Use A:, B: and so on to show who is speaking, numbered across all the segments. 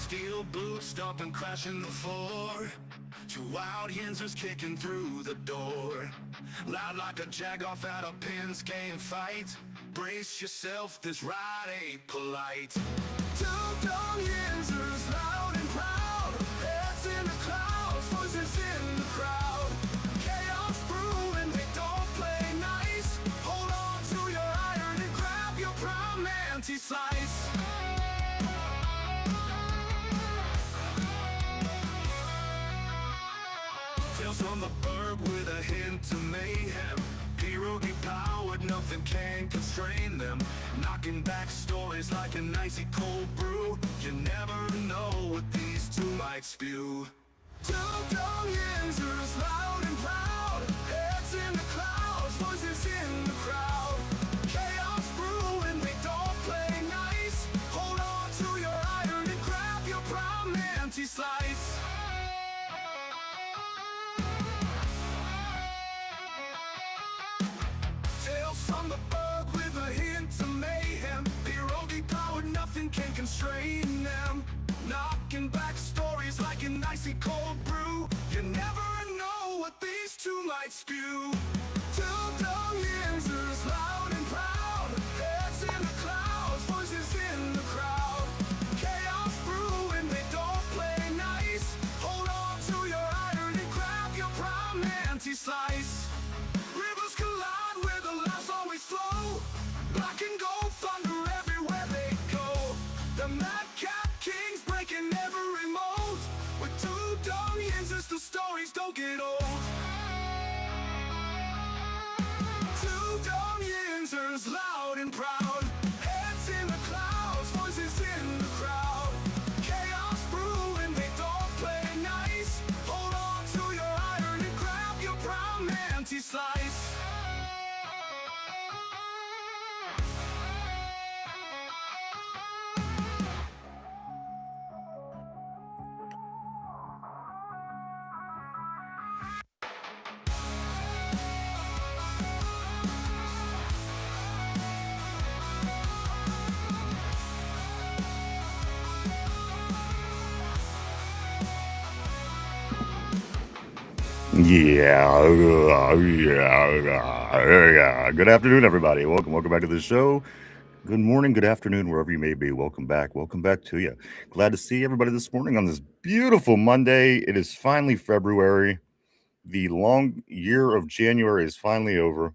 A: Steel boots stomping, crashing the floor. Two wild Yinzers kicking through the door. Loud like a jag off at a Penske fight. Brace yourself, this ride ain't polite. Two Dum Yinzers, loud and proud. Heads in the clouds, voices in the crowd. Chaos brewing, they don't play nice. Hold on to your iron and grab your prime anti-slice. Tales from the burg with a hint of mayhem. Pierogi powered, nothing can constrain them. Knocking back stories like an icy cold brew. You never know what these two might spew. Two Dum Yinzers, loud and proud. Heads in the clouds, voices in the crowd. Chaos brewing, they don't play nice. Hold on to your iron and grab your prime anti-slice. Tales from the burg with a hint of mayhem. Pierogi powered, nothing can constrain them. Knocking back stories like an icy cold brew. You never know what these two might spew. Two Dum Yinzers, loud and proud. Heads in the clouds, voices in the crowd. Chaos brewing, they don't play nice. Hold on to your iron and grab your prime anti-slice. Rivers collide where the laughs always flow. Black and gold thunder everywhere they go. The madcap kings breaking every mold. With two Dum Yinzers, the stories don't get old. Two Dum Yinzers, loud and proud. Heads in the clouds, voices in the crowd. Chaos brewing, they don't play nice. Hold on to your iron and grab your prime anti-slice.
B: Yeah. Good afternoon, everybody. Welcome back to the show. Good morning, good afternoon, wherever you may be. Welcome back to you. Glad to see everybody this morning on this beautiful Monday. It is finally February. The long year of January is finally over.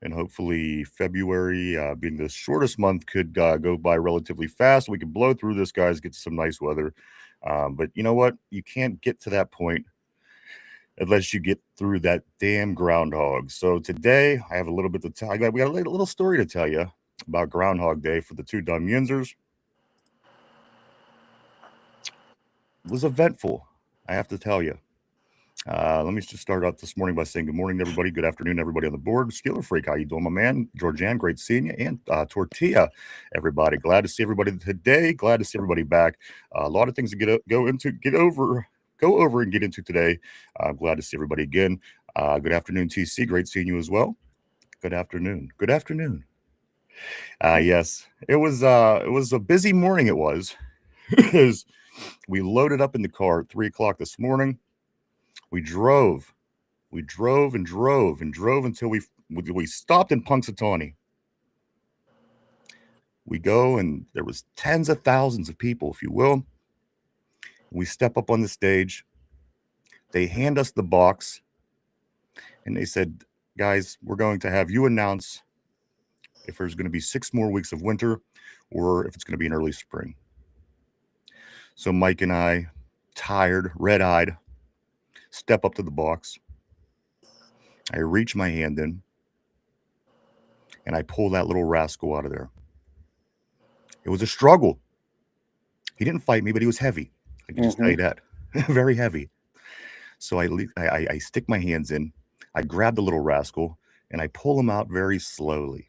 B: And hopefully February, being the shortest month, could go by relatively fast. We can blow through this, guys, get some nice weather. But you know what? You can't get to that point unless you get through that damn groundhog. So today I have a little bit to tell. We got a little story to tell you about Groundhog Day for the two Dum Yinzers. It was eventful, I have to tell you. Let me just start out this morning by saying good morning to everybody. Good afternoon, everybody on the board. Skiller Freak, how you doing, my man? Georgianne, great seeing you. And Tortilla, everybody. Glad to see everybody today. Glad to see everybody back. A lot of things to go over and get into today. I'm glad to see everybody again. Good afternoon, TC. Great seeing you as well. Good afternoon. Yes, it was a busy morning. It was because we loaded up in the car at 3:00 this morning. We drove until we stopped in Punxsutawney. We go and there was tens of thousands of people, if you will. We step up on the stage. They hand us the box, and they said, guys, we're going to have you announce if there's going to be 6 more weeks of winter or if it's going to be an early spring. So Mike and I, tired, red-eyed, step up to the box. I reach my hand in, and I pull that little rascal out of there. It was a struggle. He didn't fight me, but he was heavy. I can just tell you that. Very heavy. So I stick my hands in, I grab the little rascal, and I pull him out very slowly.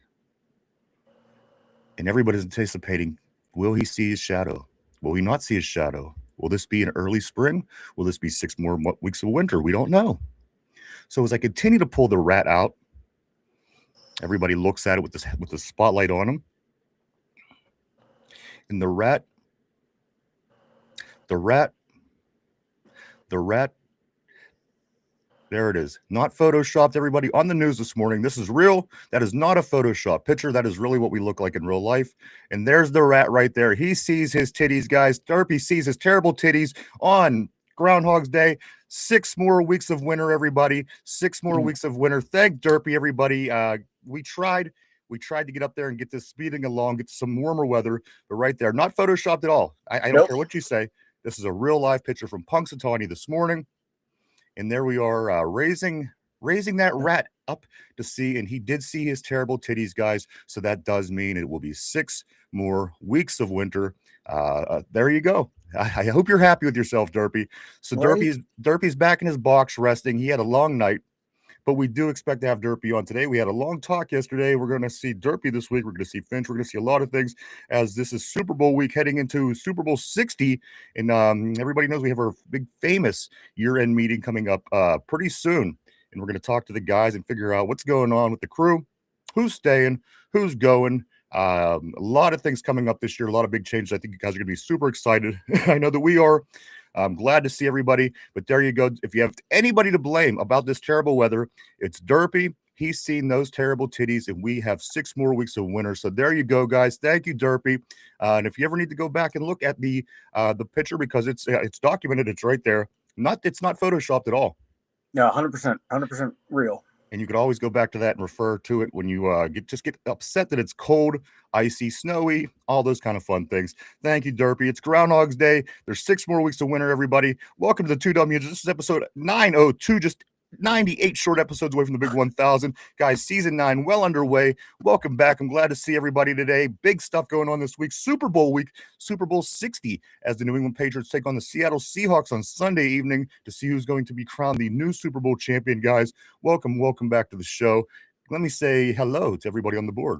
B: And everybody's anticipating, will he see his shadow? Will he not see his shadow? Will this be an early spring? Will this be 6 more weeks of winter? We don't know. So as I continue to pull the rat out, everybody looks at it with the spotlight on him. And the rat The rat. There it is. Not photoshopped, everybody. On the news this morning, this is real. That is not a Photoshop picture. That is really what we look like in real life. And there's the rat right there. He sees his titties, guys. Derpy sees his terrible titties on Groundhog's Day. 6 more weeks of winter, everybody. 6 more weeks of winter. Thank Derpy, everybody. We tried to get up there and get this speeding along, get some warmer weather, but right there, not photoshopped at all. I don't care what you say. This is a real live picture from Punxsutawney this morning. And there we are, raising that rat up to see, and he did see his terrible titties, guys. So that does mean it will be 6 more weeks of winter. There you go. I hope you're happy with yourself, Derpy. So right. Derpy's back in his box resting. He had a long night, but we do expect to have Derpy on today. We had a long talk yesterday. We're going to see Derpy this week. We're going to see Finch. We're going to see a lot of things as this is Super Bowl week heading into Super Bowl 60. And everybody knows we have our big famous year-end meeting coming up pretty soon. And we're going to talk to the guys and figure out what's going on with the crew, who's staying, who's going. A lot of things coming up this year, a lot of big changes. I think you guys are going to be super excited. I know that we are. I'm glad to see everybody, but there you go. If you have anybody to blame about this terrible weather, it's Derpy. He's seen those terrible titties, and we have 6 more weeks of winter. So there you go, guys. Thank you, Derpy. And if you ever need to go back and look at the picture, because it's documented, it's right there. It's not photoshopped at all.
C: Yeah, 100% real.
B: And you could always go back to that and refer to it when you get upset that it's cold, icy, snowy, all those kind of fun things. Thank you, Derpy. It's Groundhog's Day. There's 6 more weeks of winter, everybody. Welcome to the 2 Dum Yinzers. This is episode 902, just 98 short episodes away from the big 1,000. Guys, season 9 well underway. Welcome back. I'm glad to see everybody today. Big stuff going on this week. Super Bowl week, Super Bowl 60, as the New England Patriots take on the Seattle Seahawks on Sunday evening to see who's going to be crowned the new Super Bowl champion. Guys, welcome back to the show. Let me say hello to everybody on the board.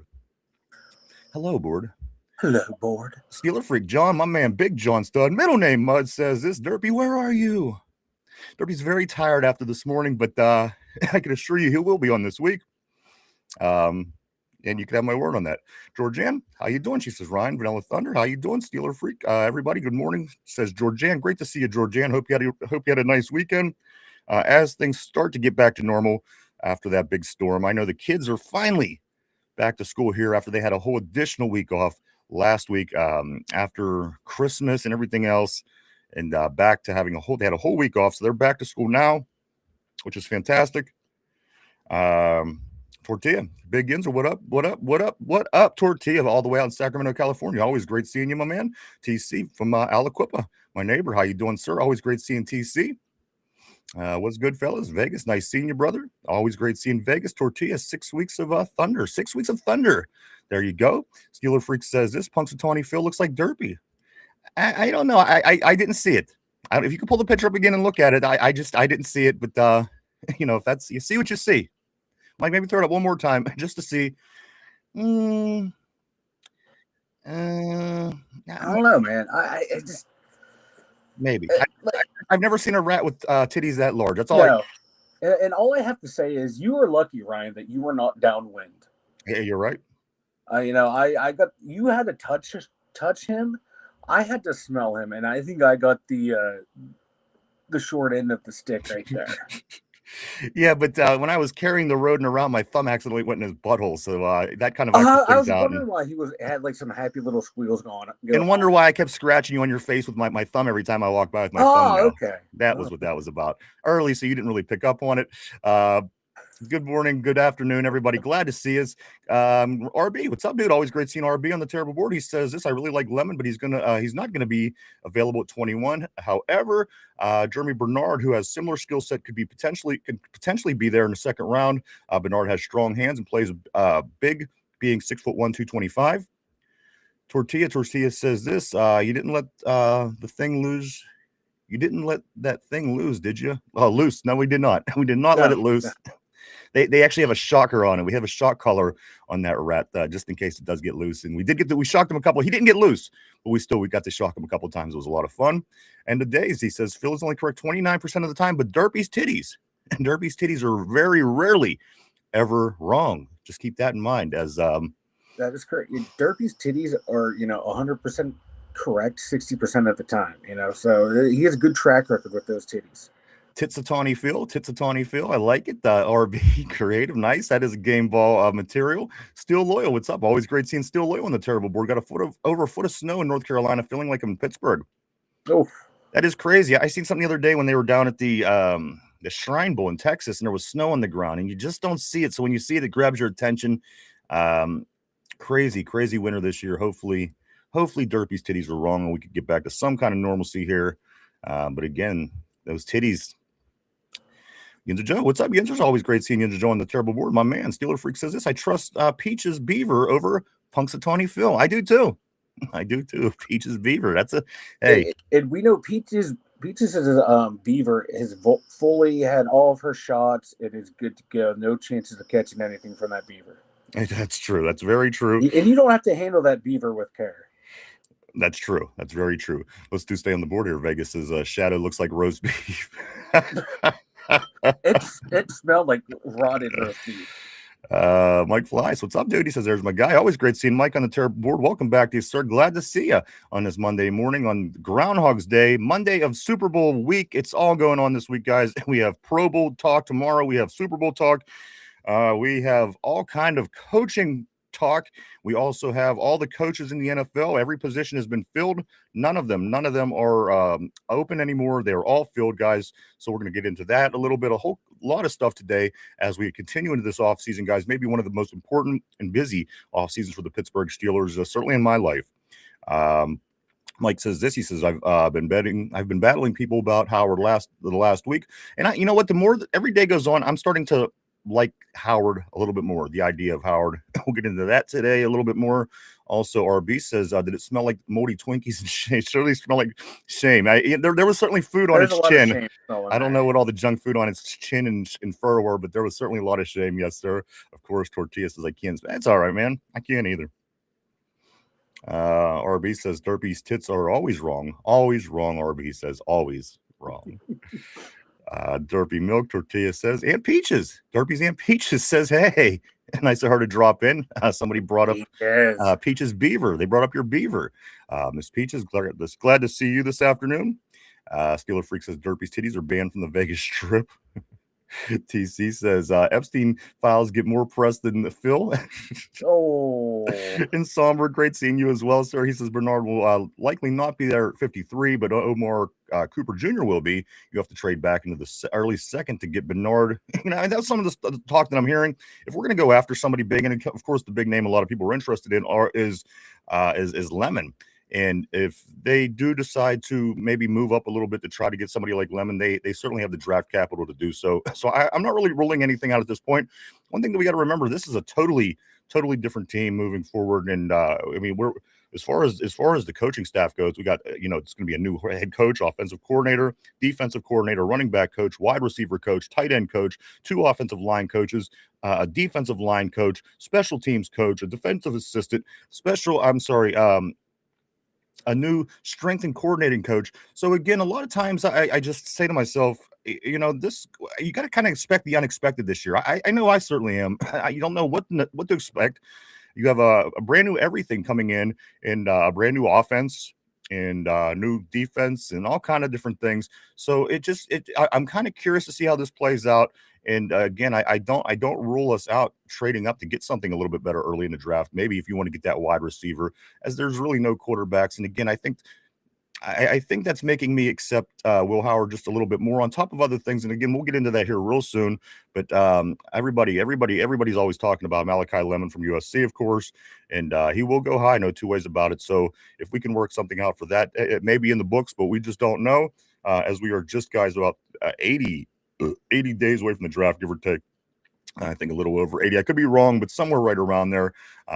B: Hello, board.
C: Hello, board.
B: Steeler Freak John, my man, Big John Stud. Middle name Mud says this. Derpy, where are you? Derpy's very tired after this morning, but I can assure you he will be on this week. And you can have my word on that. Georgianne, how you doing? She says, Ryan, Vanilla Thunder, how you doing? Steeler Freak. Everybody, good morning, says Georgianne. Great to see you, Georgianne. Hope you had a nice weekend. As things start to get back to normal after that big storm, I know the kids are finally back to school here after they had a whole additional week off last week after Christmas and everything else. And back to having they had a whole week off. So they're back to school now, which is fantastic. Tortilla, Big Yinzer, what up, Tortilla, all the way out in Sacramento, California. Always great seeing you, my man. TC from Aliquippa, my neighbor. How you doing, sir? Always great seeing TC. What's good, fellas? Vegas, nice seeing you, brother. Always great seeing Vegas. Tortilla, 6 weeks of thunder. 6 weeks of thunder. There you go. Steeler Freak says this Punxsutawney Phil looks like Derpy. I don't know. I didn't see it. If you can pull the picture up again and look at it, I didn't see it. But if that's, you see what you see. Like, maybe throw it up one more time just to see.
C: I don't know, man. I just
B: maybe I've never seen a rat with titties that large. That's all.
C: And all I have to say is you were lucky, Ryan, that you were not downwind.
B: Yeah, you're right.
C: I got, you had to touch him. I had to smell him, and I think I got the short end of the stick right there.
B: Yeah, but when I was carrying the rodent around, my thumb accidentally went in his butthole, so that kind of
C: I was wondering why he had like some happy little squeals going on.
B: And wonder why I kept scratching you on your face with my thumb every time I walked by with my thumb.
C: Okay.
B: That was what that was about. Early, so you didn't really pick up on it. Good morning, good afternoon, everybody. Glad to see us. RB, what's up, dude? Always great seeing RB on the terrible board. He says this. I really like Lemon, but he's not gonna be available at 21. However, Jeremy Bernard, who has similar skill set, could potentially be there in the second round. Bernard has strong hands and plays big, being 6'1", 225. Tortilla says this. You didn't let the thing lose. You didn't let that thing lose, did you? Oh, loose. No, we did not. We did not let it loose. They actually have a shocker on it. We have a shock collar on that rat just in case it does get loose. And we shocked him a couple. He didn't get loose, but we got to shock him a couple of times. It was a lot of fun. And today's, he says, Phil is only correct 29% of the time, but Derpy's titties. And Derpy's titties are very rarely ever wrong. Just keep that in mind. As
C: that is correct. Derpy's titties are 100% correct 60% of the time. So he has a good track record with those titties.
B: Titsatawny Phil. I like it. RB creative, nice. That is a game ball material. Steel Loyal, what's up? Always great seeing Steel Loyal on the terrible board. Got over a foot of snow in North Carolina, feeling like I'm in Pittsburgh.
C: Oh,
B: that is crazy. I seen something the other day when they were down at the Shrine Bowl in Texas, and there was snow on the ground, and you just don't see it. So when you see it, it grabs your attention. Crazy winter this year. Hopefully Derpy's titties were wrong, and we could get back to some kind of normalcy here. But again, those titties. Yinzer Joe, what's up, Yinzers? Always great seeing Yinzer Joe on the terrible board. My man, Steeler Freak says this. I trust Peaches Beaver over Punxsutawney Phil. I do too. Peaches Beaver. That's a hey.
C: And we know Peaches is Beaver has fully had all of her shots. It is good to go. No chances of catching anything from that beaver.
B: That's true. That's very true.
C: And you don't have to handle that beaver with care.
B: That's true. That's very true. Let's stay on the board here. Vegas's shadow looks like roast beef.
C: It smelled like rotted roast beef.
B: Mike Flies, what's up, dude? He says, there's my guy. Always great seeing Mike on the terrible board. Welcome back to you, sir. Glad to see you on this Monday morning on Groundhog's Day, Monday of Super Bowl week. It's all going on this week, guys. We have Pro Bowl talk tomorrow. We have Super Bowl talk. We have all kind of coaching talk. We also have all the coaches in the NFL. Every position has been filled. None of them are open anymore. They're all filled, guys. So we're going to get into that a little bit, a whole lot of stuff today as we continue into this offseason, guys. Maybe one of the most important and busy off seasons for the Pittsburgh Steelers, certainly in my life. Mike says this. He says, I've been battling people about Howard the last week. And you know what? The more every day goes on, I'm starting to like Howard a little bit more. The idea of Howard. We'll get into that today a little bit more. Also, RB says, did it smell like moldy Twinkies and shame? It certainly smelled like shame. There was certainly food on its chin. I don't know what all the junk food on its chin and fur were, but there was certainly a lot of shame. Yes, sir. Of course, Tortilla says, I can't. That's all right, man. I can't either. RB says, Derpy's tits are always wrong. Always wrong, RB says. Always wrong. Derpy Milk Tortilla says, Aunt Peaches. Derpy's Aunt Peaches says, hey. Nice of her to drop in. Somebody brought up Peaches Beaver. They brought up your beaver. Miss Peaches, glad to see you this afternoon. Steeler Freak says, Derpy's titties are banned from the Vegas Strip. TC says, Epstein files get more press than Phil.
C: Oh.
B: And Somber, great seeing you as well, sir. He says, Bernard will likely not be there at 53, but Omar Cooper Jr. will be. You have to trade back into the early second to get Bernard. That's some of the talk that I'm hearing. If we're going to go after somebody big, and of course the big name a lot of people are interested in is Lemon. And if they do decide to maybe move up a little bit to try to get somebody like Lemon, they certainly have the draft capital to do so. So I'm not really ruling anything out at this point. One thing that we got to remember, this is a totally different team moving forward. And we're as far as the coaching staff goes, we got it's going to be a new head coach, offensive coordinator, defensive coordinator, running back coach, wide receiver coach, tight end coach, 2 offensive line coaches, a defensive line coach, special teams coach, a defensive assistant, a new strength and coordinating coach. So again, a lot of times I just say to myself, you got to kind of expect the unexpected this year. I know I certainly am. You don't know what to expect. You have a brand new everything coming in and a brand new offense and new defense and all kind of different things. So I'm kind of curious to see how this plays out. And again, I don't rule us out trading up to get something a little bit better early in the draft. Maybe if you want to get that wide receiver, as there's really no quarterbacks. And again, I think that's making me accept Will Howard just a little bit more on top of other things. And again, we'll get into that here real soon. But everybody's always talking about Makai Lemon from USC, of course, and he will go high. No two ways about it. So if we can work something out for that, it may be in the books, but we just don't know. As we are just guys about 80 days away from the draft, give or take. I think a little over 80. I could be wrong, but somewhere right around there.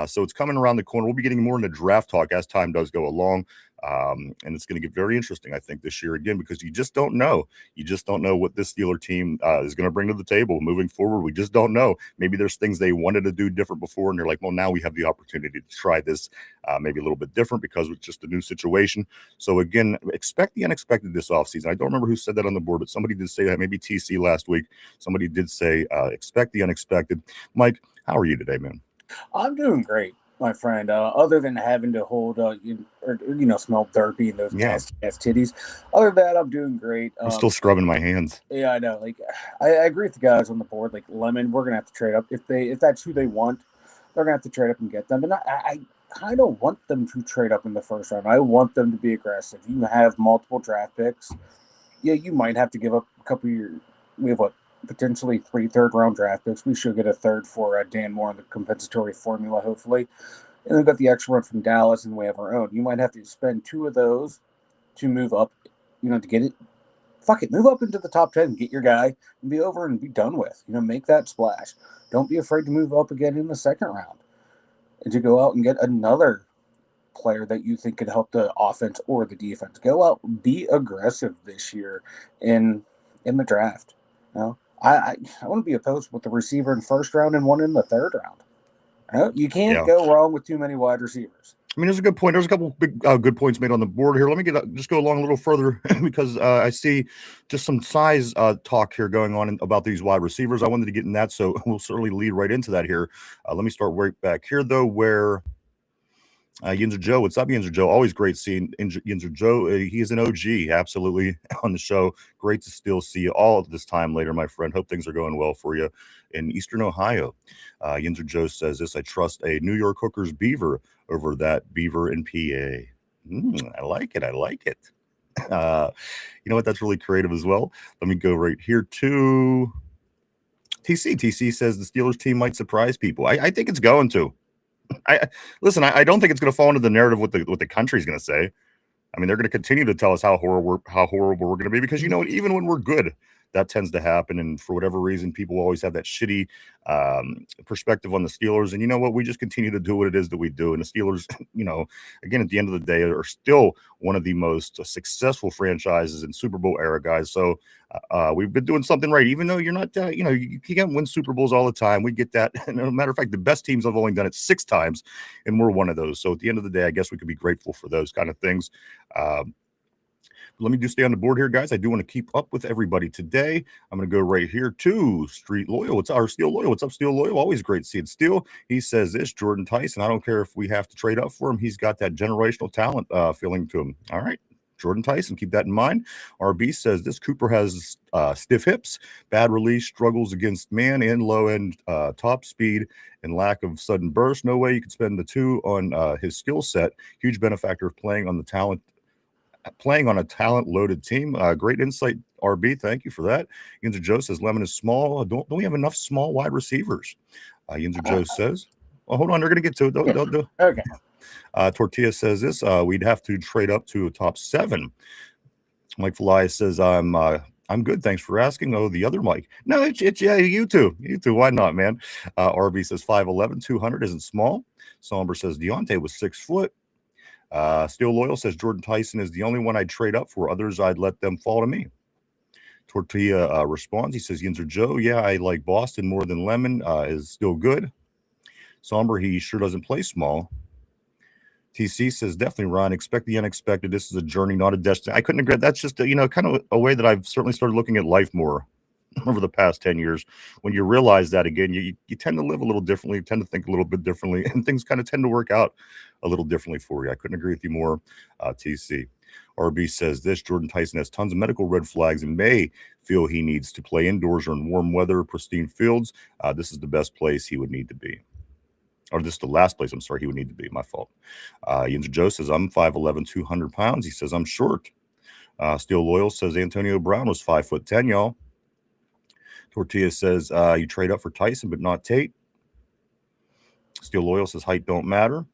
B: So it's coming around the corner. We'll be getting more into draft talk as time does go along. And it's going to get very interesting, I think, this year again, because you just don't know. You just don't know what this Steeler team is going to bring to the table moving forward. We just don't know. Maybe there's things they wanted to do different before, and they're like, well, now we have the opportunity to try this maybe a little bit different because it's just a new situation. So again, expect the unexpected this offseason. I don't remember who said that on the board, but somebody did say that, maybe TC last week. Somebody did say expect the unexpected. Mike, how are you today, man?
C: I'm doing great. my friend. Other than having to hold, smell derpy and those
B: Yeah.
C: nasty ass titties. Other than that, I'm doing great.
B: I'm still scrubbing my hands.
C: Yeah, I know. Like, I agree with the guys on the board. Like Lemon, we're gonna have to trade up if that's who they want. They're gonna have to trade up and get them. And I kind of want them to trade up in the first round. I want them to be aggressive. You have multiple draft picks. Yeah, you might have to give up a couple of your. We have potentially 3 third-round draft picks. We should get a third for Dan Moore in the compensatory formula, hopefully. And we've got the extra one from Dallas, and we have our own. You might have to spend 2 of those to move up, to get it. Fuck it, move up into the top 10, get your guy, and be over and be done with. Make that splash. Don't be afraid to move up again in the second round and to go out and get another player that you think could help the offense or the defense. Go out, be aggressive this year in the draft. I wouldn't be opposed with the receiver in first round and one in the third round. You can't go wrong with too many wide receivers.
B: I mean, there's a good point. There's a couple big good points made on the board here. Let me just go along a little further because I see just some size talk here going on about these wide receivers. I wanted to get in that, so we'll certainly lead right into that here. Let me start right back here, though, where Yinzer Joe. What's up, Yinzer Joe? Always great seeing Yinzer Joe. He is an OG, absolutely, on the show. Great to still see you all this time later, my friend. Hope things are going well for you in Eastern Ohio. Yinzer Joe says this: I trust a New York Hookers Beaver over that Beaver in PA. I like it. I like it. You know what? That's really creative as well. Let me go right here to TC. TC says the Steelers team might surprise people. I think it's going to. I don't think it's going to fall into the narrative what the country's going to say. I mean, they're going to continue to tell us how horrible we're going to be because even when we're good, that tends to happen. And for whatever reason, people always have that shitty perspective on the Steelers. And you know what? We just continue to do what it is that we do. And the Steelers, again, at the end of the day, are still one of the most successful franchises in Super Bowl era, guys. So we've been doing something right, even though you're not, you can't win Super Bowls all the time. We get that. And as a matter of fact, the best teams have only done it 6 times, and we're one of those. So at the end of the day, I guess we could be grateful for those kind of things. Let me just stay on the board here, guys. I do want to keep up with everybody today. I'm going to go right here to Street Loyal. What's our Steel Loyal? What's up, Steel Loyal? Always great seeing Steel. He says this, Jordan Tyson. I don't care if we have to trade up for him. He's got that generational talent feeling to him. All right. Jordan Tyson, keep that in mind. RB says this: Cooper has stiff hips, bad release, struggles against man and low end top speed, and lack of sudden burst. No way you could spend the 2 on his skill set. Huge benefactor of playing on a talent-loaded team. Great insight, RB. Thank you for that. Yinzer Joe says Lemon is small. Don't we have enough small wide receivers? Yinzer Joe says, well, hold on. They're going to get to it.
C: Okay.
B: Tortilla says this: we'd have to trade up to a top 7. Mike Felias says, I'm good. Thanks for asking. Oh, the other Mike. No, it's you too. You too. Why not, man? RB says 5'11", 200 isn't small. Somber says Deontay was 6 foot. Still Loyal says Jordan Tyson is the only one I'd trade up for. Others, I'd let them fall to me. Tortilla responds. He says, Yinzer Joe, yeah, I like Boston more than Lemon. Is still good. Somber, he sure doesn't play small. TC says, definitely, Ron. Expect the unexpected. This is a journey, not a destination. I couldn't agree. That's just, kind of a way that I've certainly started looking at life more over the past 10 years. When you realize that, again, you tend to live a little differently, tend to think a little bit differently, and things kind of tend to work out a little differently for you. I couldn't agree with you more, TC. RB says this: Jordan Tyson has tons of medical red flags and may feel he needs to play indoors or in warm weather, pristine fields. This is the best place he would need to be. Or this is the last place, he would need to be. My fault. Yinzer Joe says, I'm 5'11", 200 pounds. He says, I'm short. Steel Loyal says Antonio Brown was 5'10", y'all. Tortilla says, you trade up for Tyson, but not Tate. Steel Loyal says height don't matter.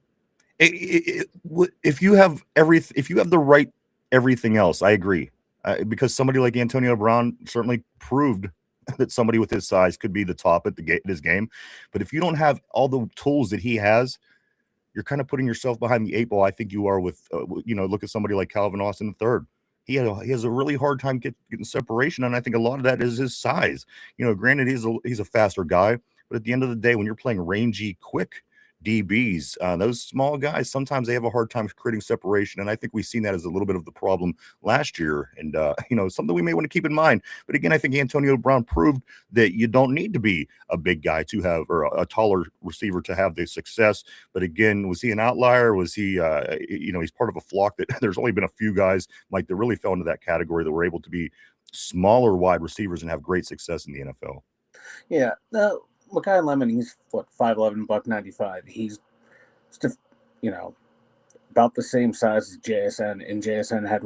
B: If you have the right everything else, I agree. Because somebody like Antonio Brown certainly proved that somebody with his size could be the top at his game. But if you don't have all the tools that he has, you're kind of putting yourself behind the 8 ball. I think you are with, look at somebody like Calvin Austin III. He has a really hard time getting separation, and I think a lot of that is his size. Granted, he's a faster guy, but at the end of the day, when you're playing rangy, quick DBs. Those small guys, sometimes they have a hard time creating separation. And I think we've seen that as a little bit of the problem last year. And, something we may want to keep in mind. But again, I think Antonio Brown proved that you don't need to be a big guy to have, or a taller receiver to have the success. But again, was he an outlier? Was he, he's part of a flock that there's only been a few guys, Mike, that really fell into that category that were able to be smaller wide receivers and have great success in the NFL.
C: Yeah. Makai Lemon, he's 5'11", $195. He's just, about the same size as JSN, and JSN had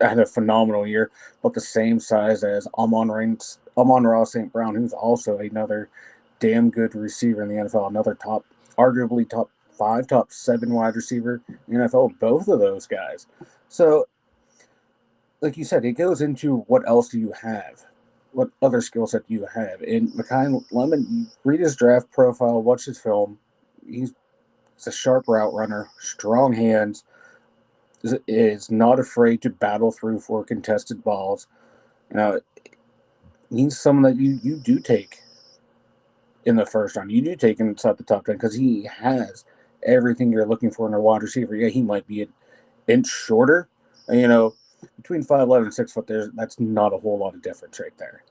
C: had a phenomenal year, but the same size as Amon-Ra St. Brown, who's also another damn good receiver in the NFL, another arguably top 5, top 7 wide receiver in the NFL, both of those guys. So, like you said, it goes into what else do you have? What other skill set do you have? And Makai Lemon, you read his draft profile, watch his film. He's a sharp route runner, strong hands, is not afraid to battle through for contested balls. He's someone that you do take in the first round. You do take him inside the top 10 because he has everything you're looking for in a wide receiver. Yeah, he might be an inch shorter. Between 5'11" and 6 foot, that's not a whole lot of difference right there.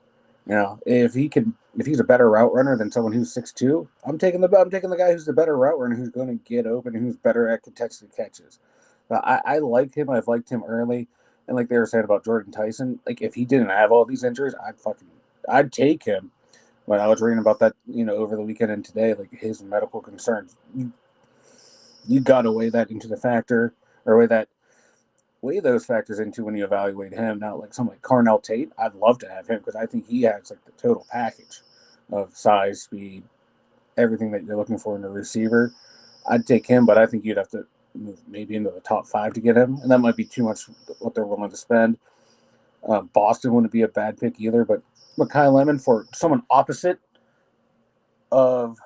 C: If he's a better route runner than someone who's 6'2", I'm taking the guy who's the better route runner, who's going to get open and who's better at contested catches. I like him. I've liked him early, and like they were saying about Jordan Tyson, like if he didn't have all these injuries, I'd take him. But I was reading about that, over the weekend and today, like his medical concerns. You got to weigh that into the factor, or weigh those factors into when you evaluate him. Now, like someone like Carnell Tate, I'd love to have him because I think he has like the total package of size, speed, everything that you're looking for in a receiver. I'd take him, but I think you'd have to move maybe into the top 5 to get him, and that might be too much what they're willing to spend. Boston wouldn't be a bad pick either, but Makai Lemon for someone opposite of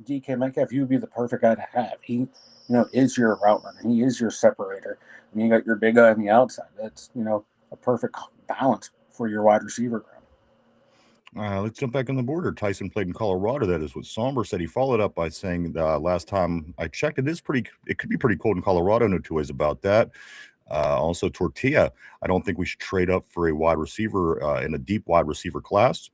C: DK Metcalf, he would be the perfect guy to have. He, is your route runner. He is your separator. And you got your big guy on the outside. That's, a perfect balance for your wide receiver ground.
B: Let's jump back on the border. Tyson played in Colorado. That is what Somber said. He followed up by saying, last time I checked, it could be pretty cold in Colorado. No two ways about that. Also, Tortilla. I don't think we should trade up for a wide receiver in a deep wide receiver class.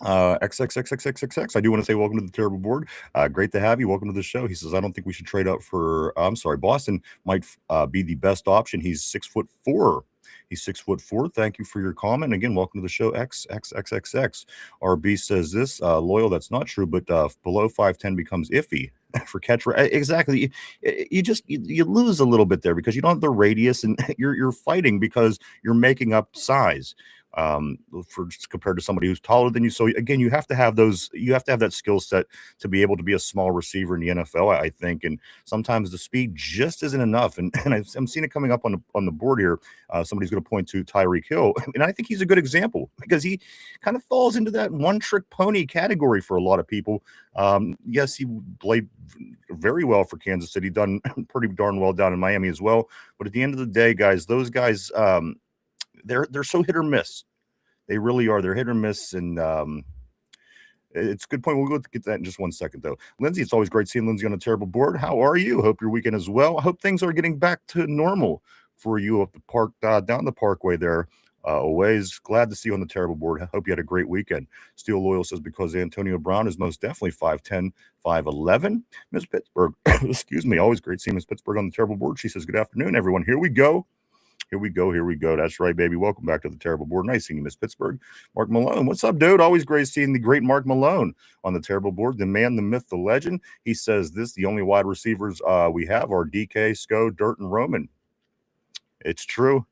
B: XXXXXX. I do want to say welcome to the Terrible Board. Great to have you. Welcome to the show. He says, I don't think we should trade up for, Boston might be the best option. He's 6'4". He's 6'4". Thank you for your comment. Again, welcome to the show. XXXXX. RB says this, loyal. That's not true, but below 5'10" becomes iffy for catch. Exactly. You lose a little bit there because you don't have the radius, and you're fighting because you're making up size. For compared to somebody who's taller than you. So again, you have to have that skill set to be able to be a small receiver in the NFL, I think. And sometimes the speed just isn't enough. And I'm seeing it coming up on the board here. Somebody's going to point to Tyreek Hill. And I think he's a good example because he kind of falls into that one-trick pony category for a lot of people. Yes, he played very well for Kansas City, done pretty darn well down in Miami as well. But at the end of the day, guys, those guys, they're so hit or miss. They really are. They're hit or miss, and it's a good point. We'll go get that in just one second, though. Lindsay, it's always great seeing Lindsay on a Terrible Board. How are you? Hope your weekend is well. I hope things are getting back to normal for you up the park, down the parkway there. Always glad to see you on the Terrible Board. I hope you had a great weekend. Steel Loyal says because Antonio Brown is most definitely 5'10", 5'11". Miss Pittsburgh, excuse me. Always great seeing Miss Pittsburgh on the Terrible Board. She says, good afternoon, everyone. Here we go. Here we go. That's right, baby. Welcome back to the Terrible Board. Nice seeing you, Miss Pittsburgh. Mark Malone. What's up, dude? Always great seeing the great Mark Malone on the Terrible Board. The man, the myth, the legend. He says the only wide receivers we have are DK, Sko, Dirt, and Roman. It's true.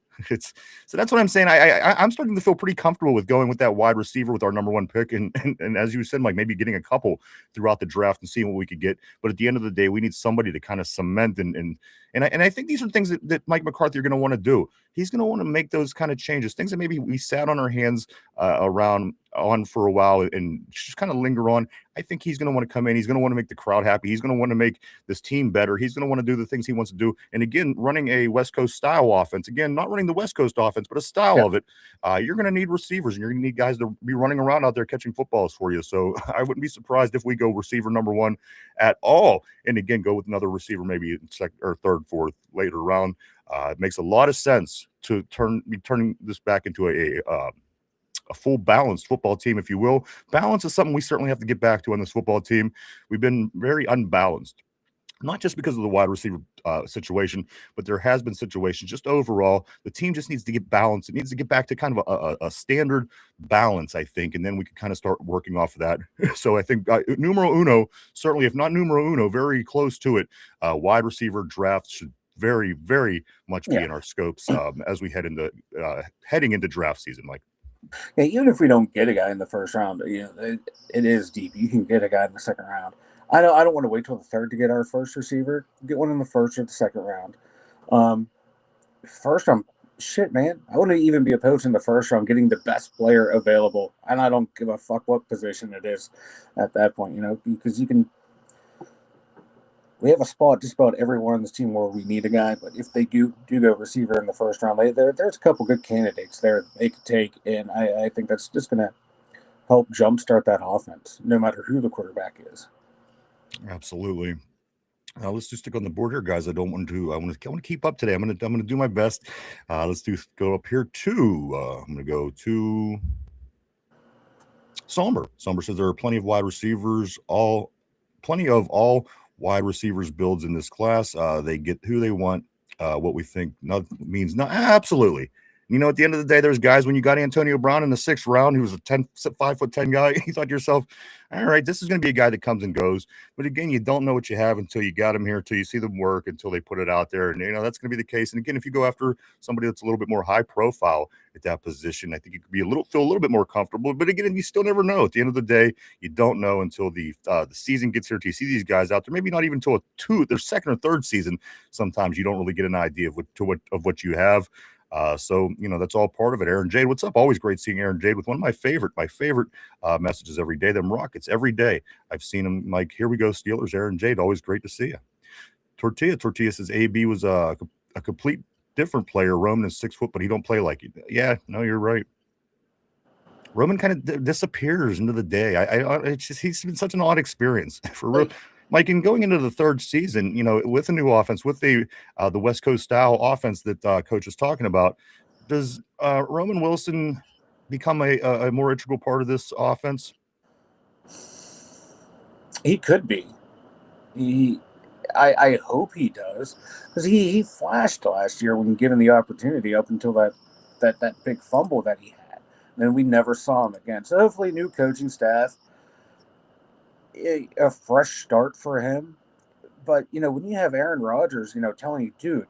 B: So that's what I'm saying. I'm starting to feel pretty comfortable with going with that wide receiver with our number 1 pick, and as you said, Mike, maybe getting a couple throughout the draft and seeing what we could get. But at the end of the day, we need somebody to kind of cement and I think these are things that Mike McCarthy are going to want to do. he's going to want to make those kind of changes, things that maybe we sat on our hands around on for a while and just kind of linger on. I think he's going to want to come in. He's going to want to make the crowd happy. He's going to want to make this team better. He's going to want to do the things he wants to do. And again, running a West Coast style offense, again, not running the West Coast offense, but a style of it. You're going to need receivers, and you're going to need guys to be running around out there catching footballs for you. So I wouldn't be surprised if we go receiver number one at all. And again, go with another receiver, maybe second or third, fourth, later round. It makes a lot of sense to be turning this back into a full balanced football team, if you will. Balance is something we certainly have to get back to on this football team. We've been very unbalanced, not just because of the wide receiver situation, but there has been situations just overall. The team just needs to get balanced. It needs to get back to kind of a standard balance, I think, and then we can kind of start working off of that. So I think numero uno, certainly, if not numero uno, very close to it, wide receiver draft should very, very much be in our scopes as we heading into draft season, Mike.
C: Yeah, even if we don't get a guy in the first round, it is deep. You can get a guy in the second round. I don't want to wait till the third to get our first receiver. Get one in the first or the second round. First round, shit, man. I wouldn't even be opposed in the first round getting the best player available, and I don't give a fuck what position it is at that point. Because we have a spot just about everyone on this team where we need a guy, but if they do go receiver in the first round, there's a couple good candidates there that they could take, and I think that's just going to help jumpstart that offense, no matter who the quarterback is.
B: Absolutely. Now let's just stick on the board here, guys. I want to keep up today. I'm going to do my best. Let's go up here to. I'm going to go to Somber. Somber says there are plenty of wide receivers, all wide receivers builds in this class. They get who they want. What we think means not absolutely. At the end of the day, there's guys, when you got Antonio Brown in the 6th round, who was a 5'10" guy, you thought to yourself, all right, this is going to be a guy that comes and goes. But again, you don't know what you have until you got him here, until you see them work, until they put it out there. And, that's going to be the case. And again, if you go after somebody that's a little bit more high profile at that position, I think you could feel a little bit more comfortable. But again, you still never know. At the end of the day, you don't know until the season gets here, till you see these guys out there. Maybe not even until their second or third season. Sometimes you don't really get an idea of what you have. So that's all part of it. Aaron Jade, what's up? Always great seeing Aaron Jade with one of my favorite messages every day. Them Rockets every day. I've seen him. Like, here we go, Steelers. Aaron Jade, always great to see you. Tortilla says AB was a complete different player. Roman is 6 foot, but he don't play like you. Yeah, no, you're right. Roman kind of disappears into the day. He's been such an odd experience for real. Mike, in going into the third season, with a new offense, with the West Coast style offense that Coach is talking about, does Roman Wilson become a more integral part of this offense?
C: He could be. I hope he does, because he flashed last year when given the opportunity up until that big fumble that he had. And then we never saw him again. So hopefully, new coaching staff, a fresh start for him. But when you have Aaron Rodgers, telling you, dude,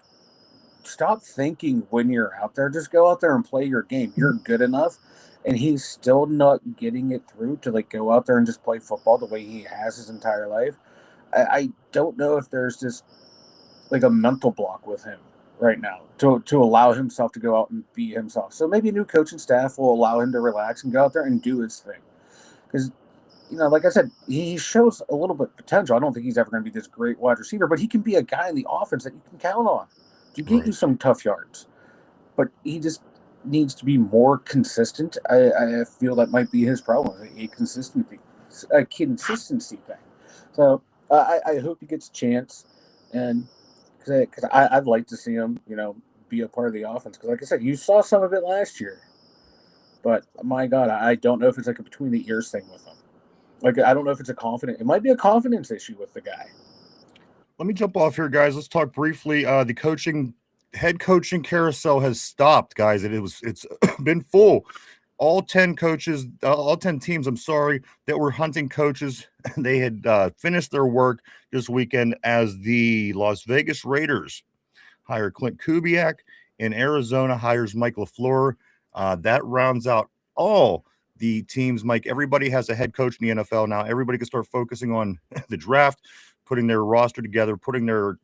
C: stop thinking when you're out there, just go out there and play your game. You're good enough. And he's still not getting it through to go out there and just play football the way he has his entire life. I don't know if there's just a mental block with him right now to allow himself to go out and be himself. So maybe new coaching staff will allow him to relax and go out there and do his thing. Because like I said, he shows a little bit of potential. I don't think he's ever going to be this great wide receiver, but he can be a guy in the offense that you can count on to get you some tough yards. But he just needs to be more consistent. I feel that might be his problem, a consistency thing. So I hope he gets a chance, and because I'd like to see him, be a part of the offense. Because like I said, you saw some of it last year, but my God, I don't know if it's a between the ears thing with him. I don't know if it's it might be a confidence issue with the guy.
B: Let me jump off here, guys. Let's talk briefly. The head coaching carousel has stopped, guys. It's been full. All 10 teams, that were hunting coaches, they had finished their work this weekend as the Las Vegas Raiders hire Clint Kubiak, and Arizona hires Mike LaFleur. That rounds out all the teams. Mike, everybody has a head coach in the NFL now. Everybody can start focusing on the draft, putting their roster together, putting their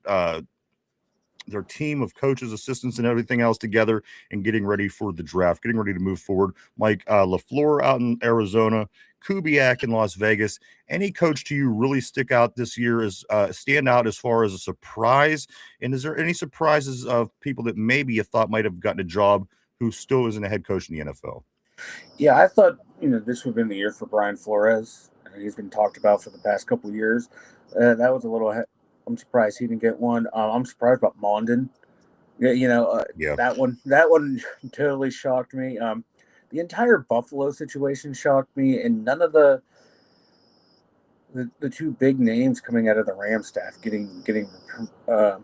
B: their team of coaches, assistants, and everything else together and getting ready for the draft, getting ready to move forward. Mike, LaFleur out in Arizona, Kubiak in Las Vegas. Any coach to you really stand out as far as a surprise? And is there any surprises of people that maybe you thought might have gotten a job who still isn't a head coach in the NFL?
C: Yeah, I thought this would have been the year for Brian Flores. He's been talked about for the past couple of years. That was a little. I'm surprised he didn't get one. I'm surprised about Mondon. Yeah,
B: Yeah.
C: that one totally shocked me. The entire Buffalo situation shocked me, and none of the two big names coming out of the Rams staff getting a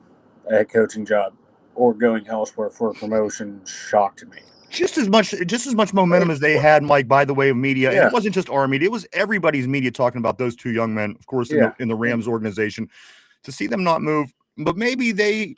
C: head coaching job or going elsewhere for a promotion shocked me.
B: Just as much momentum as they had, Mike, by the way of media. And it wasn't just our media, it was everybody's media talking about those two young men, of course, in the Rams organization. To see them not move, but maybe they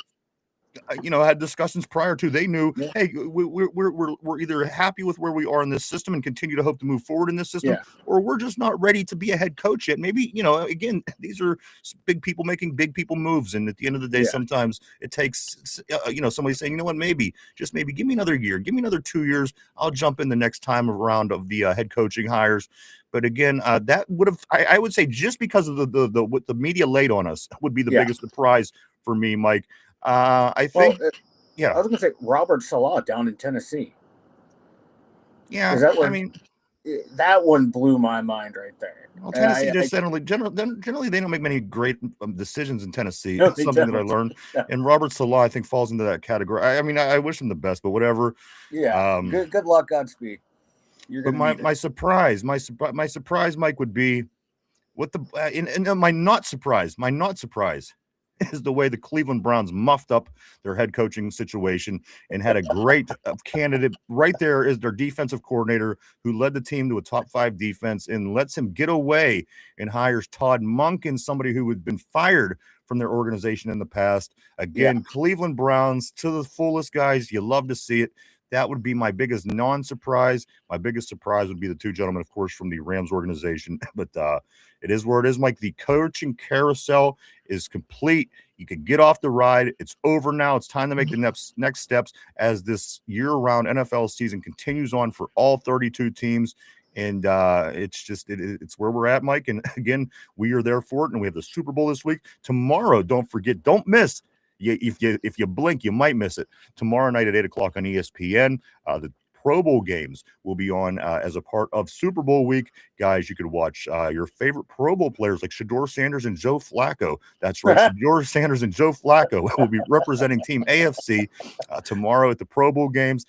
B: had discussions prior to. They knew, hey, we're either happy with where we are in this system and continue to hope to move forward in this system, or we're just not ready to be a head coach yet. Maybe, again, these are big people making big people moves, and at the end of the day, sometimes it takes somebody saying, you know what, maybe give me another year, give me another 2 years, I'll jump in the next time around of the head coaching hires. But again, that would have, I would say, just because of what the media laid on us would be the biggest surprise for me, Mike. I think, I
C: was going to say Robert Saleh down in Tennessee.
B: Yeah,
C: that one blew my mind right there.
B: Well, Tennessee generally they don't make many great decisions in Tennessee.
C: No,
B: That's something that I learned. Yeah. And Robert Saleh, I think, falls into that category. I wish him the best, but whatever.
C: Yeah. Good luck, Godspeed.
B: But my surprise, Mike, would be what my not surprise is the way the Cleveland Browns muffed up their head coaching situation and had a great candidate right there is their defensive coordinator who led the team to a top 5 defense and lets him get away and hires Todd Monken, somebody who had been fired from their organization in the past. Again, Cleveland Browns to the fullest, guys. You love to see it. That would be my biggest non-surprise. My biggest surprise would be the two gentlemen, of course, from the Rams organization. But it is where it is, Mike. The coaching carousel is complete. You can get off the ride. It's over now. It's time to make the next steps as this year-round NFL season continues on for all 32 teams. And it's where we're at, Mike. And again, we are there for it. And we have the Super Bowl this week. Tomorrow, don't miss. If you blink, you might miss it. Tomorrow night at 8 o'clock on ESPN, the Pro Bowl games will be on as a part of Super Bowl week. Guys, you could watch your favorite Pro Bowl players like Shedeur Sanders and Joe Flacco. That's right. Shedeur Sanders and Joe Flacco will be representing Team AFC tomorrow at the Pro Bowl games.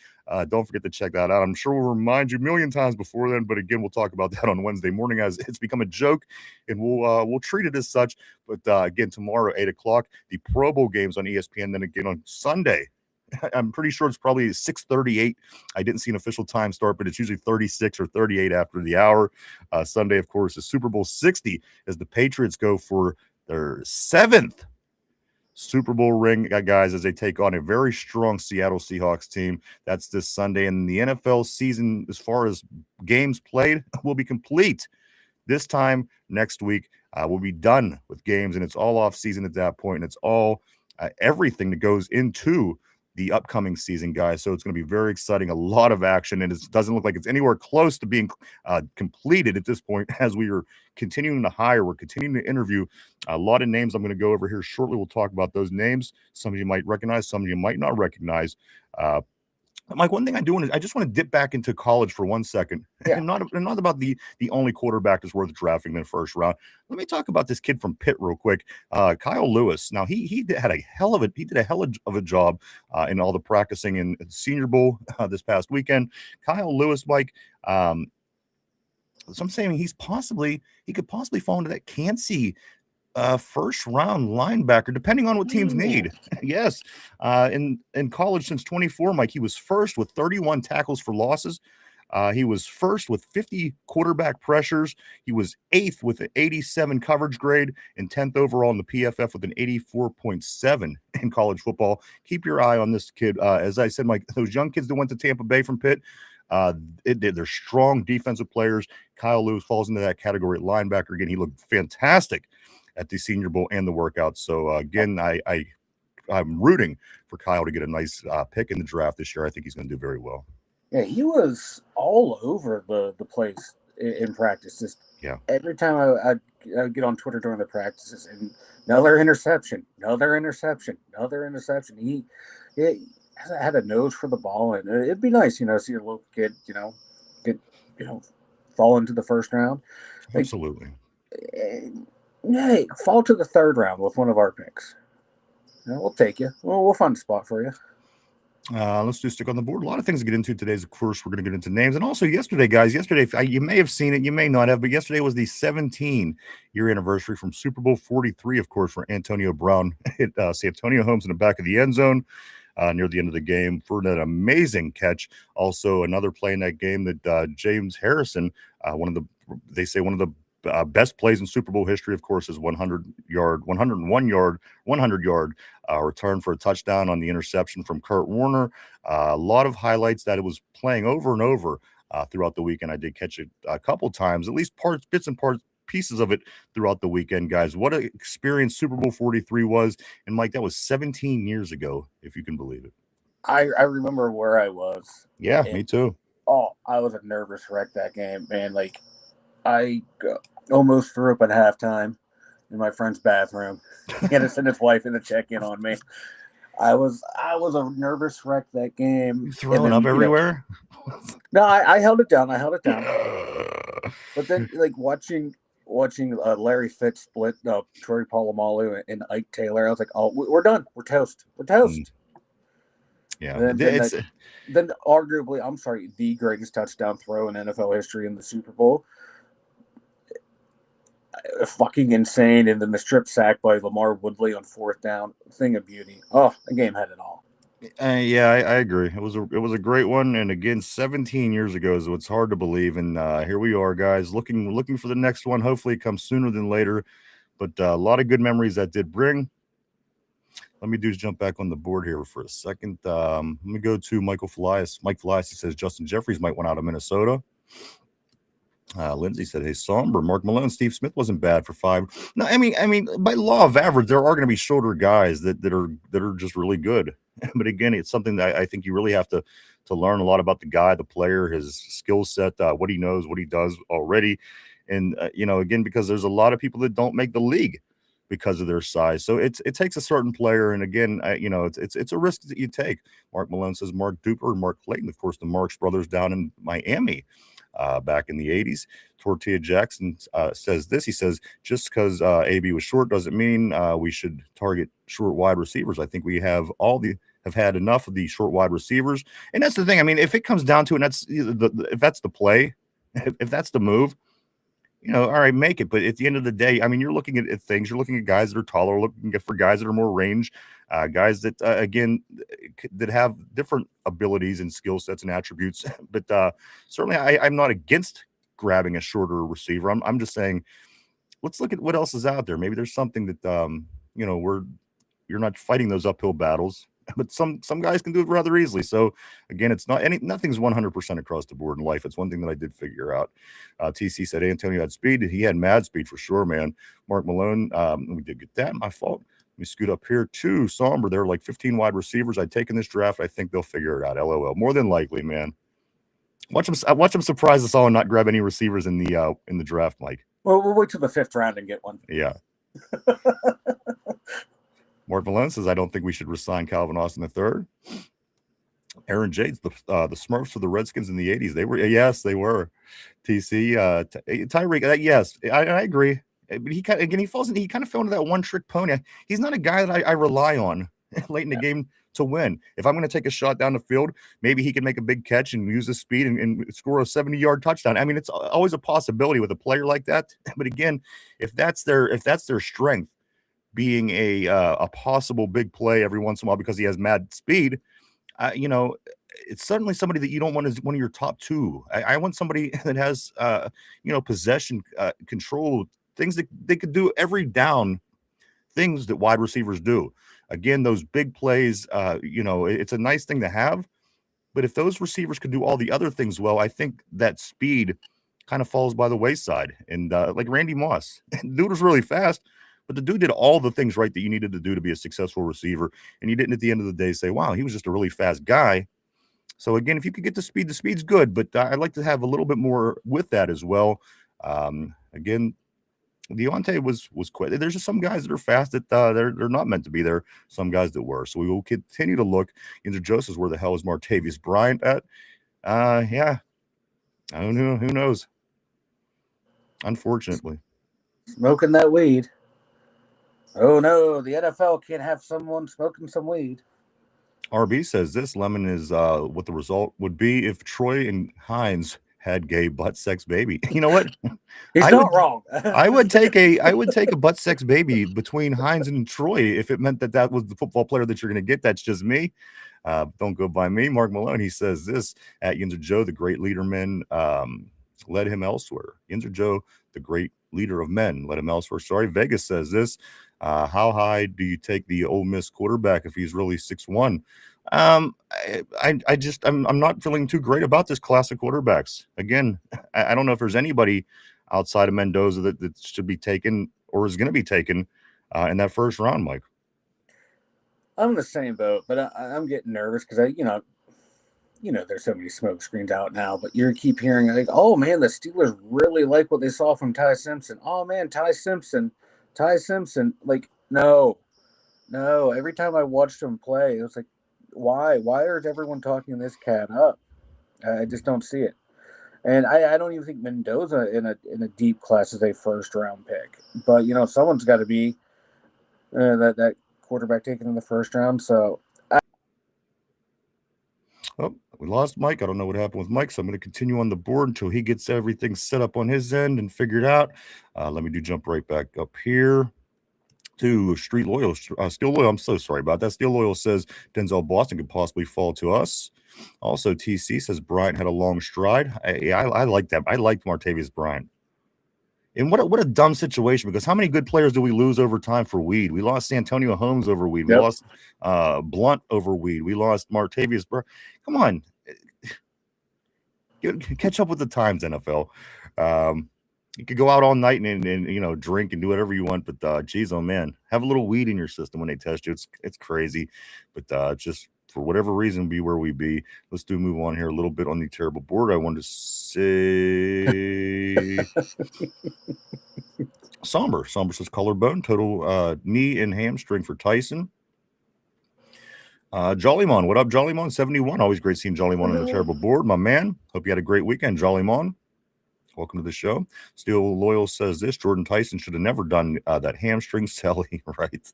B: Don't forget to check that out. I'm sure we'll remind you a million times before then, but again, we'll talk about that on Wednesday morning as it's become a joke, and we'll treat it as such. But again, tomorrow, 8 o'clock, the Pro Bowl games on ESPN. Then again on Sunday, I'm pretty sure it's probably 6:38. I didn't see an official time start, but it's usually 36 or 38 after the hour. Sunday, of course, is Super Bowl 60 as the Patriots go for their 7th Super Bowl ring, guys, as they take on a very strong Seattle Seahawks team. That's this Sunday. And the NFL season, as far as games played, will be complete. This time next week, we'll be done with games, and it's all off season at that point, and it's all everything that goes into the upcoming season, guys. So it's going to be very exciting, a lot of action, and it doesn't look like it's anywhere close to being completed at this point as we are continuing to hire. We're continuing to interview a lot of names I'm going to go over here shortly. We'll talk about those names. Some of you might recognize, some of you might not recognize. Mike, one thing I do want to, I just want to dip back into college for 1 second, and not about the only quarterback that's worth drafting in the first round. Let me talk about this kid from Pitt real quick, Kyle Lewis. Now he did a hell of a job in all the practicing in the Senior Bowl this past weekend. Kyle Lewis, Mike. So I'm saying he could possibly fall into that Kansas first round linebacker, depending on what teams need. Yes. In college since 24, Mike, he was first with 31 tackles for losses. He was first with 50 quarterback pressures. He was 8th with an 87 coverage grade and 10th overall in the PFF with an 84.7 in college football. Keep your eye on this kid. As I said, Mike, those young kids that went to Tampa Bay from Pitt, they're strong defensive players. Kyle Lewis falls into that category at linebacker. Again, he looked fantastic at the Senior Bowl and the workouts. So again, I I'm rooting for Kyle to get a nice pick in the draft this year. I think he's going to do very well.
C: Yeah, he was all over the place in practice. Just
B: Yeah.
C: every time I'd get on Twitter during the practices, and another interception, another interception, another interception. He had a nose for the ball, and it'd be nice, see your little kid, get fall into the first round. Like,
B: Absolutely.
C: Hey, fall to the third round with one of our picks. We'll take you. We'll find a spot for you.
B: Let's do stick on the board. A lot of things to get into today. Of course, we're going to get into names. And also yesterday, guys, you may have seen it, you may not have, but yesterday was the 17-year anniversary from Super Bowl 43, of course, for Antonio Brown. Hit Santonio Holmes in the back of the end zone near the end of the game for an amazing catch. Also, another play in that game that James Harrison, one of the best plays in Super Bowl history, of course, is 101-yard return for a touchdown on the interception from Kurt Warner. A lot of highlights that it was playing over and over throughout the weekend. I did catch it a couple times, at least pieces of it throughout the weekend, guys. What an experience Super Bowl 43 was. And Mike, that was 17 years ago, if you can believe it.
C: I remember where I was.
B: Yeah, me too.
C: Oh, I was a nervous wreck that game, man. Like, I almost threw up at halftime in my friend's bathroom. He had to send his wife in to check in on me. I was a nervous wreck that game.
B: You throwing up everywhere?
C: No, I held it down. But then, like, watching Larry Fitz split Troy Polamalu and Ike Taylor, I was like, oh, we're done. We're toast.
B: Yeah.
C: Then arguably, I'm sorry, the greatest touchdown throw in NFL history in the Super Bowl. Fucking insane. And then the strip sack by Lamar Woodley on fourth down. Thing of beauty. Oh, the game had it all.
B: Yeah, I agree. It was a great one, and again, 17 years ago, so it's hard to believe. And here we are, guys, looking for the next one. Hopefully, it comes sooner than later. But a lot of good memories that did bring. Let me jump back on the board here for a second. Let me go to Michael Felias. Mike Felias, he says Justin Jeffries might want out of Minnesota. Lindsay said, hey, somber. Mark Malone, Steve Smith wasn't bad for 5. No, I mean, by law of average, there are going to be shorter guys that are just really good. But again, it's something that I think you really have to learn a lot about the guy, the player, his skill set, what he knows, what he does already. And, again, because there's a lot of people that don't make the league because of their size. So it takes a certain player. And again, it's a risk that you take. Mark Malone says Mark Duper and Mark Clayton, of course, the Marx brothers down in Miami. Back in the 80s. Tortilla Jackson says this. He says, just because AB was short doesn't mean we should target short wide receivers. I think we have had enough of the short wide receivers. And that's the thing. I mean, if it comes down to it, and if that's the play, if that's the move, all right, make it. But at the end of the day, I mean, you're looking at things. You're looking at guys that are taller, looking for guys that are more range, guys that, again, that have different abilities and skill sets and attributes. But certainly I'm not against grabbing a shorter receiver. I'm just saying, let's look at what else is out there. Maybe there's something that, you're not fighting those uphill battles. But some guys can do it rather easily. So again, nothing's 100% across the board in life. It's one thing that I did figure out. TC said Antonio had speed. He had mad speed for sure, man. Mark Malone, we did get that. My fault. Let me scoot up here too. Somber. There are like 15 wide receivers I'd taken this draft. I think they'll figure it out. LOL. More than likely, man. Watch them surprise us all and not grab any receivers in the draft, Mike.
C: Well, we'll wait till the 5th round and get one.
B: Yeah. Mark Malone says, I don't think we should resign Calvin Austin III. Aaron Jades, the Smurfs for the Redskins in the 80s. They were. TC, Tyreek, yes, I agree. But he kind of fell into that one-trick pony. He's not a guy that I rely on late in the game to win. If I'm going to take a shot down the field, maybe he can make a big catch and use his speed and score a 70-yard touchdown. I mean, it's always a possibility with a player like that. But again, if that's their strength, being a possible big play every once in a while because he has mad speed, it's certainly somebody that you don't want as one of your top 2. I want somebody that has, possession, control, things that they could do every down, things that wide receivers do. Again, those big plays, it's a nice thing to have. But if those receivers could do all the other things well, I think that speed kind of falls by the wayside. And like Randy Moss, dude was really fast. But the dude did all the things right that you needed to do to be a successful receiver, and you didn't at the end of the day say, wow, he was just a really fast guy. So again, if you could get the speed's good, but I'd like to have a little bit more with that as well. Again, Deontay was quick. There's just some guys that are fast that they're not meant to be there. Some guys that were. So we will continue to look into Joseph's. Where the hell is Martavis Bryant at? Yeah, I don't know. Who knows? Unfortunately,
C: Smoking that weed. Oh no, the NFL can't have someone smoking some weed.
B: RB says this Lemon is what the result would be if Troy and Hines had gay butt sex baby. You know what?
C: He's not wrong.
B: I would take a butt sex baby between Hines and Troy if it meant that was the football player that you're going to get. That's just me. Don't go by me. Mark Malone, he says this at Yinzer Joe, the great leader men led him elsewhere. Yinzer Joe, the great leader of men, led him elsewhere. Sorry. Vegas says this. How high do you take the Ole Miss quarterback if he's really 6'1"? I'm not feeling too great about this class of quarterbacks. Again, I don't know if there's anybody outside of Mendoza that should be taken or is going to be taken in that first round, Mike.
C: I'm in the same boat, but I'm getting nervous because there's so many smoke screens out now, but you keep hearing like, oh man, the Steelers really like what they saw from Ty Simpson. Oh man, Ty Simpson. Like, no. Every time I watched him play, it was like, why is everyone talking this cat up? I just don't see it. And I don't even think Mendoza in a deep class is a first round pick. But someone's got to be that quarterback taken in the first round. So
B: we lost Mike. I don't know what happened with Mike, so I'm going to continue on the board until he gets everything set up on his end and figured out. Let me jump right back up here to Street Loyal. Steel Loyal, I'm so sorry about that. Steel Loyal says Denzel Boston could possibly fall to us. Also, TC says Bryant had a long stride. I like that. I liked Martavis Bryant. And what a dumb situation, because how many good players do we lose over time for weed? We lost Santonio Holmes over weed. We lost Blunt over weed. We lost Martavis Bryant. Come on. Catch up with the times, NFL. You could go out all night and drink and do whatever you want, but geez, oh man, have a little weed in your system when they test you. It's crazy, but just for whatever reason, be where we be. Let's move on here a little bit on the terrible board. I wanted to say Somber says collarbone, total knee and hamstring for Tyson. Jollymon, what up, Jollymon? 71. Always great seeing Jollymon on the terrible board, my man. Hope you had a great weekend, Jollymon. Welcome to the show. Steel Loyal says this: Jordan Tyson should have never done that hamstring selling, right?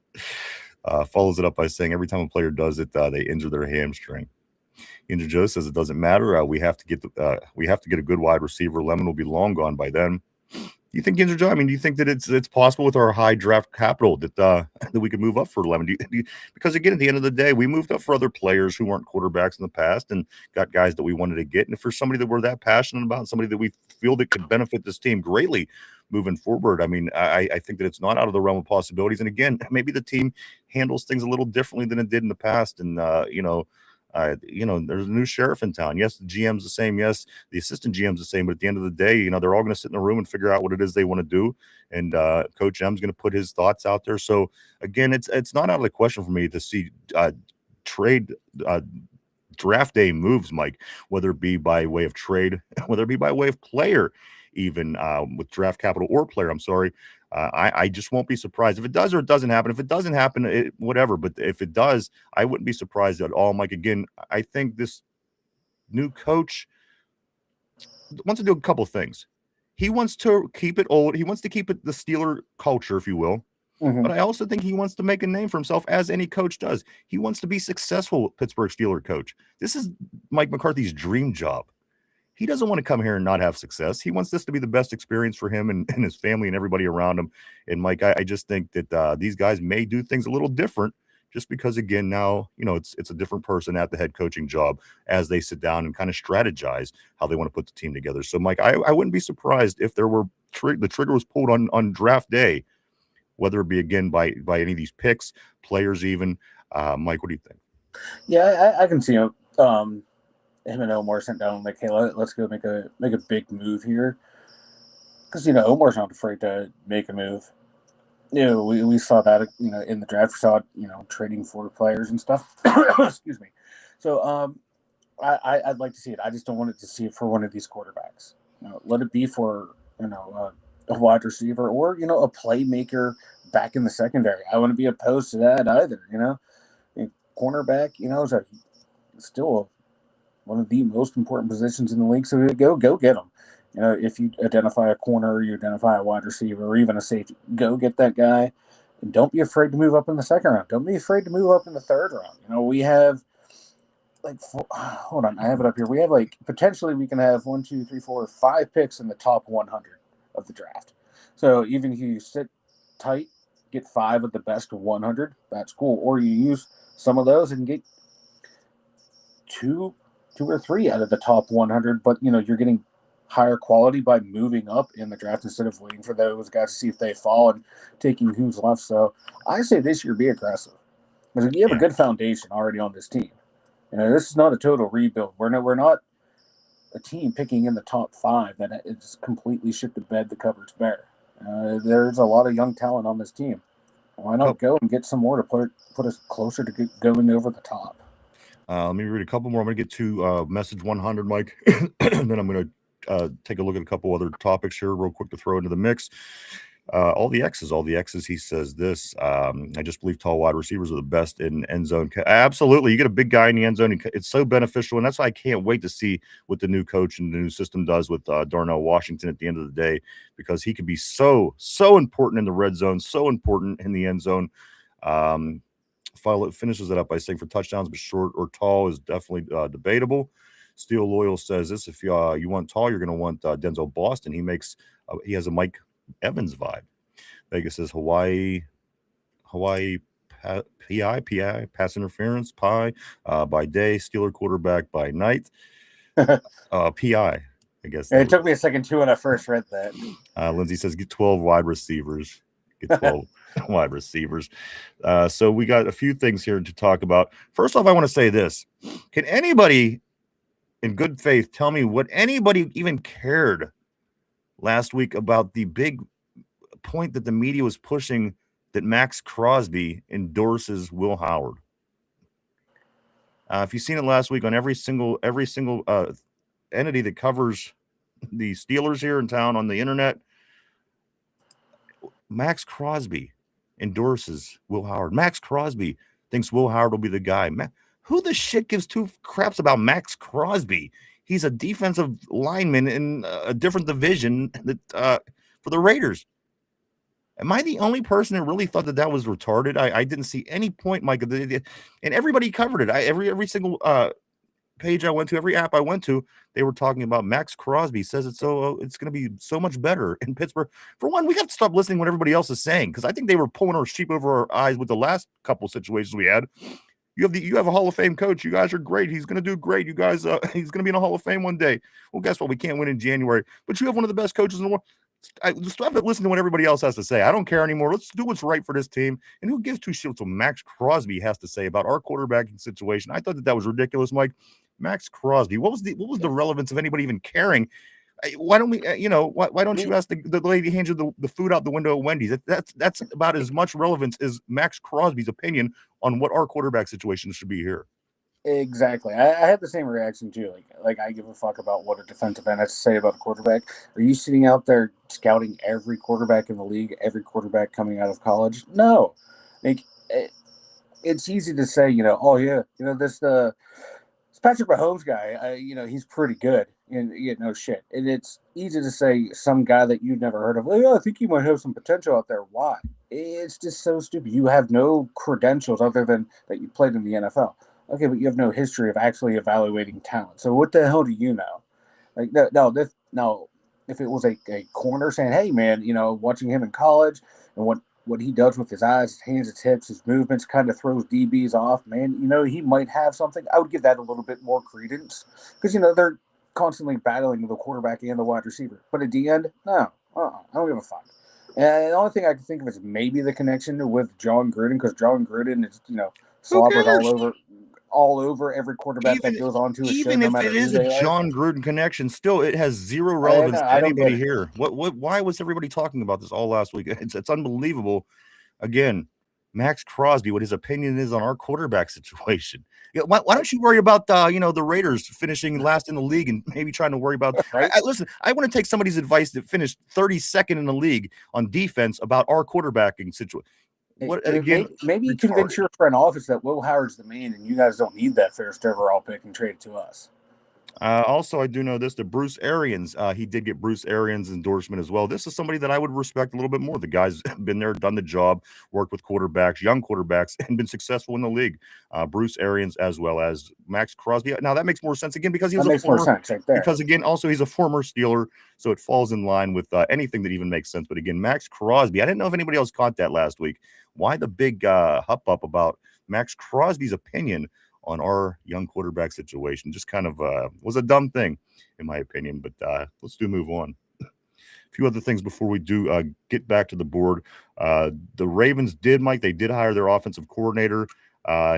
B: Follows it up by saying every time a player does it, they injure their hamstring. Injure Joe says it doesn't matter. We have to get a good wide receiver. Lemon will be long gone by then. Do you think Injure Joe? I mean, do you think that it's possible with our high draft capital that that we could move up for Lemon? Because again, at the end of the day, we moved up for other players who weren't quarterbacks in the past and got guys that we wanted to get. And for somebody that we're that passionate about, somebody that we feel that could benefit this team greatly moving forward, I mean, I think that it's not out of the realm of possibilities. And again, maybe the team handles things a little differently than it did in the past. And there's a new sheriff in town. Yes, the GM's the same. Yes, the assistant GM's the same. But at the end of the day, they're all going to sit in a room and figure out what it is they want to do. And Coach M's going to put his thoughts out there. So again, it's not out of the question for me to see trade draft day moves, Mike, whether it be by way of trade, whether it be by way of player, even with draft capital or player. I'm sorry. I just won't be surprised if it does or it doesn't happen. If it doesn't happen, whatever. But if it does, I wouldn't be surprised at all, Mike. Again, I think this new coach wants to do a couple of things. He wants to keep it old. He wants to keep it the Steeler culture, if you will. Mm-hmm. But I also think he wants to make a name for himself, as any coach does. He wants to be successful, Pittsburgh Steeler coach. This is Mike McCarthy's dream job. He doesn't want to come here and not have success. He wants this to be the best experience for him and his family and everybody around him. And Mike, I just think that these guys may do things a little different just because, again, now, it's a different person at the head coaching job as they sit down and kind of strategize how they want to put the team together. So, Mike, I wouldn't be surprised if there were the trigger was pulled on draft day, whether it be, again, by any of these picks, players even. Mike, what do you think?
C: Yeah, I can see him. Him and Omar sent down like, hey, let's go make a big move here, because Omar's not afraid to make a move. we saw that, in the draft. We saw it, trading for players and stuff. Excuse me. So, I'd like to see it. I just don't want it to see it for one of these quarterbacks. Let it be for, a wide receiver or, a playmaker back in the secondary. I wouldn't be opposed to that either, Cornerback, is still one of the most important positions in the league. So go get them. If you identify a corner, you identify a wide receiver, or even a safety, go get that guy. And don't be afraid to move up in the second round. Don't be afraid to move up in the third round. We have hold on, I have it up here. We have potentially we can have 1, 2, 3, 4, 5 picks in the top 100 of the draft. So even if you sit tight, get 5 of the best 100, that's cool. Or you use some of those and get two or three out of the top 100, but you're getting higher quality by moving up in the draft instead of waiting for those guys to see if they fall and taking who's left. So I say this year be aggressive because you have a good foundation already on this team. This is not a total rebuild. We're not a team picking in the top 5 that it's completely shit the bed, the cupboard's bare. There's a lot of young talent on this team. Why not go and get some more to put us closer to going over the top?
B: Let me read a couple more. I'm going to get to message 100, Mike, and then I'm going to take a look at a couple other topics here real quick to throw into the mix. All the X's, he says this. I just believe tall wide receivers are the best in end zone. Absolutely. You get a big guy in the end zone. It's so beneficial. And that's why I can't wait to see what the new coach and the new system does with Darnell Washington at the end of the day, because he could be so important in the red zone, so important in the end zone. Finishes it up by saying for touchdowns, but short or tall is definitely debatable. Steel Loyal says this: if you want tall, you're going to want Denzel Boston. He has a Mike Evans vibe. Vegas says Hawaii PI pass interference by day, Steeler quarterback by night. PI, I guess.
C: It took me a second too when I first read that.
B: Lindsay says get 12 wide receivers. Get 12 wide receivers. So we got a few things here to talk about. First off, I want to say this: can anybody in good faith tell me what anybody even cared last week about the big point that the media was pushing, that Max Crosby endorses Will Howard? If you've seen it last week on every single entity that covers the Steelers here in town on the internet, Max Crosby endorses Will Howard. Max Crosby thinks Will Howard will be the guy. Who the shit gives two craps about Max Crosby? He's a defensive lineman in a different division for the Raiders. Am I the only person who really thought that was retarded? I didn't see any point, Mike. And everybody covered it. Every single page I went to, every app I went to, they were talking about Max Crosby says it's going to be so much better in Pittsburgh. For one, we got to stop listening to what everybody else is saying, because I think they were pulling our sheep over our eyes with the last couple situations we had. You have a Hall of Fame coach. You guys are great. He's going to do great. You guys, he's going to be in a Hall of Fame one day. Well, guess what? We can't win in January, but you have one of the best coaches in the world. Just have to listen to what everybody else has to say. I don't care anymore. Let's do what's right for this team. And who gives two shits what Max Crosby has to say about our quarterbacking situation? I thought that was ridiculous, Mike. Max Crosby. What was the relevance of anybody even caring? Why don't we? Why don't you ask the lady who hands you the food out the window at Wendy's? That's about as much relevance as Max Crosby's opinion on what our quarterback situation should be here.
C: Exactly. I had the same reaction too. Like I give a fuck about what a defensive end has to say about a quarterback. Are you sitting out there scouting every quarterback in the league, every quarterback coming out of college? No. It's easy to say, oh yeah, this Patrick Mahomes guy, he's pretty good. And no shit. And it's easy to say some guy that you've never heard of. I think he might have some potential out there. Why? It's just so stupid. You have no credentials other than that you played in the NFL. Okay, but you have no history of actually evaluating talent. So what the hell do you know? If it was a corner saying, hey, man, watching him in college and what he does with his eyes, his hands, his hips, his movements kind of throws DBs off, man, he might have something. I would give that a little bit more credence because, they're constantly battling the quarterback and the wide receiver. But at the end, no, I don't give a fuck. And the only thing I can think of is maybe the connection with John Gruden, because John Gruden is, slobbers all over. all over every quarterback that goes onto a show,
B: even
C: no
B: if
C: matter
B: it
C: who
B: is a
C: they are.
B: John Gruden connection, still it has zero
C: I
B: relevance
C: know,
B: to
C: I don't get
B: anybody
C: it.
B: here. Why was everybody talking about this all last week? It's unbelievable. Again, Max Crosby, what his opinion is on our quarterback situation. Yeah, why don't you worry about the Raiders finishing last in the league and maybe trying to worry about
C: Right?
B: listen, I want to take somebody's advice that finished 32nd in the league on defense about our quarterbacking situation. What
C: I mean,
B: again?
C: maybe you convince
B: Retarded.
C: your front office that Will Howard's the man, and you guys don't need that first overall pick and trade it to us.
B: Also, I do know this, that Bruce Arians, he did get Bruce Arians' endorsement as well. This is somebody that I would respect a little bit more. The guy's been there, done the job, worked with quarterbacks, young quarterbacks, and been successful in the league. Bruce Arians as well as Max Crosby. Now, that makes more sense, again, because he was
C: That
B: a
C: makes more
B: former,
C: sense right there.
B: because, again, also he's a former Steeler, so it falls in line with anything that even makes sense. But, again, Max Crosby, I didn't know if anybody else caught that last week. Why the big hup-up about Max Crosby's opinion on our young quarterback situation? Just kind of was a dumb thing, in my opinion. But let's move on. A few other things before we do get back to the board. The Ravens did, Mike, they did hire their offensive coordinator.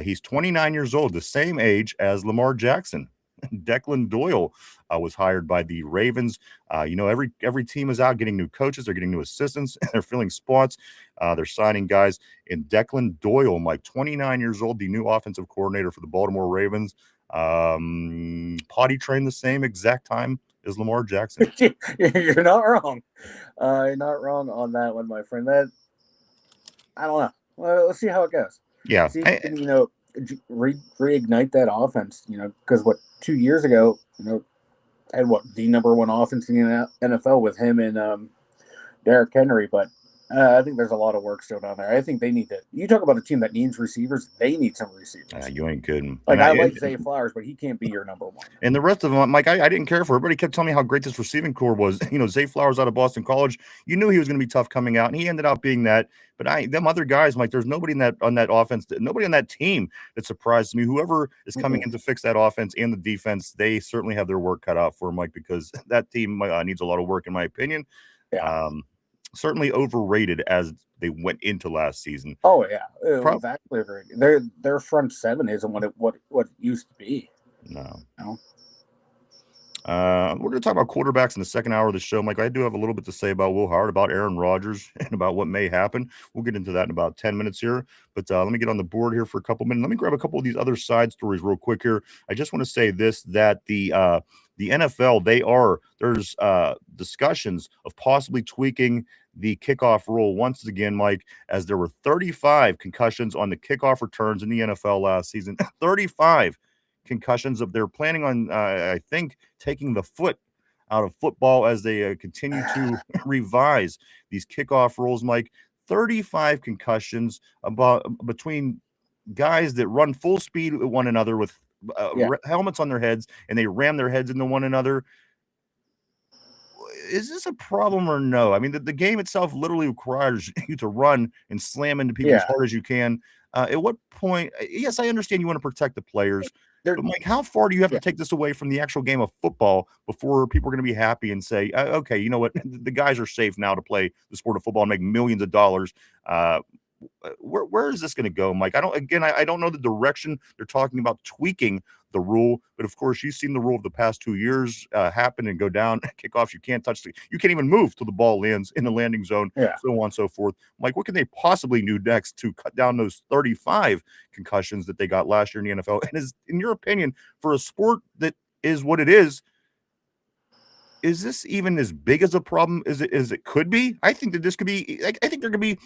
B: He's 29 years old, the same age as Lamar Jackson. Declan Doyle was hired by the Ravens. Every team is out getting new coaches. They're getting new assistants. They're filling spots. They're signing guys. And Declan Doyle, Mike, 29 years old, the new offensive coordinator for the Baltimore Ravens. Potty trained the same exact time as Lamar Jackson.
C: You're not wrong. You're not wrong on that one, my friend. That I don't know. Well, let's see how it goes.
B: Yeah.
C: See, reignite that offense. Because 2 years ago, had the number one offense in the NFL with him and Derrick Henry, but I think there's a lot of work still down there. I think they need to. You talk about a team that needs receivers; they need some receivers.
B: You ain't kidding.
C: Like I like Zay Flowers, but he can't be your number one.
B: And the rest of them, Mike, I didn't care for. Everybody kept telling me how great this receiving core was. Zay Flowers out of Boston College. You knew he was going to be tough coming out, and he ended up being that. But them other guys, Mike, there's nobody on that offense, nobody on that team that surprised me. Whoever is coming in to fix that offense and the defense, they certainly have their work cut out for them, Mike, because that team needs a lot of work, in my opinion.
C: Yeah.
B: Certainly overrated as they went into last season.
C: Oh yeah, exactly. Their front seven isn't what it used to be.
B: No. We're going to talk about quarterbacks in the second hour of the show, Mike. I do have a little bit to say about Will Howard, about Aaron Rodgers, and about what may happen. We'll get into that in about 10 minutes here. But let me get on the board here for a couple minutes. Let me grab a couple of these other side stories real quick here. I just want to say this, that the NFL, there's discussions of possibly tweaking the kickoff rule once again, Mike, as there were 35 concussions on the kickoff returns in the NFL last season. 35 concussions. They're planning on, I think, taking the foot out of football as they continue to revise these kickoff rules, Mike. 35 concussions between guys that run full speed at one another with helmets on their heads, and they ram their heads into one another. Is this a problem or no? I mean, the game itself literally requires you to run and slam into people as hard as you can. At what point? Yes, I understand you want to protect the players, but Mike, how far do you have to take this away from the actual game of football before people are going to be happy and say, okay, you know what? The guys are safe now to play the sport of football and make millions of dollars. Where is this going to go, Mike? I don't know the direction they're talking about tweaking the rule, but of course you've seen the rule of the past 2 years happen and go down. Kickoffs, you can't even move till the ball lands in the landing zone, so on and so forth. Mike, what can they possibly do next to cut down those 35 concussions that they got last year in the NFL? And in your opinion, for a sport that is what it is this even as big as a problem as it could be? I think that this could be. I think there could be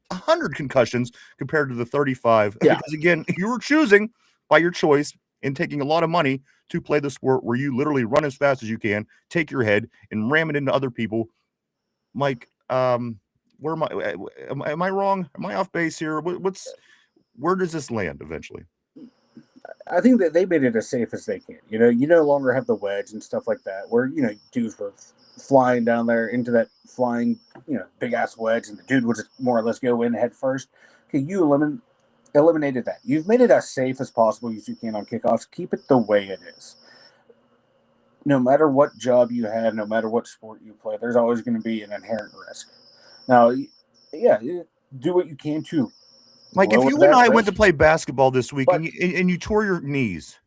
B: 100 concussions compared to the 35.
C: Yeah.
B: Because again, you were choosing by your choice and taking a lot of money to play the sport where you literally run as fast as you can, take your head and ram it into other people. Mike, where am I? Am I wrong? Am I off base here? Where does this land eventually?
C: I think that they made it as safe as they can. You no longer have the wedge and stuff like that, where dudes were flying down there into that flying, big ass wedge, and the dude would just more or less go in head first. Okay, you eliminated that. You've made it as safe as possible as you can on kickoffs. Keep it the way it is. No matter what job you have, no matter what sport you play, there's always going to be an inherent risk. Now, do what you can to
B: Mike, if
C: lower
B: you and
C: that
B: I went to
C: risk.
B: play basketball this week
C: But
B: and you tore your knees,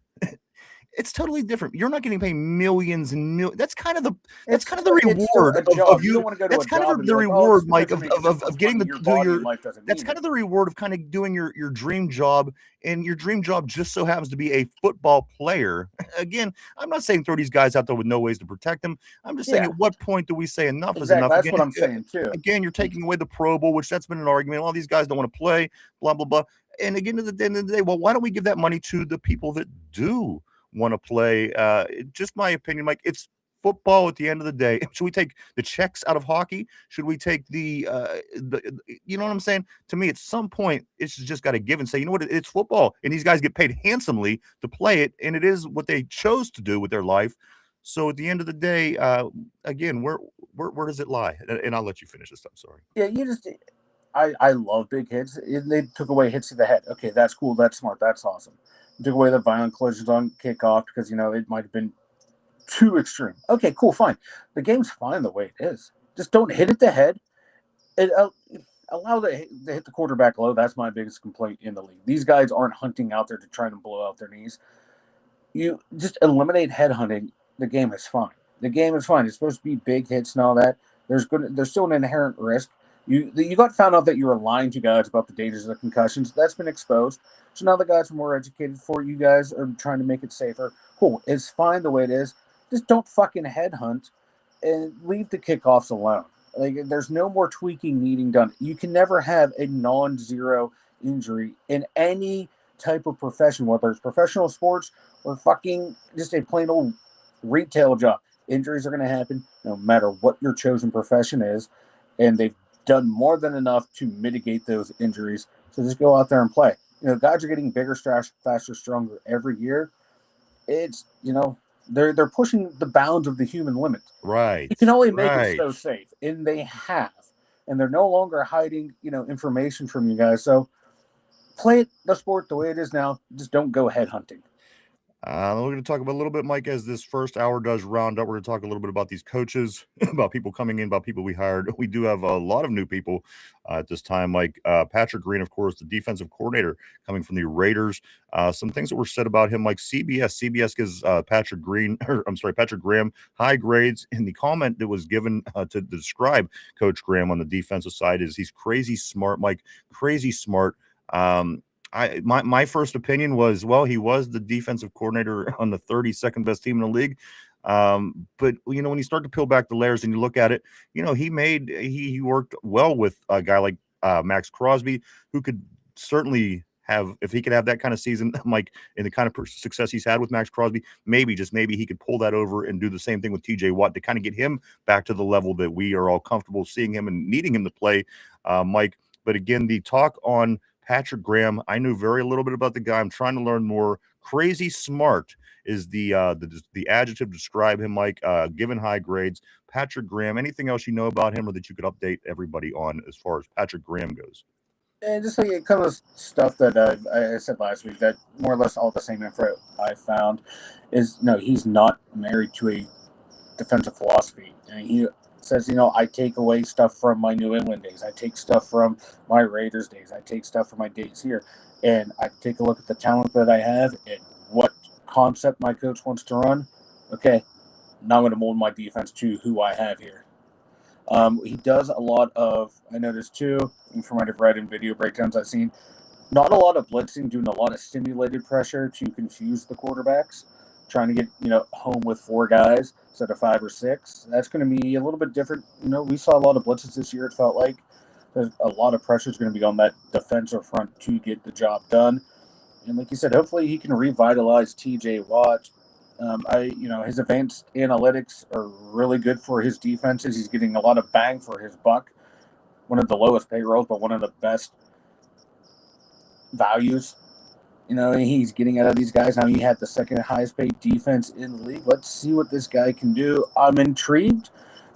B: it's totally different. You're not getting paid millions and millions. That's kind of the
C: it's still
B: reward
C: a
B: of
C: job. You
B: you.
C: don't want to go to
B: That's
C: a
B: kind
C: job
B: of
C: and be
B: the
C: like, oh,
B: reward,
C: just because
B: Mike,
C: you're making this much
B: of getting
C: money,
B: the
C: your
B: do
C: body
B: your.
C: and life doesn't
B: That's
C: mean
B: kind of
C: anything.
B: the reward of kind of doing your dream job, and your dream job just so happens to be a football player. Again, I'm not saying throw these guys out there with no ways to protect them. I'm just saying,
C: Yeah,
B: at what point do we say enough is
C: exactly.
B: enough?
C: That's
B: Again,
C: what I'm saying too.
B: again, you're taking away the Pro Bowl, which that's been an argument. All these guys don't want to play, blah blah blah. And again, at the end of the day, well, why don't we give that money to the people that do want to play? Just my opinion, Mike. It's football at the end of the day. Should we take the checks out of hockey? Should we take you know what I'm saying? To me, at some point, it's just got to give and say, you know what? It's football, and these guys get paid handsomely to play it, and it is what they chose to do with their life. So at the end of the day, again, where does it lie? And I'll let you finish this. I'm sorry.
C: Yeah, I love big hits. They took away hits to the head. Okay, that's cool. That's smart. That's awesome. Took away the violent collisions on kickoff because it might have been too extreme. Okay, cool, fine. The game's fine the way it is. Just don't hit it the head. It, allow to hit the quarterback low. That's my biggest complaint in the league. These guys aren't hunting out there to try to blow out their knees. You just eliminate head hunting. The game is fine. The game is fine. It's supposed to be big hits and all that. There's still an inherent risk. You got found out that you were lying to guys about the dangers of the concussions. That's been exposed. So now the guys are more educated for you guys are trying to make it safer. Cool. It's fine the way it is. Just don't fucking headhunt and leave the kickoffs alone. Like there's no more tweaking needing done. You can never have a non-zero injury in any type of profession, whether it's professional sports or fucking just a plain old retail job. Injuries are going to happen no matter what your chosen profession is, and they've done more than enough to mitigate those injuries. So just go out there and play. Guys are getting bigger, faster, stronger every year. It's they're pushing the bounds of the human limit.
B: Right,
C: You can only make it
B: right.
C: so safe, and they have, and they're no longer hiding information from you guys. So play it the sport the way it is now. Just don't go head hunting.
B: We're going to talk about a little bit, Mike, as this first hour does round up. We're going to talk a little bit about these coaches, about people coming in, about people we hired. We do have a lot of new people at this time, like Patrick Green, of course, the defensive coordinator coming from the Raiders. Some things that were said about him, like CBS gives Patrick Graham high grades. And the comment that was given to describe Coach Graham on the defensive side is he's crazy smart, Mike, crazy smart. My first opinion was, well, he was the defensive coordinator on the 32nd best team in the league. But when you start to peel back the layers and you look at it, he worked well with a guy like Max Crosby, who could certainly have, if he could have that kind of season, like in the kind of success he's had with Max Crosby, maybe he could pull that over and do the same thing with TJ Watt to kind of get him back to the level that we are all comfortable seeing him and needing him to play, Mike. But again, the talk on Patrick Graham, I knew very little bit about the guy. I'm trying to learn more. Crazy smart is the adjective to describe him, Mike. Given high grades, Patrick Graham. Anything else you know about him, or that you could update everybody on as far as Patrick Graham goes?
C: And just like it kind of stuff that I said last week, that more or less all the same info I found is no, he's not married to a defensive philosophy. And he says, I take away stuff from my New England days. I take stuff from my Raiders days. I take stuff from my days here. And I take a look at the talent that I have and what concept my coach wants to run. Okay, now I'm going to mold my defense to who I have here. He does a lot of, I noticed too, from what I've read in video breakdowns I've seen, not a lot of blitzing, doing a lot of stimulated pressure to confuse the quarterbacks, trying to get, home with 4 guys instead of 5 or 6. That's going to be a little bit different. We saw a lot of blitzes this year. It felt like there's a lot of pressure is going to be on that defensive front to get the job done. And like you said, hopefully he can revitalize TJ Watt. His advanced analytics are really good for his defenses. He's getting a lot of bang for his buck. One of the lowest payrolls, but one of the best values. He's getting out of these guys. Now he had the second highest paid defense in the league. Let's see what this guy can do. I'm intrigued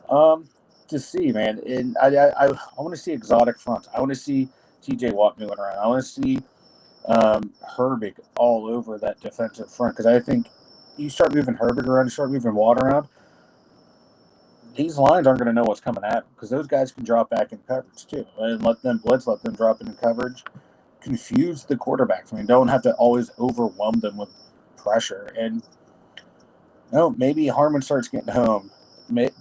C: to see, man. And I want to see exotic fronts. I want to see TJ Watt moving around. I want to see Herbig all over that defensive front, because I think you start moving Herbig around, you start moving Watt around, these lines aren't going to know what's coming at them, because those guys can drop back in coverage too, and let them blitz, let them drop into coverage. confuse the quarterbacks. I mean, don't have to always overwhelm them with pressure. And maybe Harmon starts getting home.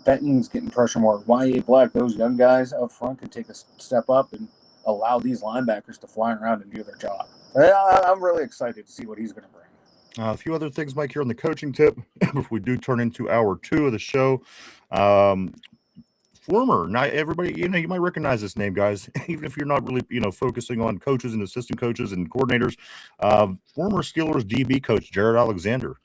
C: Benton's getting pressure more. Y.A. Black, those young guys up front can take a step up and allow these linebackers to fly around and do their job. I'm really excited to see what he's going to bring.
B: A few other things, Mike, here on the coaching tip before we do turn into hour 2 of the show. Former, not everybody, you might recognize this name, guys, even if you're not really, focusing on coaches and assistant coaches and coordinators. Former Steelers DB coach Jared Alexander,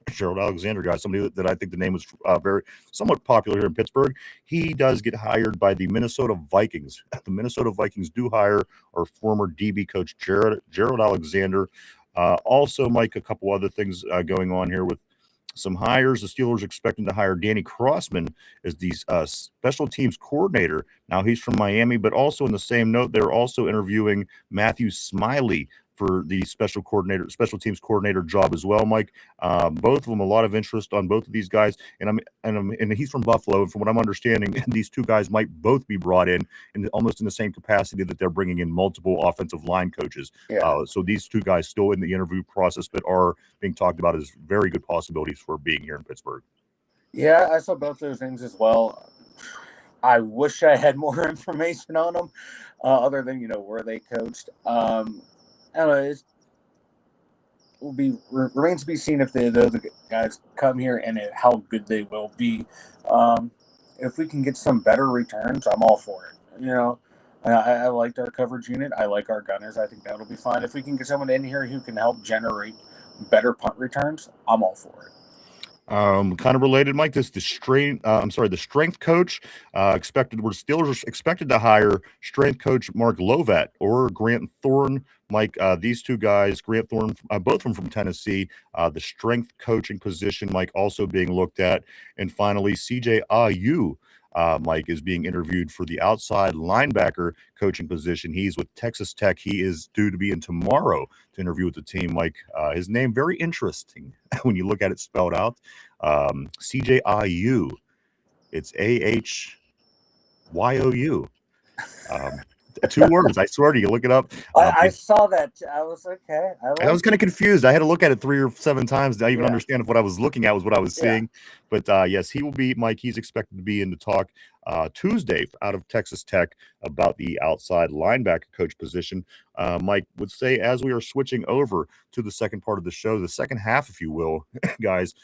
B: guys, somebody that I think the name is very somewhat popular here in Pittsburgh. He does get hired by the Minnesota Vikings. The Minnesota Vikings do hire our former DB coach Jared Alexander. Also, Mike, a couple other things going on here with some hires. The Steelers expecting to hire Danny Crossman as the special teams coordinator. Now, he's from Miami, but also in the same note, they're also interviewing Matthew Smiley for the special teams coordinator job as well, Mike. Both of them, a lot of interest on both of these guys, and he's from Buffalo. And from what I'm understanding, these two guys might both be brought in almost in the same capacity that they're bringing in multiple offensive line coaches. Yeah. So these two guys still in the interview process, but are being talked about as very good possibilities for being here in Pittsburgh.
C: Yeah, I saw both those things as well. I wish I had more information on them, other than where they coached. I don't know. Remains to be seen if the guys come here and how good they will be. If we can get some better returns, I'm all for it. I liked our coverage unit. I like our gunners. I think that'll be fine. If we can get someone in here who can help generate better punt returns, I'm all for it.
B: Kind of related, Mike. The strength coach Steelers expected to hire strength coach Mark Lovat or Grant Thorne. Mike, these two guys, Grant Thorne, both from Tennessee, the strength coaching position, Mike, also being looked at. And finally, CJ Ayu, Mike, is being interviewed for the outside linebacker coaching position. He's with Texas Tech. He is due to be in tomorrow to interview with the team, Mike. His name, very interesting when you look at it spelled out. CJ Ayu. It's AHYOU. 2 words. I swear to you. Look it up.
C: I saw that. I was okay.
B: I was kind of confused. I had to look at it 3 or 7 times to even understand if what I was looking at was what I was seeing. But yes, he will be, Mike. He's expected to be in the talk Tuesday out of Texas Tech about the outside linebacker coach position. Mike would say, as we are switching over to the second part of the show, the second half, if you will, guys,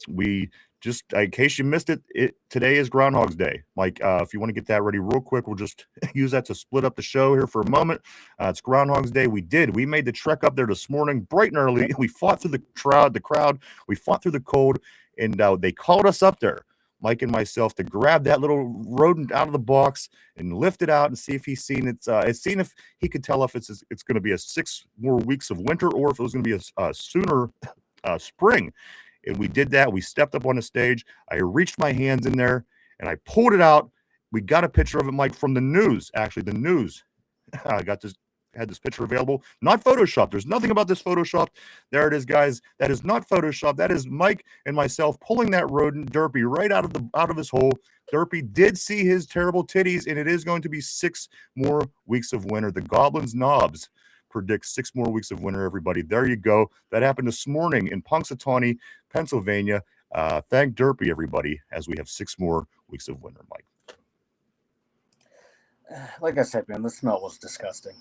B: we just, in case you missed it, today is Groundhog's Day. Mike, if you want to get that ready real quick, we'll just use that to split up the show here for a moment. It's Groundhog's Day. We made the trek up there this morning, bright and early. We fought through the crowd. We fought through the cold, and they called us up there, Mike and myself, to grab that little rodent out of the box and lift it out and see if he's seen it. Seen if he could tell if it's going to be a 6 more weeks of winter or if it was going to be a sooner spring. And we did that. We stepped up on the stage. I reached my hands in there and I pulled it out. We got a picture of it, Mike, from the news. Actually, the news. I had this picture available. Not Photoshopped. There's nothing about this Photoshopped. There it is, guys. That is not Photoshopped. That is Mike and myself pulling that rodent, Derpy, right out of his hole. Derpy did see his terrible titties, and it is going to be 6 more weeks of winter. The Goblin's Knobs predict 6 more weeks of winter, everybody. There you go. That happened this morning in Punxsutawney, Pennsylvania. Thank Derpy, everybody, as we have 6 more weeks of winter, Mike.
C: Like I said, man, the smell was disgusting.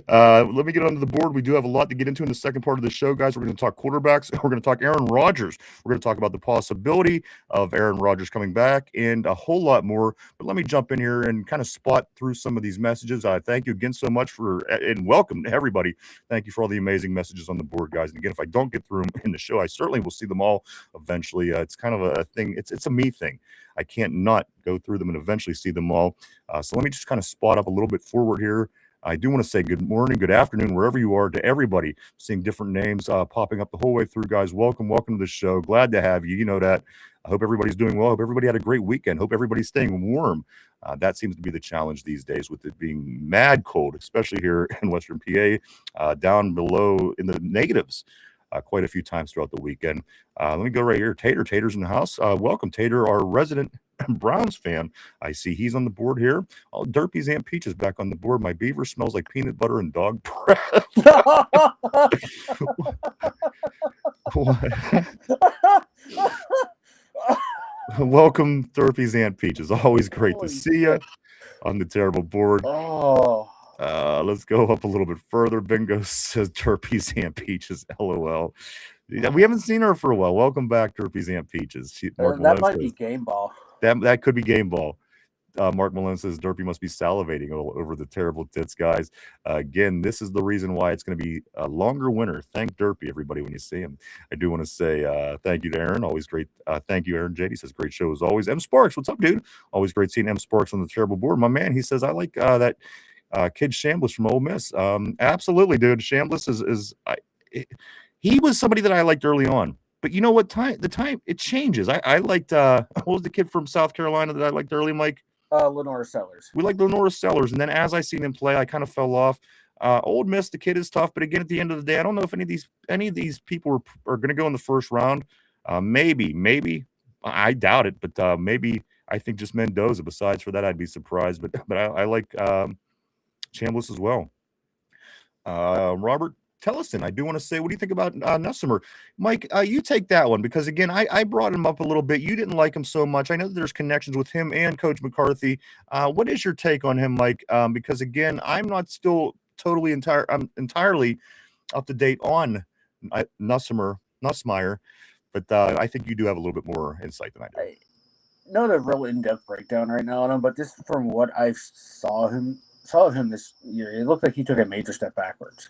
B: Let me get onto the board. We do have a lot to get into in the second part of the show, guys. We're going to talk quarterbacks. We're going to talk Aaron Rodgers. We're going to talk about the possibility of Aaron Rodgers coming back and a whole lot more. But let me jump in here and kind of spot through some of these messages. Thank you again so much and welcome to everybody. Thank you for all the amazing messages on the board, guys. And again, if I don't get through them in the show, I certainly will see them all eventually. It's kind of a thing. It's a me thing. I can't not go through them and eventually see them all. So let me just kind of spot up a little bit forward here. I do want to say good morning, good afternoon, wherever you are, to everybody. Seeing different names popping up the whole way through, guys. Welcome to the show. Glad to have you. You know that. I hope everybody's doing well. I hope everybody had a great weekend. Hope everybody's staying warm. That seems to be the challenge these days with it being mad cold, especially here in Western PA, down below in the negatives quite a few times throughout the weekend. Let me go right here. Tater's in the house. Welcome, Tater, our resident Browns fan. I see he's on the board here. Oh, Derpy's Aunt Peach is back on the board. My beaver smells like peanut butter and dog breath. Welcome, Derpy's Aunt Peach. It's always great to see you on the terrible board.
C: Oh.
B: Let's go up a little bit further. Bingo says Derpy's Aunt Peaches. LOL. Yeah, we haven't seen her for a while. Welcome back, Derpy's Aunt Peaches.
C: That might be Game Ball.
B: That could be Game Ball. Mark Malone says Derpy must be salivating over the terrible tits, guys. Again, this is the reason why it's going to be a longer winter. Thank Derpy, everybody, when you see him. I do want to say thank you to Aaron. Always great. Thank you, Aaron. JD says great show as always. M Sparks, what's up, dude? Always great seeing M Sparks on the terrible board. My man, he says I like that kid Chambliss from Ole Miss. Absolutely, dude. Chambliss he was somebody that I liked early on. But you know what? The time it changes. I liked what was the kid from South Carolina that I liked early, Mike?
C: Lenora Sellers.
B: We like Lenora Sellers, and then as I seen him play, I kind of fell off. Old Miss, the kid is tough, but again, at the end of the day, I don't know if any of these people are going to go in the first round. Maybe I doubt it, but maybe I think just Mendoza. Besides for that, I'd be surprised. But I like Chambliss as well. Robert Tellison, I do want to say, what do you think about Nussimer? Mike, you take that one, because again, I brought him up a little bit. You didn't like him so much. I know that there's connections with him and Coach McCarthy. What is your take on him, Mike? Because again, I'm not still I'm entirely up to date on Nussmeier, but I think you do have a little bit more insight than I do.
C: Not a real in-depth breakdown right now on him, but just from what I saw of him this year, it looked like he took a major step backwards.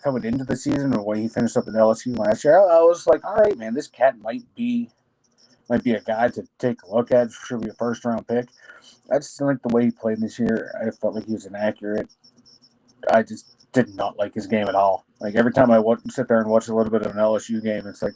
C: Coming into the season, or when he finished up at LSU last year, I was like, all right, man, this cat might be a guy to take a look at. Should be a first-round pick. I just didn't like the way he played this year. I felt like he was inaccurate. I just did not like his game at all. Like, every time I sit there and watch a little bit of an LSU game, it's like,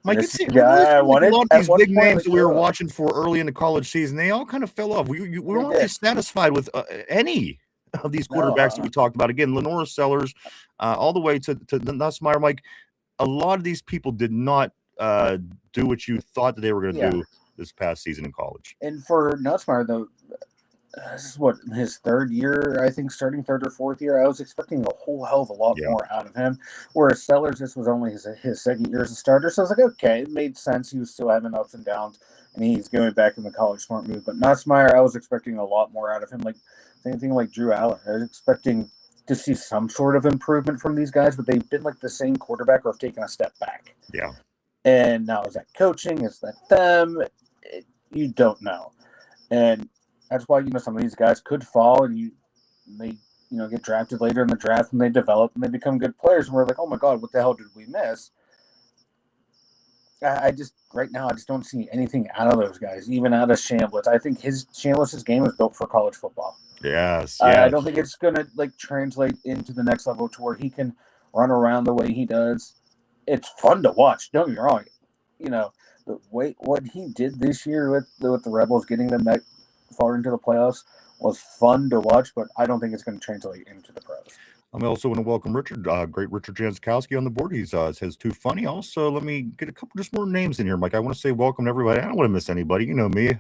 B: Mike, a lot of these big names that we were watching for early in the college season, they all kind of fell off. We weren't really satisfied with any of these quarterbacks that we talked about. Again, Lenora Sellers, all the way to Nussmeier. Mike, a lot of these people did not do what you thought that they were going to do this past season in college.
C: And for Nussmeier, though, this is what, his third year, I think, starting third or fourth year. I was expecting a whole hell of a lot more out of him. Whereas Sellers, this was only his second year as a starter. So I was like, okay, it made sense. He was still having ups and downs, and he's going back in the college smart move. But Nussmeier, I was expecting a lot more out of him. Like, same thing like Drew Allen. I was expecting to see some sort of improvement from these guys, but they've been like the same quarterback or have taken a step back.
B: Yeah.
C: And now, is that coaching? Is that them? You don't know. And that's why, some of these guys could fall, and they get drafted later in the draft, and they develop and they become good players. And we're like, oh my God, what the hell did we miss? Right now, I just don't see anything out of those guys, even out of Chambliss. I think Chambliss's game is built for college football.
B: Yes.
C: I don't think it's going to translate into the next level to where he can run around the way he does. It's fun to watch. Don't get me wrong. What he did this year with the Rebels, getting them that far into the playoffs, was fun to watch, but I don't think it's going to translate into the pros.
B: I also want to welcome Richard, great Richard Jankowski on the board. He says too funny. Also, let me get a couple just more names in here, Mike. I want to say welcome to everybody. I don't want to miss anybody. You know me.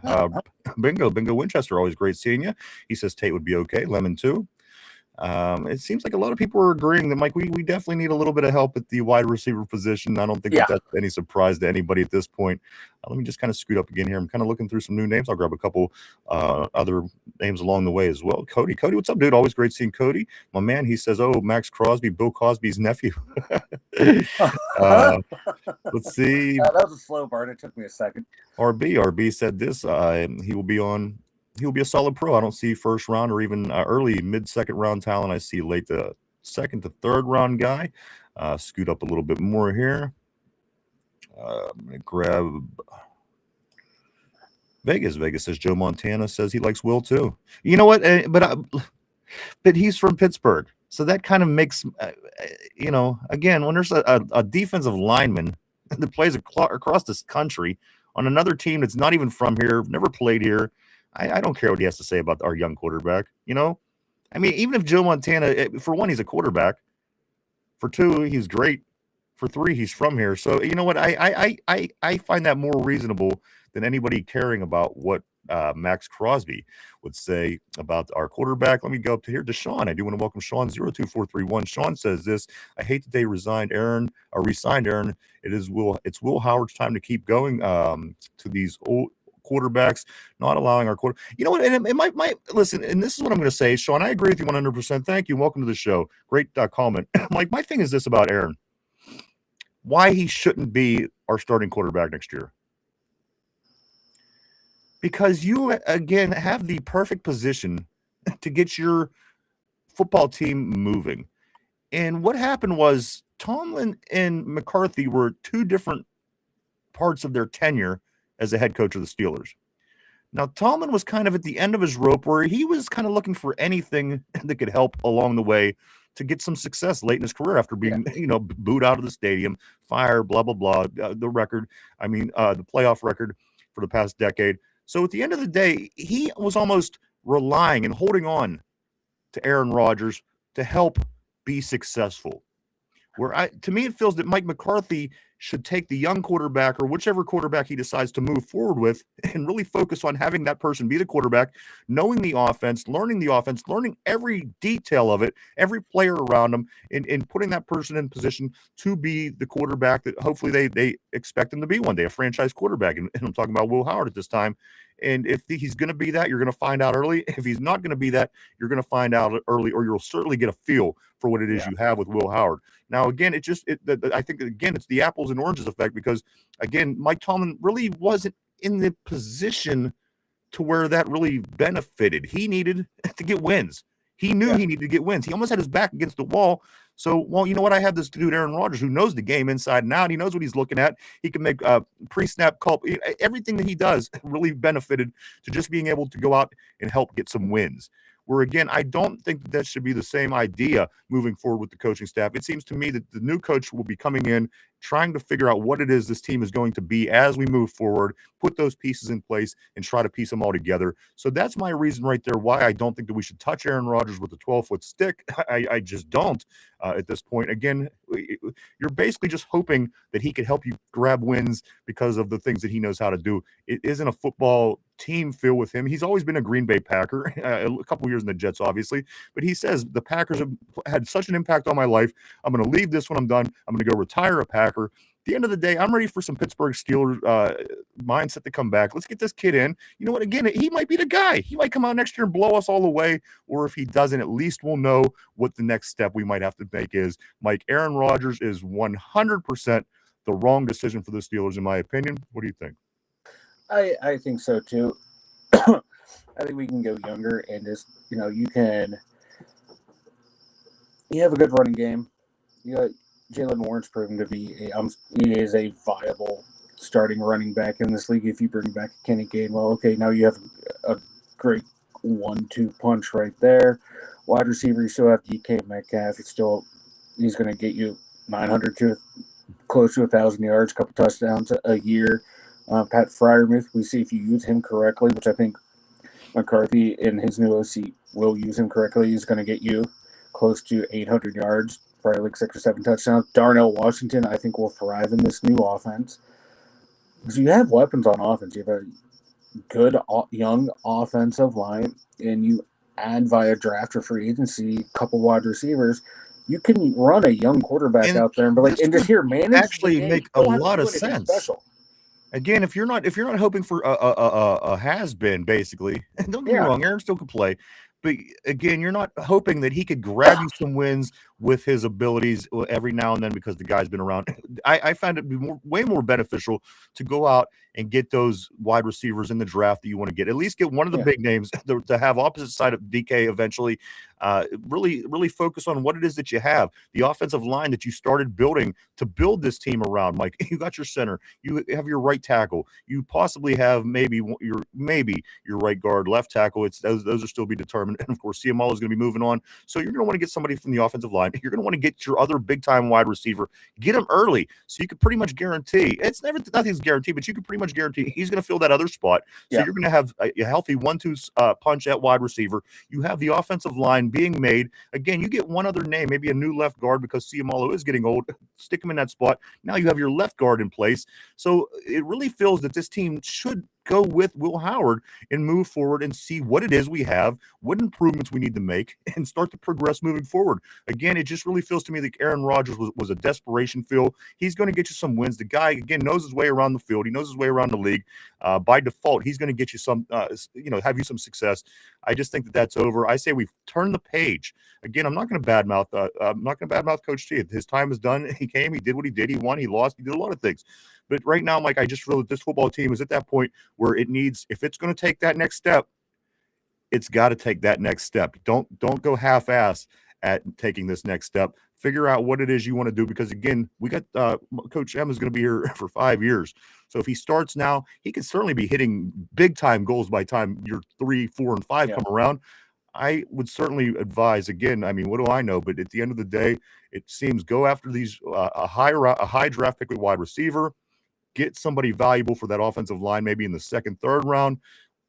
B: Bingo Winchester, always great seeing you. He says Tate would be okay. Lemon too. It seems like a lot of people are agreeing that, Mike, we definitely need a little bit of help at the wide receiver position. I don't think that's any surprise to anybody at this point. Let me just kind of scoot up again here. I'm kind of looking through some new names. I'll grab a couple other names along the way as well. Cody, what's up, dude? Always great seeing Cody. My man, he says, oh, Max Crosby, Bill Cosby's nephew. Let's see.
C: That was a slow burn. It took me a second.
B: RB said this. He will be a solid pro. I don't see first round or even early mid-second round talent. I see late the second to third round guy. Scoot up a little bit more here. I'm going to grab Vegas. Vegas says Joe Montana says he likes Will too. You know what? But he's from Pittsburgh. So that kind of makes, again, when there's a defensive lineman that plays across this country on another team that's not even from here, never played here, I don't care what he has to say about our young quarterback. I mean, even if Joe Montana, for one, he's a quarterback. For two, he's great. For three, he's from here. So you know what? I find that more reasonable than anybody caring about what Max Crosby would say about our quarterback. Let me go up to here to Sean. I do want to welcome Sean 02431. Sean says this: I hate that they resigned Aaron or resigned Aaron. It's Will Howard's time to keep going to these old quarterbacks, not allowing our quarter. You know what? And it might listen. And this is what I'm going to say, Sean. I agree with you 100%. Thank you. Welcome to the show. Great comment. Mike, my thing is this about Aaron: why he shouldn't be our starting quarterback next year. Because you, again, have the perfect position to get your football team moving. And what happened was Tomlin and McCarthy were two different parts of their tenure as the head coach of the Steelers. Now, Tomlin was kind of at the end of his rope where he was kind of looking for anything that could help along the way to get some success late in his career after being, booed out of the stadium, fired, blah, blah, blah. The playoff record for the past decade. So at the end of the day, he was almost relying and holding on to Aaron Rodgers to help be successful. To me, it feels that Mike McCarthy should take the young quarterback or whichever quarterback he decides to move forward with and really focus on having that person be the quarterback, knowing the offense, learning every detail of it, every player around him, and putting that person in position to be the quarterback that hopefully they expect him to be one day, a franchise quarterback. And I'm talking about Will Howard at this time. And if he's going to be that, you're going to find out early. If he's not going to be that, you're going to find out early, or you'll certainly get a feel for what it is you have with Will Howard. Now, again, I think, again, it's the apples and oranges effect because, again, Mike Tomlin really wasn't in the position to where that really benefited. He needed to get wins. He knew he needed to get wins. He almost had his back against the wall. So, well, you know what? I have this dude, Aaron Rodgers, who knows the game inside and out. He knows what he's looking at. He can make pre-snap call. Everything that he does really benefited to just being able to go out and help get some wins. Where, again, I don't think that should be the same idea moving forward with the coaching staff. It seems to me that the new coach will be coming in, trying to figure out what it is this team is going to be as we move forward, put those pieces in place, and try to piece them all together. So that's my reason right there why I don't think that we should touch Aaron Rodgers with a 12-foot stick. I just don't at this point. Again, you're basically just hoping that he could help you grab wins because of the things that he knows how to do. It isn't a football team feel with him. He's always been a Green Bay Packer, a couple years in the Jets, obviously, but he says the Packers have had such an impact on my life. I'm going to leave this when I'm done. I'm going to go retire a Packer. At the end of the day, I'm ready for some Pittsburgh Steelers mindset to come back. Let's get this kid in. You know what? Again, he might be the guy. He might come out next year and blow us all away, or if he doesn't, at least we'll know what the next step we might have to make is. Mike, Aaron Rodgers is 100% the wrong decision for the Steelers, in my opinion. What do you think?
C: I think so too. I think we can go younger and just, you have a good running game. Jalen Warren's proven to be he is a viable starting running back in this league. If you bring back Kenny Gainwell, okay, now you have a great 1-2 punch right there. Wide receiver, you still have DK Metcalf. He's going to get you 900 to close to 1,000 yards, a couple touchdowns a year. Pat Freiermuth, we see if you use him correctly, which I think McCarthy and his new OC will use him correctly. He's going to get you close to 800 yards, probably like 6 or 7 touchdowns. Darnell Washington, I think, will thrive in this new offense. Because you have weapons on offense. You have a good young offensive line, and you add via draft or free agency a couple wide receivers. You can run a young quarterback out there and be like, and just manage
B: actually make a lot of sense. Special. Again, if you're not hoping for a has-been, basically, don't get me wrong, Aaron still could play. But again, you're not hoping that he could grab you some wins with his abilities every now and then because the guy's been around. I find it way more beneficial to go out and get those wide receivers in the draft that you want to get. At least get one of the big names to have opposite side of DK eventually. Really focus on what it is that you have. The offensive line that you started building to build this team around. Mike, you got your center. You have your right tackle. You possibly have maybe your right guard, left tackle. Those are still be determined. And of course, CML is going to be moving on. So you're going to want to get somebody from the offensive line. You're going to want to get your other big-time wide receiver. Get him early so you can pretty much guarantee. Nothing's guaranteed, but you can pretty much guarantee he's going to fill that other spot. So you're going to have a healthy 1-2 punch at wide receiver. You have the offensive line being made. Again, you get one other name, maybe a new left guard because Ciamalo is getting old. Stick him in that spot. Now you have your left guard in place. So it really feels that this team should go with Will Howard and move forward and see what it is we have, what improvements we need to make, and start to progress moving forward. Again, it just really feels to me like Aaron Rodgers was a desperation feel. He's going to get you some wins. The guy, again, knows his way around the field. He knows his way around the league. By default, he's going to get you some, have you some success. I just think that that's over. I say we've turned the page. Again, I'm not going to badmouth Coach T. His time is done. He came, he did what he did. He won, he lost, he did a lot of things. But right now, Mike, I just feel that this football team is at that point where it needs, if it's going to take that next step, it's got to take that next step. Don't go half-ass at taking this next step. Figure out what it is you want to do, because again, we got Coach M is going to be here for 5 years. So if he starts now, he can certainly be hitting big-time goals by the time year 3, 4, and 5 come around. I would certainly advise, again, I mean, what do I know? But at the end of the day, it seems go after these a high draft pick with wide receiver, get somebody valuable for that offensive line, maybe in the second, third round,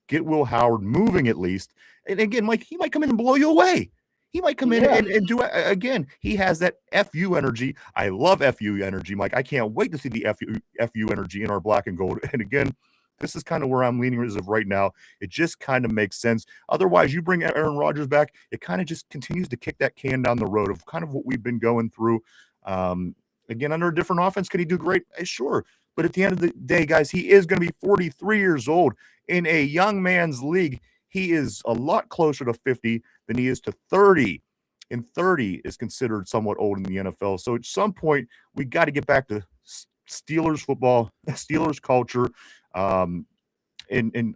B: get Will Howard moving at least. And again, Mike, he might come in and blow you away. He might come in and do it again. He has that FU energy. I love FU energy, Mike. I can't wait to see the FU energy in our black and gold. And again, this is kind of where I'm leaning as of right now. It just kind of makes sense. Otherwise, you bring Aaron Rodgers back, it kind of just continues to kick that can down the road of kind of what we've been going through. Again, under a different offense, could he do great? Sure. But at the end of the day, guys, he is going to be 43 years old in a young man's league. He is a lot closer to 50 than he is to 30. And 30 is considered somewhat old in the NFL. So at some point, we got to get back to Steelers football, Steelers culture. And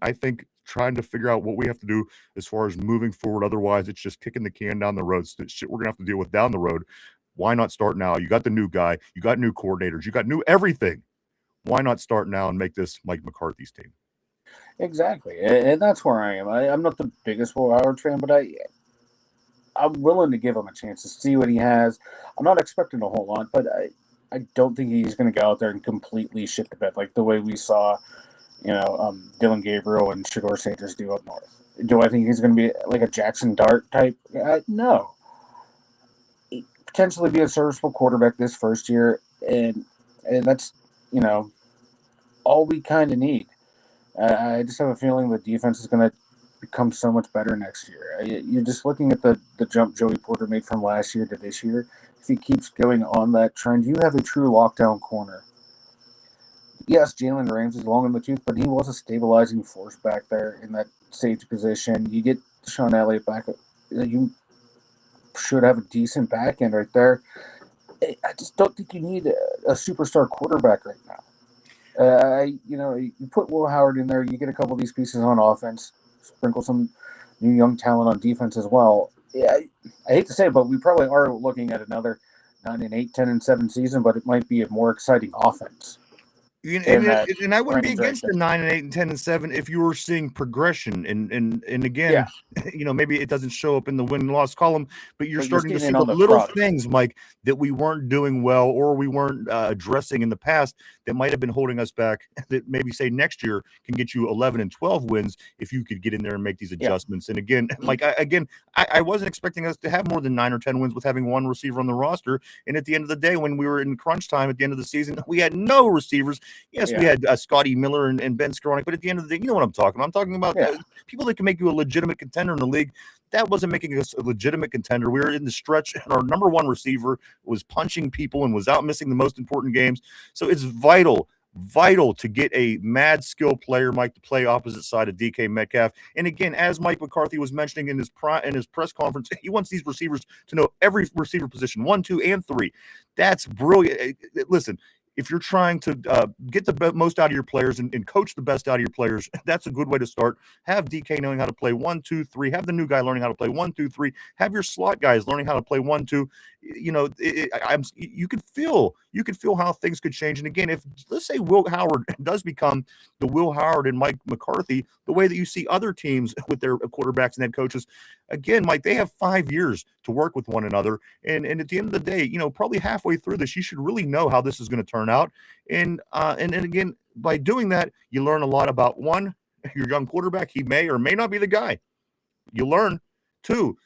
B: I think trying to figure out what we have to do as far as moving forward. Otherwise, it's just kicking the can down the road. So shit we're going to have to deal with down the road. Why not start now? You got the new guy. You got new coordinators. You got new everything. Why not start now and make this Mike McCarthy's team?
C: Exactly. And that's where I am. I'm not the biggest Will Howard fan, but I'm willing to give him a chance to see what he has. I'm not expecting a whole lot, but I don't think he's going to go out there and completely shit the bed like the way we saw, Dylan Gabriel and Shador Sanders do up north. Do I think he's going to be like a Jackson Dart type? No. He potentially be a serviceable quarterback this first year, and that's, all we kind of need. I just have a feeling the defense is going to become so much better next year. You're just looking at the jump Joey Porter made from last year to this year. If he keeps going on that trend, you have a true lockdown corner. Yes, Jalen Ramsey's long in the tooth, but he was a stabilizing force back there in that safety position. You get Sean Elliott back. You should have a decent back end right there. I just don't think you need a superstar quarterback right now. You put Will Howard in there, you get a couple of these pieces on offense, sprinkle some new young talent on defense as well. Yeah, I hate to say it, but we probably are looking at another 9-8, 10-7 season, but it might be a more exciting offense.
B: And I wouldn't be against the 9-8 and 10-7 if you were seeing progression. And again, maybe it doesn't show up in the win-loss column, but you're starting to see the little things, Mike, that we weren't doing well or we weren't addressing in the past that might have been holding us back. That maybe say next year can get you 11 and 12 wins if you could get in there and make these adjustments. And again, Mike, I wasn't expecting us to have more than 9 or 10 wins with having one receiver on the roster. And at the end of the day, when we were in crunch time at the end of the season, we had no receivers. Yes, we had Scotty Miller and Ben Skowronek, but at the end of the day, you know what I'm talking about. I'm talking about people that can make you a legitimate contender in the league. That wasn't making us a legitimate contender. We were in the stretch, and our number one receiver was punching people and was out missing the most important games. So it's vital to get a mad skill player, Mike, to play opposite side of DK Metcalf. And again, as Mike McCarthy was mentioning in his press conference, he wants these receivers to know every receiver position, 1, 2, and 3. That's brilliant. Listen, if you're trying to get the most out of your players and coach the best out of your players, that's a good way to start. Have DK knowing how to play 1, 2, 3. Have the new guy learning how to play 1, 2, 3. Have your slot guys learning how to play 1, 2. You could feel how things could change. And again, if let's say Will Howard does become the Will Howard and Mike McCarthy, the way that you see other teams with their quarterbacks and head coaches, again, Mike, they have 5 years to work with one another. And at the end of the day, probably halfway through this, you should really know how this is going to turn out. And again, by doing that, you learn a lot about, one, your young quarterback. He may or may not be the guy. You learn. 2,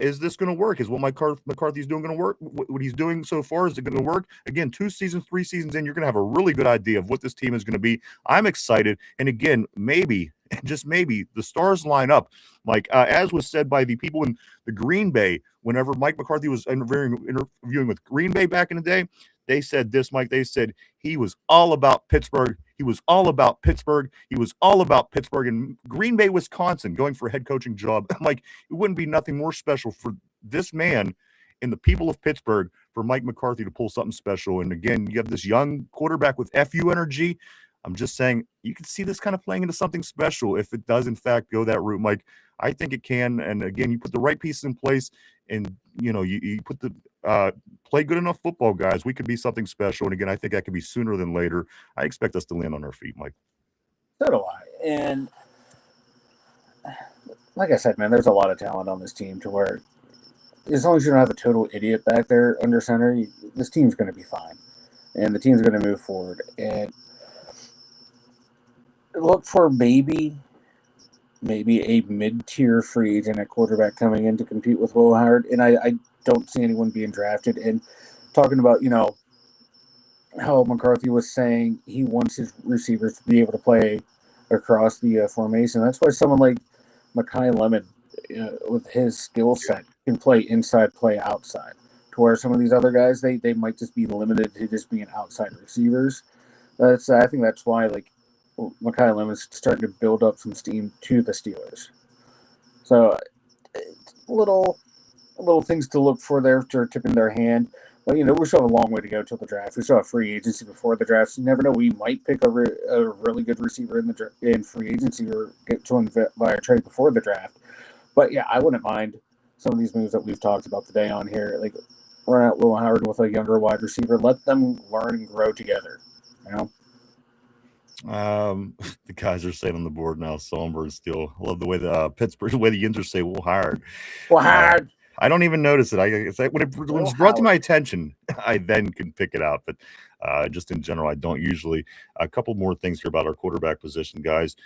B: Is this going to work? Is what McCarthy's doing going to work? What he's doing so far, is it going to work? Again, 2 seasons, 3 seasons in, you're going to have a really good idea of what this team is going to be. I'm excited. And again, maybe, just maybe, the stars line up. Like, as was said by the people in the Green Bay, whenever Mike McCarthy was interviewing with Green Bay back in the day, they said this, Mike. They said he was all about Pittsburgh. He was all about Pittsburgh. He was all about Pittsburgh. And Green Bay, Wisconsin, going for a head coaching job. I'm like, it wouldn't be nothing more special for this man and the people of Pittsburgh for Mike McCarthy to pull something special. And again, you have this young quarterback with FU energy. I'm just saying, you can see this kind of playing into something special if it does, in fact, go that route, Mike. I think it can. And again, you put the right pieces in place, and you put the play good enough football, guys. We could be something special. And again, I think that could be sooner than later. I expect us to land on our feet, Mike.
C: So do I. And like I said, man, there's a lot of talent on this team to where, as long as you don't have a total idiot back there under center, this team's going to be fine. And the team's going to move forward. And look for maybe a mid-tier free agent at quarterback coming in to compete with Will Howard. And I don't see anyone being drafted. And talking about, how McCarthy was saying he wants his receivers to be able to play across the formation. That's why someone like Makai Lemon, with his skill set, can play inside, play outside. To where some of these other guys, they might just be limited to just being outside receivers. I think that's why, Makai Lemon's starting to build up some steam to the Steelers. So, little things to look for there to tip in their hand. But, we still have a long way to go till the draft. We still have free agency before the draft. So you never know. We might pick a really good receiver in free agency or get to invest via trade before the draft. But, yeah, I wouldn't mind some of these moves that we've talked about today on here. Like, run out Will Howard with a younger wide receiver. Let them learn and grow together,
B: The guys are saying on the board now, Songbird still. I love the way the Pittsburgh, the way the Yinzers say Will Howard.
C: Will Howard.
B: I don't even notice it. When it's brought to my attention, I then can pick it out. But just in general, I don't usually. A couple more things here about our quarterback position, guys.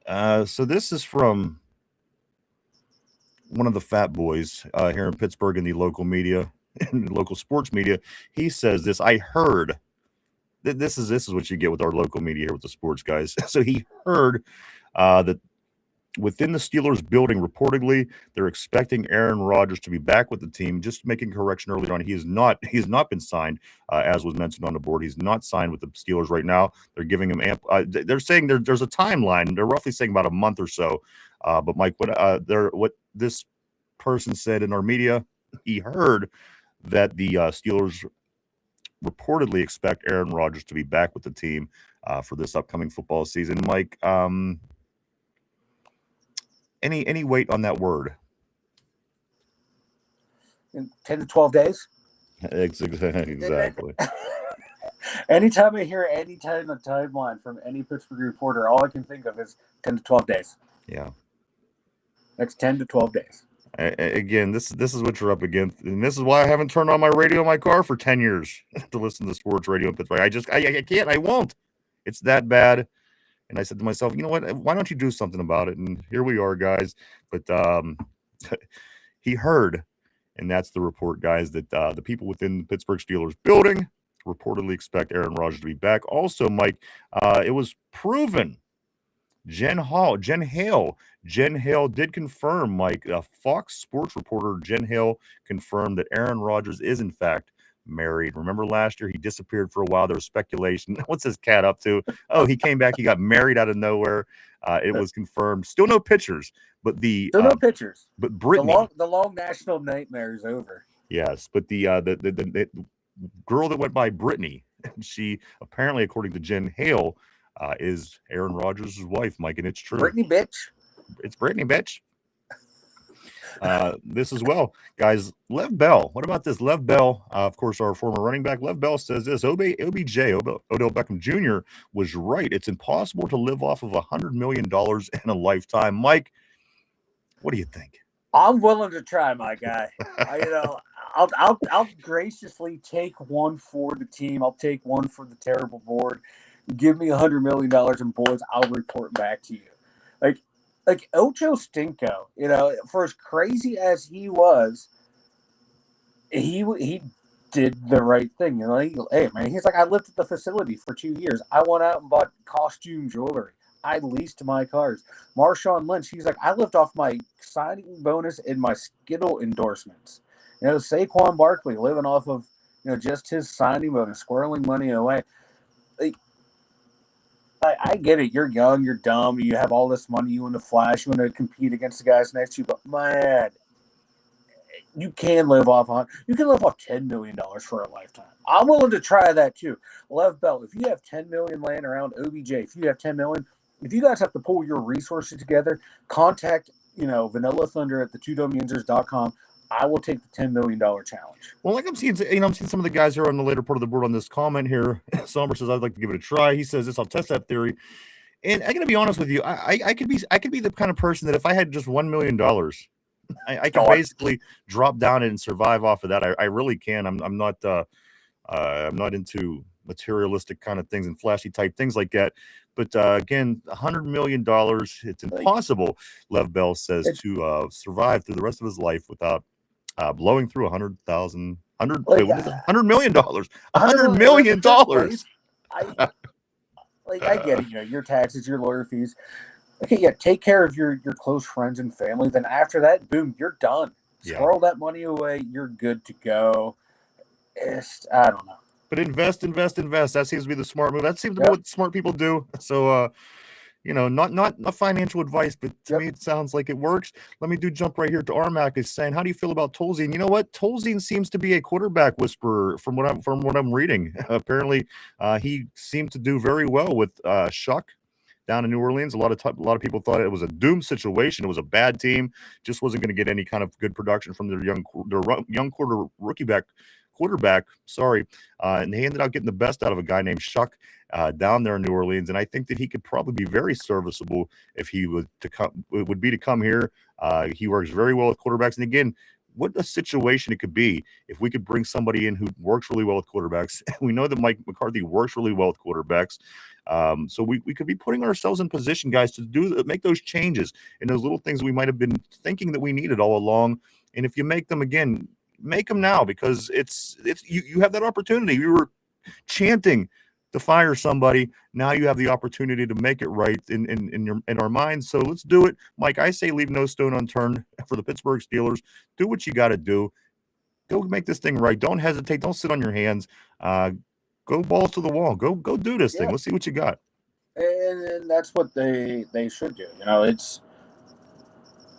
B: So this is from one of the fat boys here in Pittsburgh in the local media, in the local sports media. He says this. I heard. This is what you get with our local media here with the sports guys. So he heard that within the Steelers building, reportedly, they're expecting Aaron Rodgers to be back with the team. Just making a correction earlier on, he has not been signed, as was mentioned on the board. He's not signed with the Steelers right now. They're giving him they're saying there's a timeline. They're roughly saying about a month or so. But Mike, what this person said in our media, he heard that the Steelers reportedly expect Aaron Rodgers to be back with the team for this upcoming football season. Mike, any weight on that word?
C: In 10 to 12 days?
B: Exactly.
C: Anytime I hear any time of timeline from any Pittsburgh reporter, all I can think of is 10 to 12 days.
B: Yeah.
C: Next 10 to 12 days.
B: Again, this is what you're up against, and this is why I haven't turned on my radio in my car for 10 years to listen to sports radio in Pittsburgh. I can't. I won't. It's that bad. And I said to myself, you know what? Why don't you do something about it? And here we are, guys. But he heard, and that's the report, guys, that the people within the Pittsburgh Steelers building reportedly expect Aaron Rodgers to be back. Also, Mike, it was proven. Jen Hale did confirm, Mike, Fox Sports reporter Jen Hale confirmed that Aaron Rodgers is, in fact, married. Remember last year he disappeared for a while. There was speculation. What's this cat up to? Oh, he came back. He got married out of nowhere. It was confirmed. Still no pictures, but no pictures. But Brittany,
C: the long national nightmare is over.
B: Yes, but the girl that went by Brittany, she apparently, according to Jen Hale, is Aaron Rodgers' wife, Mike, and it's true.
C: Brittany, bitch.
B: It's Brittany, bitch. This as well, guys. Lev Bell. What about this? Lev Bell, of course, our former running back. Lev Bell says this: OBJ, Odell Beckham Jr. was right. It's impossible to live off of $100 million in a lifetime. Mike, what do you think?
C: I'm willing to try, my guy. I'll graciously take one for the team. I'll take one for the terrible board. Give me $100 million, and boys, I'll report back to you. Like, like Ocho Stinko, for as crazy as he was, he did the right thing. Hey man, he's like, I lived at the facility for 2 years. I went out and bought costume jewelry. I leased my cars. Marshawn Lynch, he's like, I lived off my signing bonus and my Skittle endorsements. Saquon Barkley living off of just his signing bonus, squirreling money away. Like, I get it. You're young, you're dumb, you have all this money, you want to flash, you want to compete against the guys next to you, but man, you can live off $10 million for a lifetime. I'm willing to try that too. Lev Bell, if you have 10 million laying around, OBJ, if you have 10 million, if you guys have to pull your resources together, contact Vanilla Thunder at the2dumyinzers.com. I will take the $10 million challenge.
B: Well, like I'm seeing some of the guys here on the later part of the board on this comment here. Somber says I'd like to give it a try. He says this. I'll test that theory. And I gotta be honest with you. I could be the kind of person that if I had just $1 million, I can basically drop down and survive off of that. I really can. I'm not into materialistic kind of things and flashy type things like that. But again, $100 million, it's impossible, Lev Bell says, to survive through the rest of his life without blowing through $100 million. $100 million.
C: I get it. Your taxes, your lawyer fees. Okay, yeah, take care of your close friends and family. Then after that, boom, you're done. Squirrel that money away. You're good to go. I don't know.
B: But invest. That seems to be the smart move. That seems to be what smart people do. So, not financial advice, but to me, it sounds like it works. Let me jump right here to Armac is saying, how do you feel about Tolzien? You know what? Tolzien seems to be a quarterback whisperer from what I'm reading. Apparently, he seemed to do very well with Shuck down in New Orleans. A lot of people thought it was a doomed situation. It was a bad team. Just wasn't going to get any kind of good production from their young quarterback. And they ended up getting the best out of a guy named Shuck down there in New Orleans. And I think that he could probably be very serviceable if he would come here. He works very well with quarterbacks. And again, what a situation it could be if we could bring somebody in who works really well with quarterbacks. We know that Mike McCarthy works really well with quarterbacks. So we could be putting ourselves in position, guys, to make those changes and those little things we might have been thinking that we needed all along. And if you make them again, make them now, because it's you have that opportunity. We were chanting to fire somebody. Now you have the opportunity to make it right in our minds. So let's do it, Mike. I say leave no stone unturned for the Pittsburgh Steelers. Do what you got to do. Go make this thing right. Don't hesitate. Don't sit on your hands. Go balls to the wall. Go do this thing. Let's see what you got.
C: And that's what they should do. It's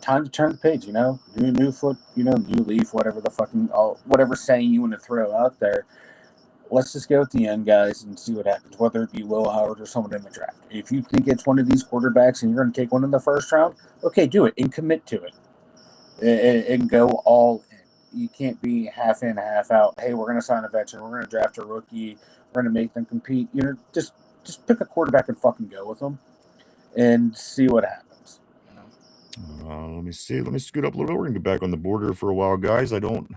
C: time to turn the page. New foot. New leaf. Whatever saying you want to throw out there. Let's just go at the end, guys, and see what happens, whether it be Will Howard or someone in the draft. If you think it's one of these quarterbacks and you're going to take one in the first round, okay, do it and commit to it and go all in. You can't be half in, half out. Hey, we're going to sign a veteran. We're going to draft a rookie. We're going to make them compete. Just pick a quarterback and fucking go with them and see what happens.
B: Let me see. Let me scoot up a little bit. We're going to get back on the border for a while, guys. I don't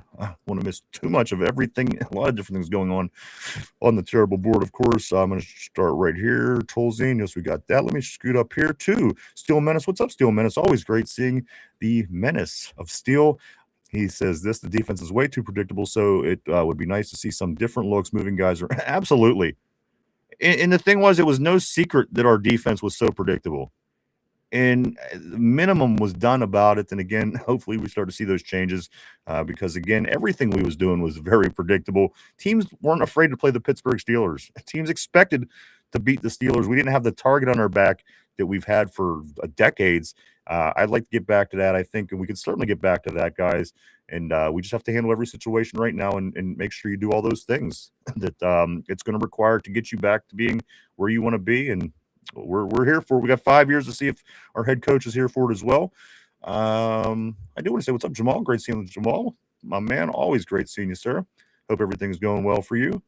B: want to miss too much of everything. A lot of different things going on the terrible board, of course. I'm going to start right here. Tolzien. Yes, we got that. Let me scoot up here, too. Steel Menace. What's up, Steel Menace? Always great seeing the menace of Steel. He says the defense is way too predictable, so it would be nice to see some different looks, moving guys. Absolutely. And the thing was, it was no secret that our defense was so predictable. And the minimum was done about it. And again, hopefully we start to see those changes because, again, everything we was doing was very predictable. Teams weren't afraid to play the Pittsburgh Steelers. Teams expected to beat the Steelers. We didn't have the target on our back that we've had for decades. I'd like to get back to that, I think, and we can certainly get back to that, guys. And we just have to handle every situation right now and make sure you do all those things that it's going to require to get you back to being where you want to be. And we're here for it. We got 5 years to see if our head coach is here for it as well. I do want to say what's up, Jamal. Great seeing you, Jamal. My man, always great seeing you, sir. Hope everything's going well for you.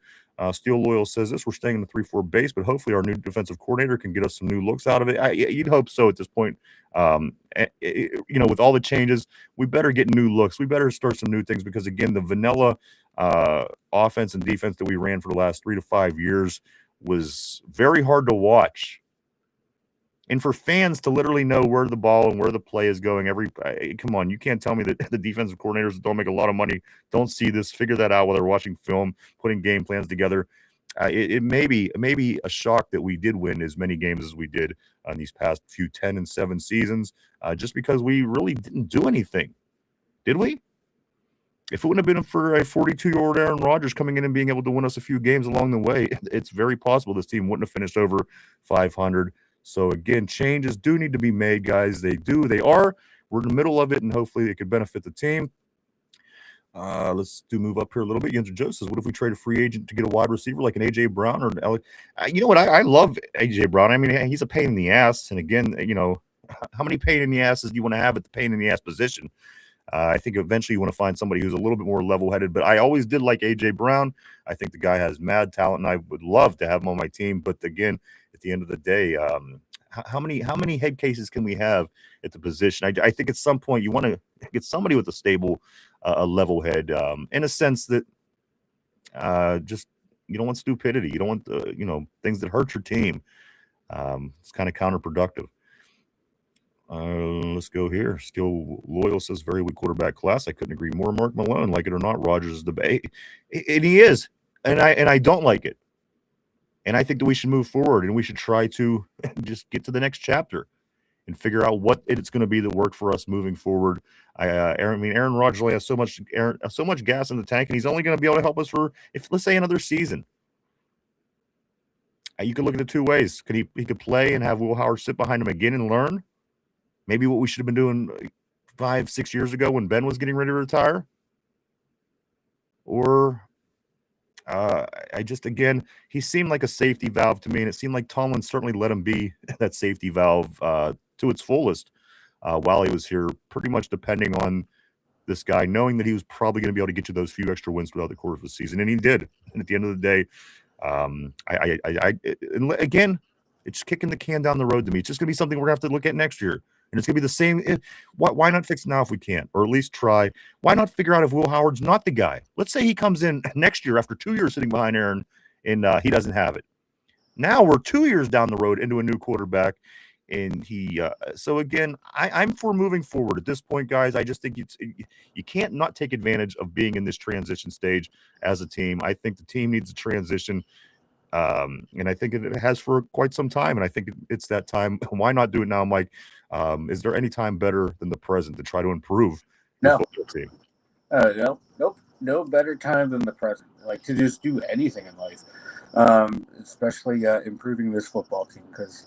B: Steel Loyal says this. We're staying in the 3-4 base, but hopefully our new defensive coordinator can get us some new looks out of it. You'd hope so at this point. With all the changes, we better get new looks. We better start some new things because, again, the vanilla offense and defense that we ran for the last 3 to 5 years was very hard to watch. And for fans to literally know where the ball and where the play is going, come on, you can't tell me that the defensive coordinators that don't make a lot of money don't see this, figure that out while they're watching film, putting game plans together. It may be a shock that we did win as many games as we did on these past few 10-7 seasons, just because we really didn't do anything, did we? If it wouldn't have been for a 42-year-old Aaron Rodgers coming in and being able to win us a few games along the way, it's very possible this team wouldn't have finished over 500. So again, changes do need to be made, guys. They are. We're in the middle of it, and hopefully it could benefit the team. Let's move up here a little bit. Yinzer Joe says, what if we trade a free agent to get a wide receiver like an A.J. Brown or an Alex? You know what? I love A.J. Brown. I mean, he's a pain in the ass. And again, how many pain in the asses do you want to have at the pain in the ass position? I think eventually you want to find somebody who's a little bit more level-headed, but I always did like A.J. Brown. I think the guy has mad talent, and I would love to have him on my team. But again, at the end of the day, how many head cases can we have at the position? I think at some point you want to get somebody with a stable, level head, in a sense that just you don't want stupidity. You don't want things that hurt your team. It's kind of counterproductive. Let's go here. Still Loyal says very weak quarterback class. I couldn't agree more. Mark Malone, like it or not, Rodgers is the bait, and he is, and I don't like it. And I think that we should move forward and we should try to just get to the next chapter and figure out what it's going to be that work for us moving forward. Aaron Rodgers only has so much gas in the tank, and he's only going to be able to help us for, let's say, another season. You could look at it two ways. He could play and have Will Howard sit behind him again and learn? Maybe what we should have been doing 5-6 years ago when Ben was getting ready to retire? Or he seemed like a safety valve to me, and it seemed like Tomlin certainly let him be that safety valve to its fullest while he was here, pretty much depending on this guy, knowing that he was probably going to be able to get you those few extra wins throughout the course of the season, and he did. And at the end of the day, again, it's kicking the can down the road to me. It's just going to be something we're going to have to look at next year. And it's going to be the same. Why not fix it now if we can't? Or at least try. Why not figure out if Will Howard's not the guy? Let's say he comes in next year after 2 years sitting behind Aaron and he doesn't have it. Now we're 2 years down the road into a new quarterback. And so again, I'm for moving forward at this point, guys. I just think you can't not take advantage of being in this transition stage as a team. I think the team needs a transition. And I think it has for quite some time. And I think it's that time. Why not do it now, Mike? Is there any time better than the present to try to improve the football team?
C: No better time than the present. Like to just do anything in life, especially improving this football team. Because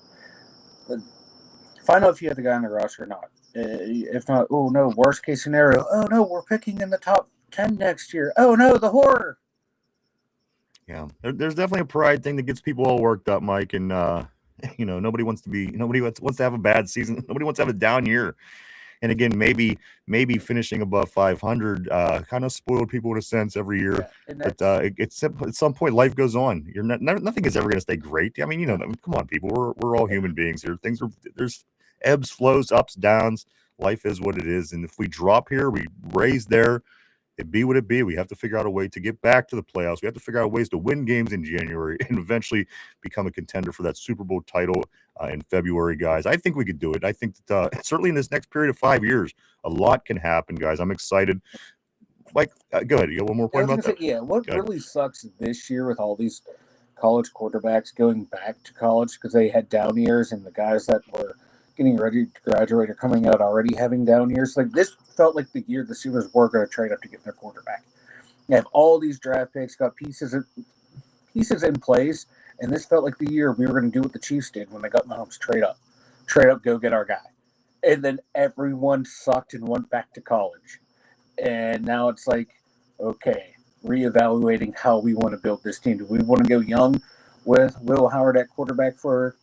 C: find out if you have the guy on the roster or not. If not, oh no, worst case scenario. Oh no, we're picking in the top 10 next year. Oh no, the horror.
B: Yeah, there's definitely a pride thing that gets people all worked up, Mike, and nobody wants to have a bad season. Nobody wants to have a down year. And again, maybe finishing above 500 kind of spoiled people in a sense every year. Yeah, but at some point, life goes on. Nothing is ever going to stay great. I mean, come on, people. We're all human beings here. There's ebbs, flows, ups, downs. Life is what it is. And if we drop here, we raise there. It be what it be. We have to figure out a way to get back to the playoffs. We have to figure out ways to win games in January and eventually become a contender for that Super Bowl title in February, guys. I think we could do it. I think that certainly in this next period of 5 years, a lot can happen, guys. I'm excited. Mike, go ahead. You got one more point about that?
C: What really sucks this year with all these college quarterbacks going back to college because they had down years, and the guys that were getting ready to graduate or coming out already having down years. Like this felt like the year the Steelers were going to trade up to get their quarterback. You have all these draft picks, got pieces in place, and this felt like the year we were going to do what the Chiefs did when they got Mahomes, trade up, go get our guy. And then everyone sucked and went back to college. And now it's like, okay, reevaluating how we want to build this team. Do we want to go young with Will Howard at quarterback for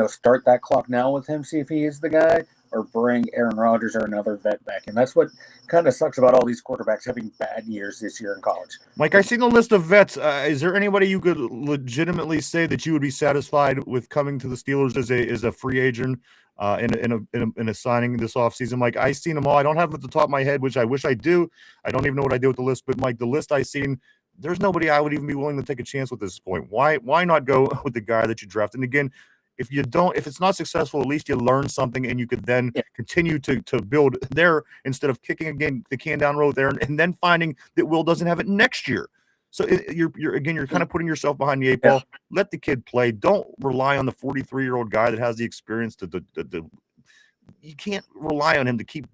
C: start that clock now with him, see if he is the guy, or bring Aaron Rodgers or another vet back? And that's what kind of sucks about all these quarterbacks having bad years this year in college.
B: Mike, I seen the list of vets. Is there anybody you could legitimately say that you would be satisfied with coming to the Steelers as a free agent in a signing this offseason? Mike, I seen them all. I don't have them at the top of my head, which I wish I do. I don't even know what I did with the list. But Mike, the list I seen, there's nobody I would even be willing to take a chance with at this point. Why not go with the guy that you drafted? And again, if it's not successful, at least you learn something, and you could then
C: Yeah.
B: continue to build there instead of kicking again the can down road there and then finding that Will doesn't have it next year. So you're kind of putting yourself behind the eight ball. Let the kid play. Don't rely on the 43-year-old guy that has the experience you can't rely on him to keep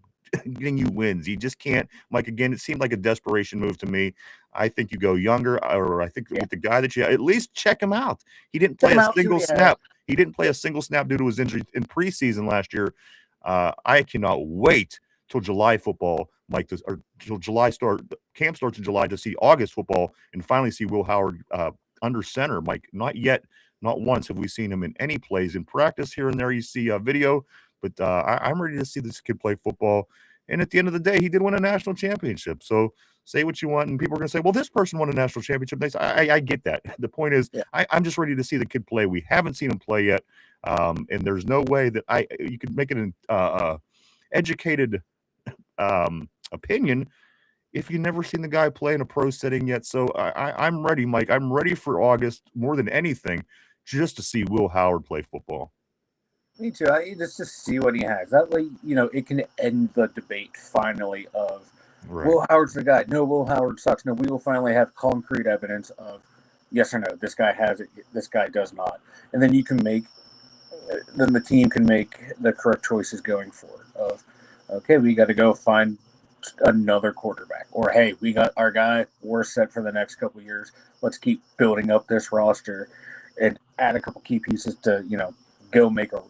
B: getting you wins. You just can't. Mike, again, it seemed like a desperation move to me. I think you go younger, or I think with the guy that you at least check him out. He didn't play a single snap. He didn't play a single snap due to his injury in preseason last year. I cannot wait till July football, Mike, or till July start. Camp starts in July to see August football and finally see Will Howard under center. Mike, not yet, not once have we seen him in any plays in practice. Here and there, you see a video, but I'm ready to see this kid play football. And at the end of the day, he did win a national championship. So say what you want, and people are going to say, well, this person won a national championship. I get that. The point is, I'm just ready to see the kid play. We haven't seen him play yet, and there's no way that you could make it an educated opinion if you've never seen the guy play in a pro setting yet. So I'm ready, Mike. I'm ready for August more than anything, just to see Will Howard play football.
C: Me too. Just to see what he has. That way, it can end the debate finally of Will Howard's the guy. No, Will Howard sucks. No, we will finally have concrete evidence of yes or no. This guy has it. This guy does not. And then then the team can make the correct choices going forward. Of okay, we got to go find another quarterback, or hey, we got our guy. We're set for the next couple of years. Let's keep building up this roster and add a couple key pieces to go make a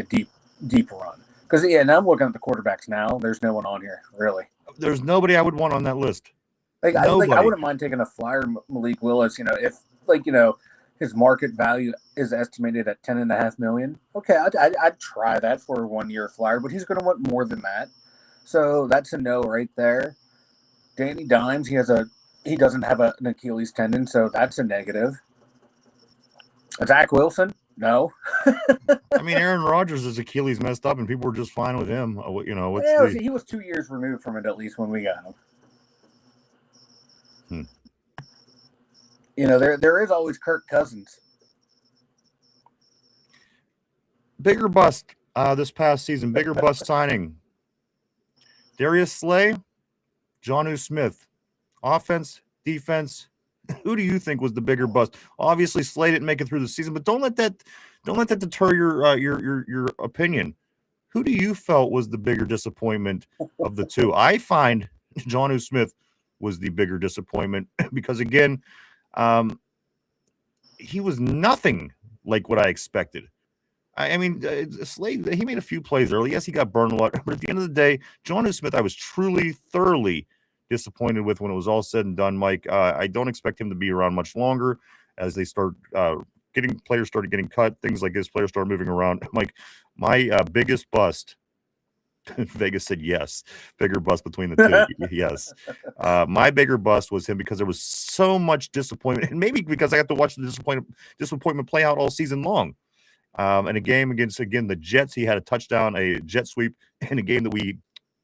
C: deep run. Because now I'm looking at the quarterbacks now. There's no one on here really.
B: There's nobody I would want on that list.
C: I wouldn't mind taking a flyer, Malik Willis. If his market value is estimated at $10.5 million. Okay, I'd try that for a 1-year flyer, but he's going to want more than that. So that's a no right there. Danny Dimes, he doesnn't have an Achilles tendon, so that's a negative. Zach Wilson. No.
B: I mean, Aaron Rodgers' is Achilles messed up, and people were just fine with him.
C: He was 2 years removed from it, at least when we got him. There is always Kirk Cousins.
B: Bigger bust this past season. Bigger bust signing. Darius Slay, Jonnu Smith. Offense, defense. Who do you think was the bigger bust? Obviously, Slay didn't make it through the season, but don't let that deter your opinion. Who do you felt was the bigger disappointment of the two? I find Jonnu Smith was the bigger disappointment because again, he was nothing like what I expected. I mean, Slay, he made a few plays early. Yes, he got burned a lot, but at the end of the day, Jonnu Smith, I was thoroughly disappointed with when it was all said and done, Mike. I don't expect him to be around much longer as they start players started getting cut, things like this, players start moving around. Mike, my biggest bust, Vegas said yes, bigger bust between the two. Yes. My bigger bust was him because there was so much disappointment, and maybe because I got to watch the disappointment play out all season long. In a game against, again, the Jets, he had a touchdown, a jet sweep in a game that we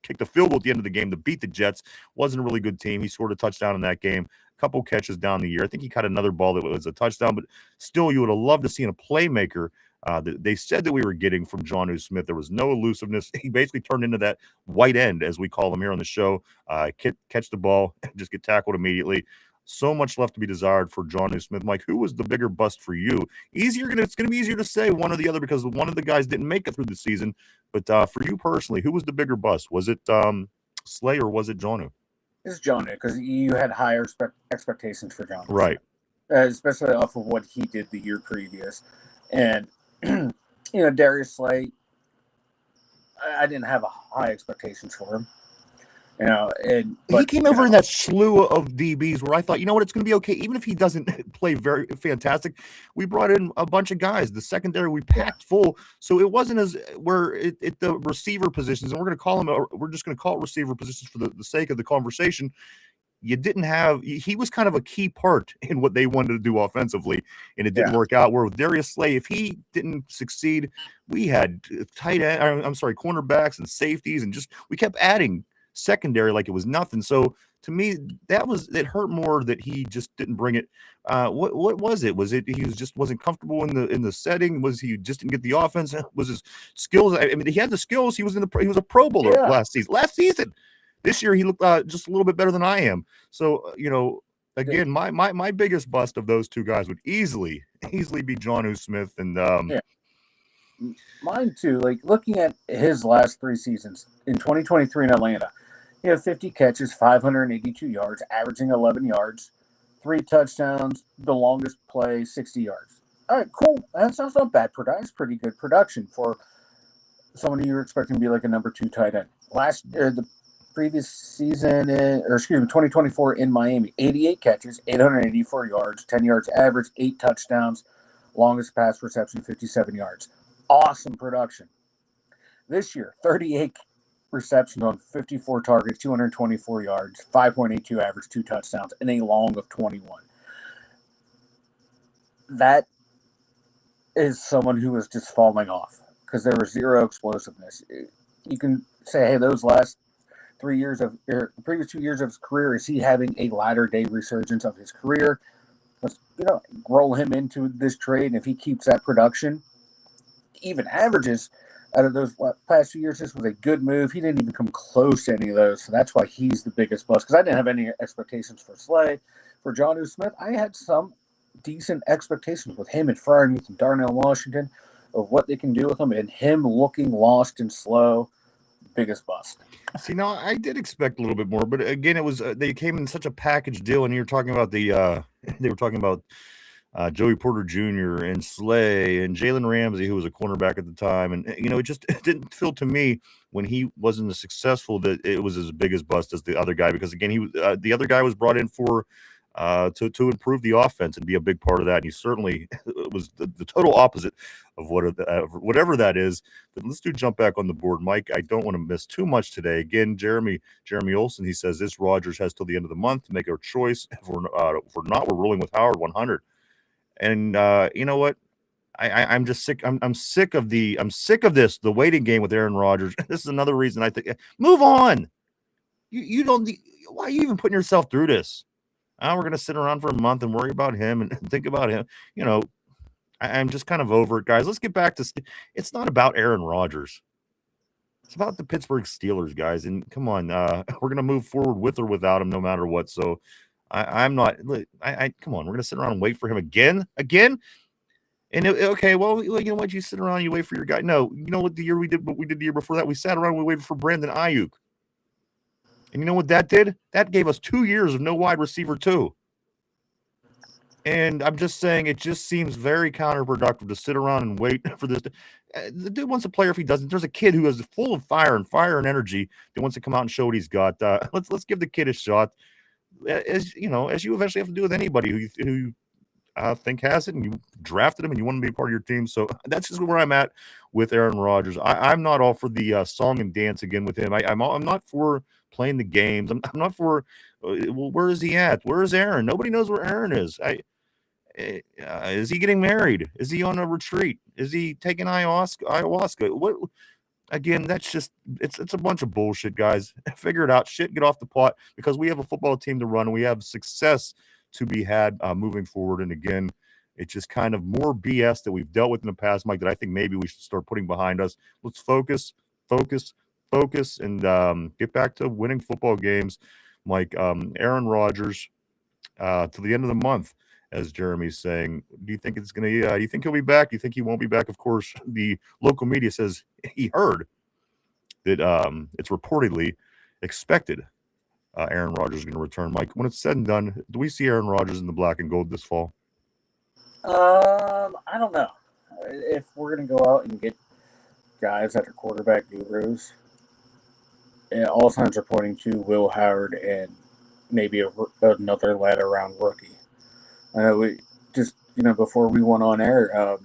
B: kicked a field goal at the end of the game to beat the Jets. Wasn't a really good team. He scored a touchdown in that game. A couple catches down the year. I think he caught another ball that was a touchdown, but still, you would have loved to see a playmaker that they said that we were getting from Jonnu Smith. There was no elusiveness. He basically turned into that white end, as we call him here on the show. Catch the ball, just get tackled immediately. So much left to be desired for Jonnu Smith. Mike, who was the bigger bust for you? It's going to be easier to say one or the other because one of the guys didn't make it through the season. But for you personally, who was the bigger bust? Was it Slay or was it Jonnu?
C: It's Jonnu because you had higher expectations for Jonnu.
B: Right.
C: Especially off of what he did the year previous. And, Darius Slay, I didn't have high expectations for him. He came
B: over in that slew of DBs where I thought, it's going to be okay. Even if he doesn't play very fantastic, we brought in a bunch of guys. The secondary we packed full, so it wasn't as where the receiver positions, and we're just going to call it receiver positions for the sake of the conversation. You didn't have. He was kind of a key part in what they wanted to do offensively, and it didn't work out. Where with Darius Slay, if he didn't succeed, we had cornerbacks and safeties, and we kept adding secondary like it was nothing. So to me, it hurt more that he just didn't bring it. What was it? Was it he wasn't comfortable in the setting? Was he just didn't get the offense? Was his skills? I mean, he had the skills. He was a Pro Bowler last season. This year he looked just a little bit better than I am. So again, my biggest bust of those two guys would easily be John Smith and
C: Mine too. Like looking at his last 3 seasons in 2023 in Atlanta, he had 50 catches, 582 yards, averaging 11 yards, 3 touchdowns, the longest play, 60 yards. All right, cool. That's not bad. That's pretty good production for someone you're expecting to be like a number 2 tight end. The previous season, 2024 in Miami, 88 catches, 884 yards, 10 yards average, 8 touchdowns, longest pass reception, 57 yards. Awesome production. This year, 38 receptions on 54 targets, 224 yards, 5.82 average, 2 touchdowns, and a long of 21. That is someone who is just falling off because there was zero explosiveness. You can say, hey, those last 3 years of the previous 2 years of his career, is he having a latter day resurgence of his career? Let's roll him into this trade, and if he keeps that production, even averages out of those past 2 years, this was a good move. He didn't even come close to any of those, so that's why he's the biggest bust. Because I didn't have any expectations for Slay. For John Smith, I had some decent expectations with him and Freiermuth and Darnell Washington of what they can do with him, and him looking lost and slow, biggest bust.
B: See, now I did expect a little bit more, but again, it was they came in such a package deal, and you're talking about they were talking about Joey Porter Jr. and Slay and Jalen Ramsey, who was a cornerback at the time. And, it didn't feel to me when he wasn't as successful that it was as big as bust as the other guy, because, again, the other guy was brought in for to improve the offense and be a big part of that. And he certainly was the total opposite of whatever that is. But let's jump back on the board. Mike, I don't want to miss too much today. Again, Jeremy Olson, he says this Rodgers has till the end of the month to make our choice. If we're not, we're rolling with Howard 100. And you know what? I'm just sick. I'm sick of this. The waiting game with Aaron Rodgers. This is another reason I think move on. You don't. Why are you even putting yourself through this? We're gonna sit around for a month and worry about him and think about him. I'm just kind of over it, guys. Let's get back to. It's not about Aaron Rodgers. It's about the Pittsburgh Steelers, guys. And come on, we're gonna move forward with or without him, no matter what. So. I'm not. Come on. We're gonna sit around and wait for him again. And okay, well, you know what? You sit around, you wait for your guy. No, you know what the year we did. What we did the year before that, we sat around, we waited for Brandon Ayuk. And you know what that did? That gave us 2 years of no wide receiver too. And I'm just saying, it just seems very counterproductive to sit around and wait for this. The dude wants to play, or if he doesn't, there's a kid who is full of fire and energy that wants to come out and show what he's got. Let's give the kid a shot. As you eventually have to do with anybody who think has it, and you drafted him and you want to be part of your team. So that's just where I'm at with Aaron Rodgers. I'm not all for the song and dance again with him. I'm not for playing the games. I'm not for well, where is he at? Where is Aaron? Nobody knows where Aaron is. Is he getting married? Is he on a retreat? Is he taking ayahuasca? What? Again, that's just it's a bunch of bullshit, guys. Figure it out. Get off the pot, because we have a football team to run and we have success to be had moving forward. And again, it's just kind of more BS that we've dealt with in the past, Mike, that I think maybe we should start putting behind us. Let's focus, and get back to winning football games, Mike. Aaron Rodgers to the end of the month, as Jeremy's saying. Do you think it's going to? Do you think he'll be back? Do you think he won't be back? Of course, the local media says he heard that it's reportedly expected Aaron Rodgers is going to return. Mike, when it's said and done, do we see Aaron Rodgers in the black and gold this fall?
C: I don't know. If we're going to go out and get guys that are quarterback gurus, all signs are pointing to Will Howard and maybe another latter round rookie. I know we just, before we went on air,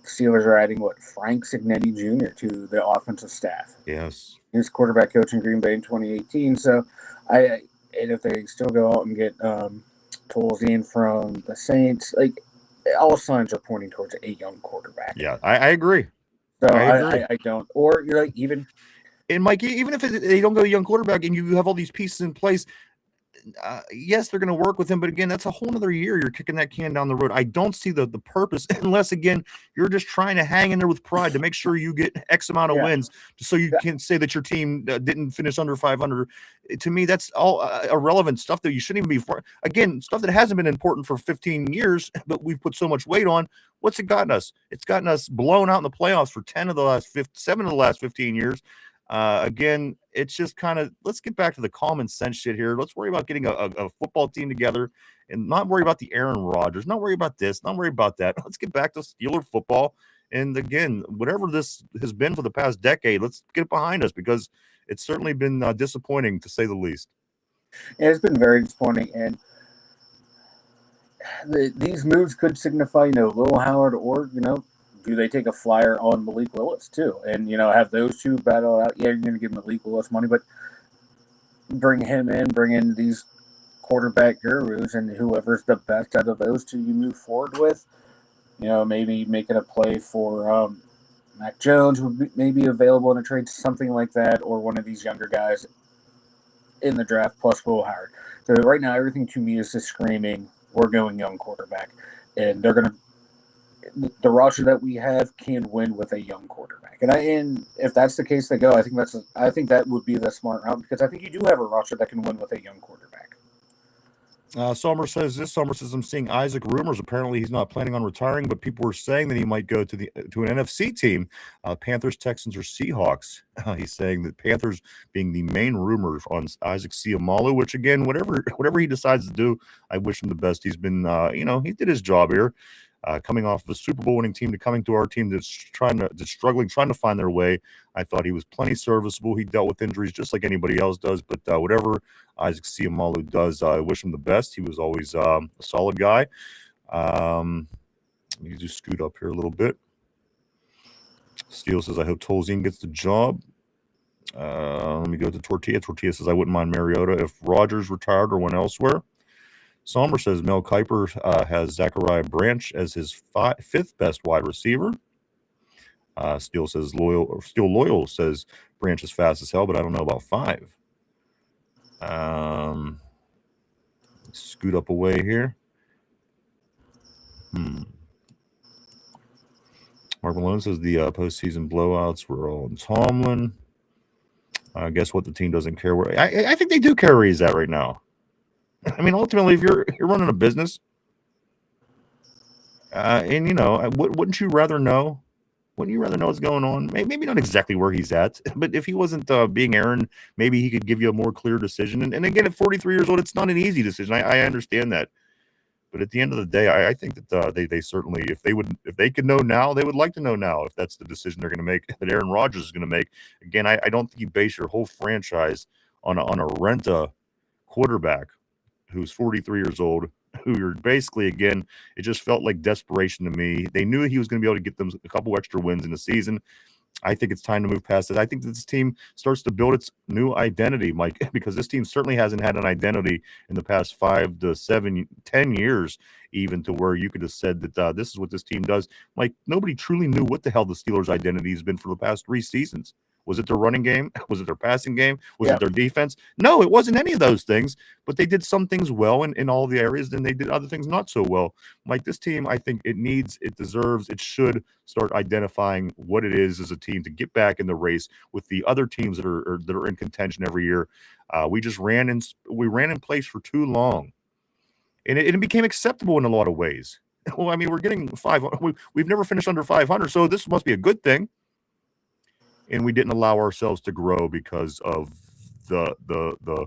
C: Steelers are adding Frank Signetti Jr. to the offensive staff.
B: Yes.
C: He was quarterback coach in Green Bay in 2018. So, and if they still go out and get Tolzien from the Saints, all signs are pointing towards a young quarterback.
B: Yeah, I agree.
C: So I don't. Or you're even
B: And Mike, even if they don't go a young quarterback and you have all these pieces in place, yes, they're going to work with him, but again, that's a whole other year. You're kicking that can down the road. I don't see the purpose unless, again, you're just trying to hang in there with pride to make sure you get X amount of wins, so you can say that your team didn't finish under 500. To me, that's all irrelevant stuff that you shouldn't even be. Again, stuff that hasn't been important for 15 years, but we've put so much weight on. What's it gotten us? It's gotten us blown out in the playoffs for 7 of the last 15 years. Again, it's just kind of, let's get back to the common sense shit here. Let's worry about getting a football team together and not worry about the Aaron Rodgers, not worry about this, not worry about that. Let's get back to Steeler football. And again, whatever this has been for the past decade, let's get it behind us, because it's certainly been disappointing, to say the least.
C: Yeah, it's been very disappointing. And these moves could signify, Lil Howard, or, do they take a flyer on Malik Willis too? And, have those two battle out? Yeah, you're going to give Malik Willis money, but bring him in, bring in these quarterback gurus, and whoever's the best out of those two you move forward with. Maybe making a play for Mac Jones would may be available in a trade, something like that, or one of these younger guys in the draft plus Will Howard. So right now, everything to me is just screaming, we're going young quarterback. And they're going to, the roster that we have can win with a young quarterback. And if that's the case, they go. I think that would be the smart route, because I think you do have a roster that can win with a young quarterback.
B: Sommer says, I'm seeing Isaac rumors. Apparently he's not planning on retiring, but people were saying that he might go to an NFC team, Panthers, Texans, or Seahawks. He's saying that Panthers being the main rumor on Isaac Seumalo, which again, whatever he decides to do, I wish him the best. He's been, he did his job here. Coming off of a Super Bowl winning team to coming to our team that's struggling, trying to find their way. I thought he was plenty serviceable. He dealt with injuries just like anybody else does, but whatever Isaac Seumalo does, I wish him the best. He was always a solid guy. Let me just scoot up here a little bit. Steele says, I hope Tolzien gets the job. Let me go to Tortilla. Tortilla says, I wouldn't mind Mariota if Rodgers retired or went elsewhere. Sommer says Mel Kiper has Zachariah Branch as his fifth best wide receiver. Steele Loyal says Branch is fast as hell, but I don't know about 5. Scoot up away here. Mark Malone says the postseason blowouts were all in Tomlin. Guess what? The team doesn't care where. I think they do care where he's at right now. I mean, ultimately, if you're running a business, and wouldn't you rather know? Wouldn't you rather know what's going on? Maybe not exactly where he's at, but if he wasn't being Aaron, maybe he could give you a more clear decision. And again, at 43 years old, it's not an easy decision. I understand that, but at the end of the day, I think that they certainly, if they could know now, they would like to know now if that's the decision they're going to make, that Aaron Rodgers is going to make. Again, I don't think you base your whole franchise on a rent-a quarterback who's 43 years old, who you're basically, again, it just felt like desperation to me. They knew he was going to be able to get them a couple extra wins in the season. I think it's time to move past it. I think this team starts to build its new identity, Mike, because this team certainly hasn't had an identity in the past 5 to 7, 10 years, even, to where you could have said that this is what this team does. Mike, nobody truly knew what the hell the Steelers' identity has been for the past 3 seasons. Was it their running game? Was it their passing game? Was it their defense? No, it wasn't any of those things, but they did some things well in all the areas, and they did other things not so well. Like this team, I think it should start identifying what it is as a team to get back in the race with the other teams that are in contention every year. We ran in place for too long, and it became acceptable in a lot of ways. Well, I mean, we're getting 5. We've never finished under 500, so this must be a good thing. And we didn't allow ourselves to grow because of the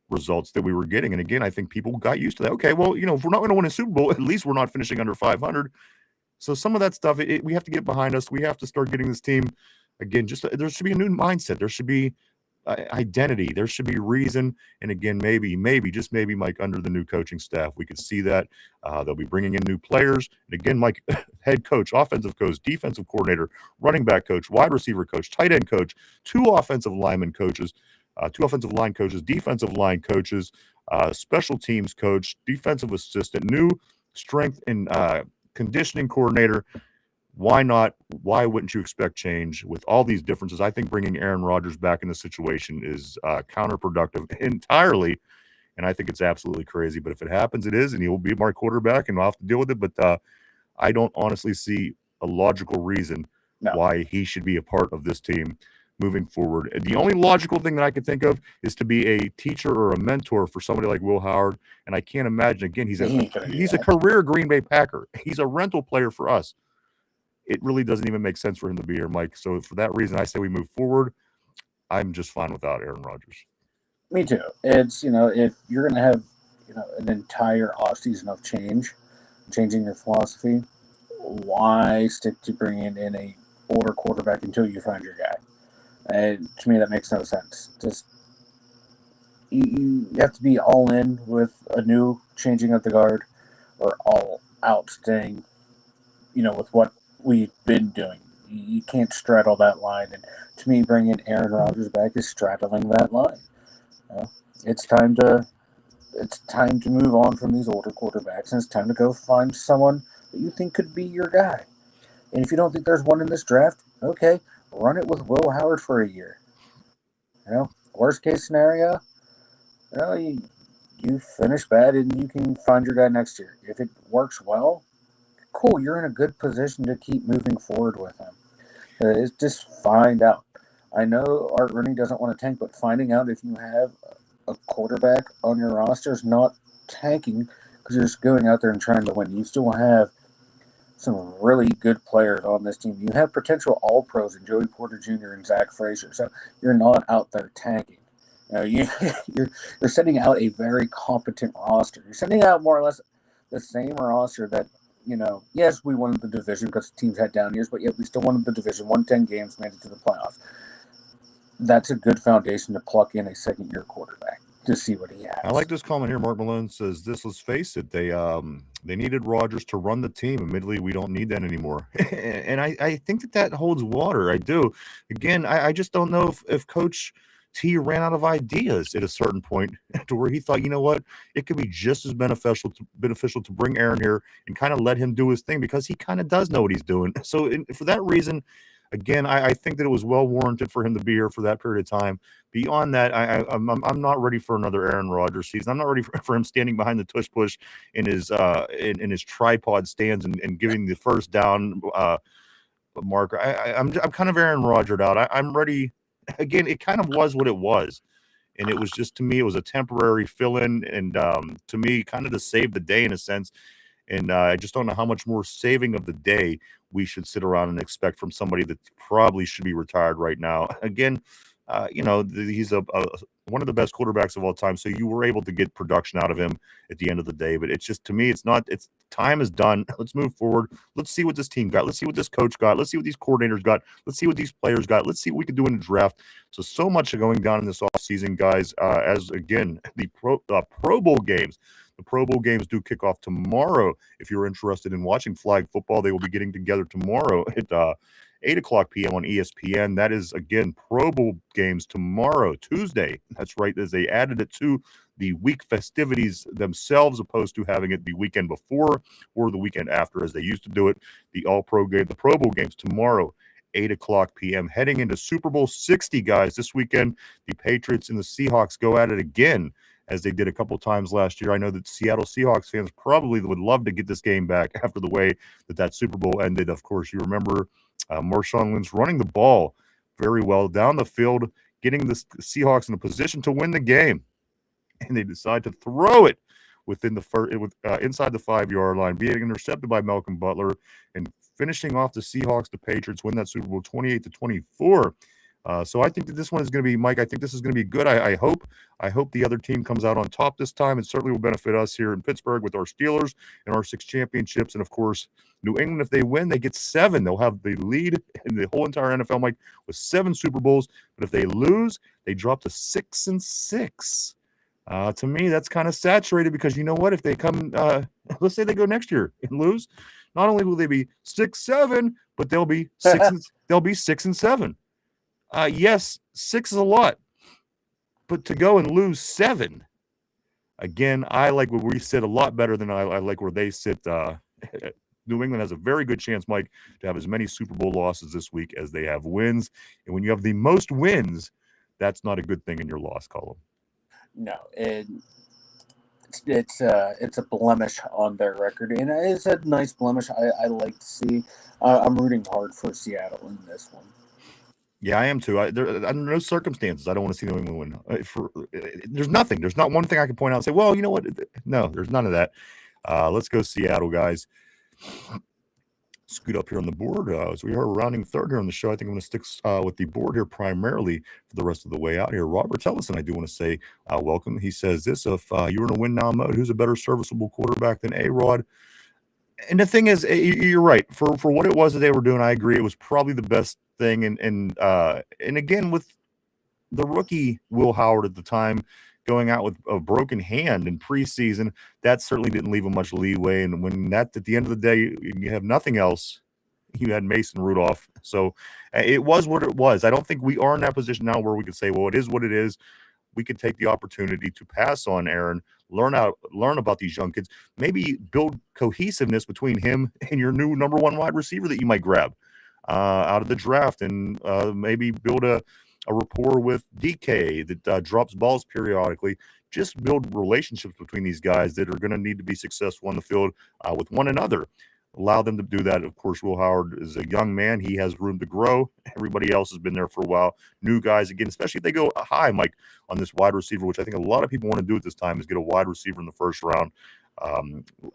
B: results that we were getting. And again, I think people got used to that. Okay, well, if we're not going to win a Super Bowl, at least we're not finishing under 500. So some of that stuff, we have to get behind us. We have to start getting this team, again, there should be a new mindset. There should be identity. There should be reason. And again, maybe, just maybe, Mike, under the new coaching staff, we could see that. They'll be bringing in new players. And again, Mike, head coach, offensive coach, defensive coordinator, running back coach, wide receiver coach, tight end coach, 2 offensive lineman coaches, 2 offensive line coaches, defensive line coaches, special teams coach, defensive assistant, new strength and conditioning coordinator. Why not? Why wouldn't you expect change with all these differences? I think bringing Aaron Rodgers back in this situation is counterproductive entirely, and I think it's absolutely crazy. But if it happens, it is, and he will be my quarterback, and I'll have to deal with it. But I don't honestly see a logical reason why he should be a part of this team moving forward. And the only logical thing that I could think of is to be a teacher or a mentor for somebody like Will Howard. And I can't imagine, again, he's a career Green Bay Packer. He's a rental player for us. It really doesn't even make sense for him to be here, Mike. So for that reason, I say we move forward. I'm just fine without Aaron Rodgers.
C: Me too. It's, if you're going to have, an entire offseason of changing your philosophy, why stick to bringing in a older quarterback until you find your guy? And to me, that makes no sense. Just you have to be all in with a new changing of the guard, or all out staying, with what we've been doing. You can't straddle that line. And to me, bringing Aaron Rodgers back is straddling that line. It's time to move on from these older quarterbacks, and it's time to go find someone that you think could be your guy. And if you don't think there's one in this draft, okay, run it with Will Howard for a year. Worst case scenario, you finish bad and you can find your guy next year. If it works well, cool, you're in a good position to keep moving forward with him. It's just find out. I know Art Rooney doesn't want to tank, but finding out if you have a quarterback on your roster is not tanking because you're just going out there and trying to win. You still have some really good players on this team. You have potential All-Pros in Joey Porter Jr. and Zach Frazier, so you're not out there tanking. You're sending out a very competent roster. You're sending out more or less the same roster that, yes, we won the division because the teams had down years, but yet we still won the division, won 10 games, made it to the playoffs. That's a good foundation to pluck in a second-year quarterback to see what he has.
B: I like this comment here. Mark Malone says, let's face it, they needed Rodgers to run the team. Admittedly, we don't need that anymore. And I think that holds water. I do. Again, I just don't know if Coach T ran out of ideas at a certain point to where he thought, you know what, it could be just as beneficial to bring Aaron here and kind of let him do his thing because he kind of does know what he's doing. So for that reason, again, I think that it was well warranted for him to be here for that period of time. Beyond that, I'm not ready for another Aaron Rodgers season. I'm not ready for him standing behind the tush push in his tripod stands and giving the first down marker. I'm kind of Aaron Rodgers out. I'm ready. Again, it kind of was what it was. And it was just, to me, it was a temporary fill-in. And to me, kind of to save the day in a sense. And I just don't know how much more saving of the day we should sit around and expect from somebody that probably should be retired right now. Again, he's one of the best quarterbacks of all time. So you were able to get production out of him at the end of the day. But it's just, to me, time is done. Let's move forward. Let's see what this team got. Let's see what this coach got. Let's see what these coordinators got. Let's see what these players got. Let's see what we can do in the draft. So much going down in this offseason, guys. As again, the Pro Bowl games. The Pro Bowl games do kick off tomorrow. If you're interested in watching flag football, they will be getting together tomorrow at 8 o'clock p.m. on ESPN. That is, again, Pro Bowl games tomorrow, Tuesday. That's right, as they added it to the week festivities themselves, opposed to having it the weekend before or the weekend after, as they used to do it. The Pro Bowl games tomorrow, 8 o'clock p.m. Heading into Super Bowl 60, guys. This weekend, the Patriots and the Seahawks go at it again, as they did a couple times last year. I know that Seattle Seahawks fans probably would love to get this game back after the way that Super Bowl ended. Of course, you remember Marshawn Lynch running the ball very well down the field, getting the Seahawks in a position to win the game. And they decide to throw it within inside the 5-yard line, being intercepted by Malcolm Butler, and finishing off the Seahawks. The Patriots win that Super Bowl 28-24. So I think that this one is going to be, Mike, I think this is going to be good. I hope the other team comes out on top this time. It certainly will benefit us here in Pittsburgh with our Steelers and our 6 championships. And, of course, New England, if they win, they get 7. They'll have the lead in the whole entire NFL, Mike, with 7 Super Bowls. But if they lose, they drop to 6-6. To me, that's kind of saturated because you know what? If they come, let's say they go next year and lose, not only will they be 6-7, but they'll be 6-7. Yes, 6 is a lot, but to go and lose 7, again, I like where we sit a lot better than I like where they sit New England has a very good chance, Mike, to have as many Super Bowl losses this week as they have wins. And when you have the most wins, that's not a good thing in your loss column.
C: No, it's a blemish on their record, and it's a nice blemish. I like to see. I'm rooting hard for Seattle in this one.
B: Yeah, I am too. Under no circumstances, I don't want to see New England win. There's nothing. There's not one thing I can point out and say, well, you know what? No, there's none of that. Let's go Seattle, guys. Scoot up here on the board. As we are rounding third here on the show, I think I'm going to stick with the board here primarily for the rest of the way out here. Robert Ellison, I do want to say welcome. He says this, if you were in a win now mode, who's a better serviceable quarterback than A-Rod? And the thing is, you're right. For what it was that they were doing, I agree. It was probably the best thing. And again, with the rookie Will Howard at the time going out with a broken hand in preseason, that certainly didn't leave him much leeway. And when at the end of the day, you have nothing else, you had Mason Rudolph. So it was what it was. I don't think we are in that position now where we can say, well, it is what it is. We could take the opportunity to pass on Aaron, learn about these young kids, maybe build cohesiveness between him and your new number one wide receiver that you might grab out of the draft, and maybe build a rapport with DK that drops balls periodically. Just build relationships between these guys that are going to need to be successful on the field with one another. Allow them to do that. Of course, Will Howard is a young man. He has room to grow. Everybody else has been there for a while. New guys, again, especially if they go high, Mike, on this wide receiver, which I think a lot of people want to do at this time, is get a wide receiver in the first round.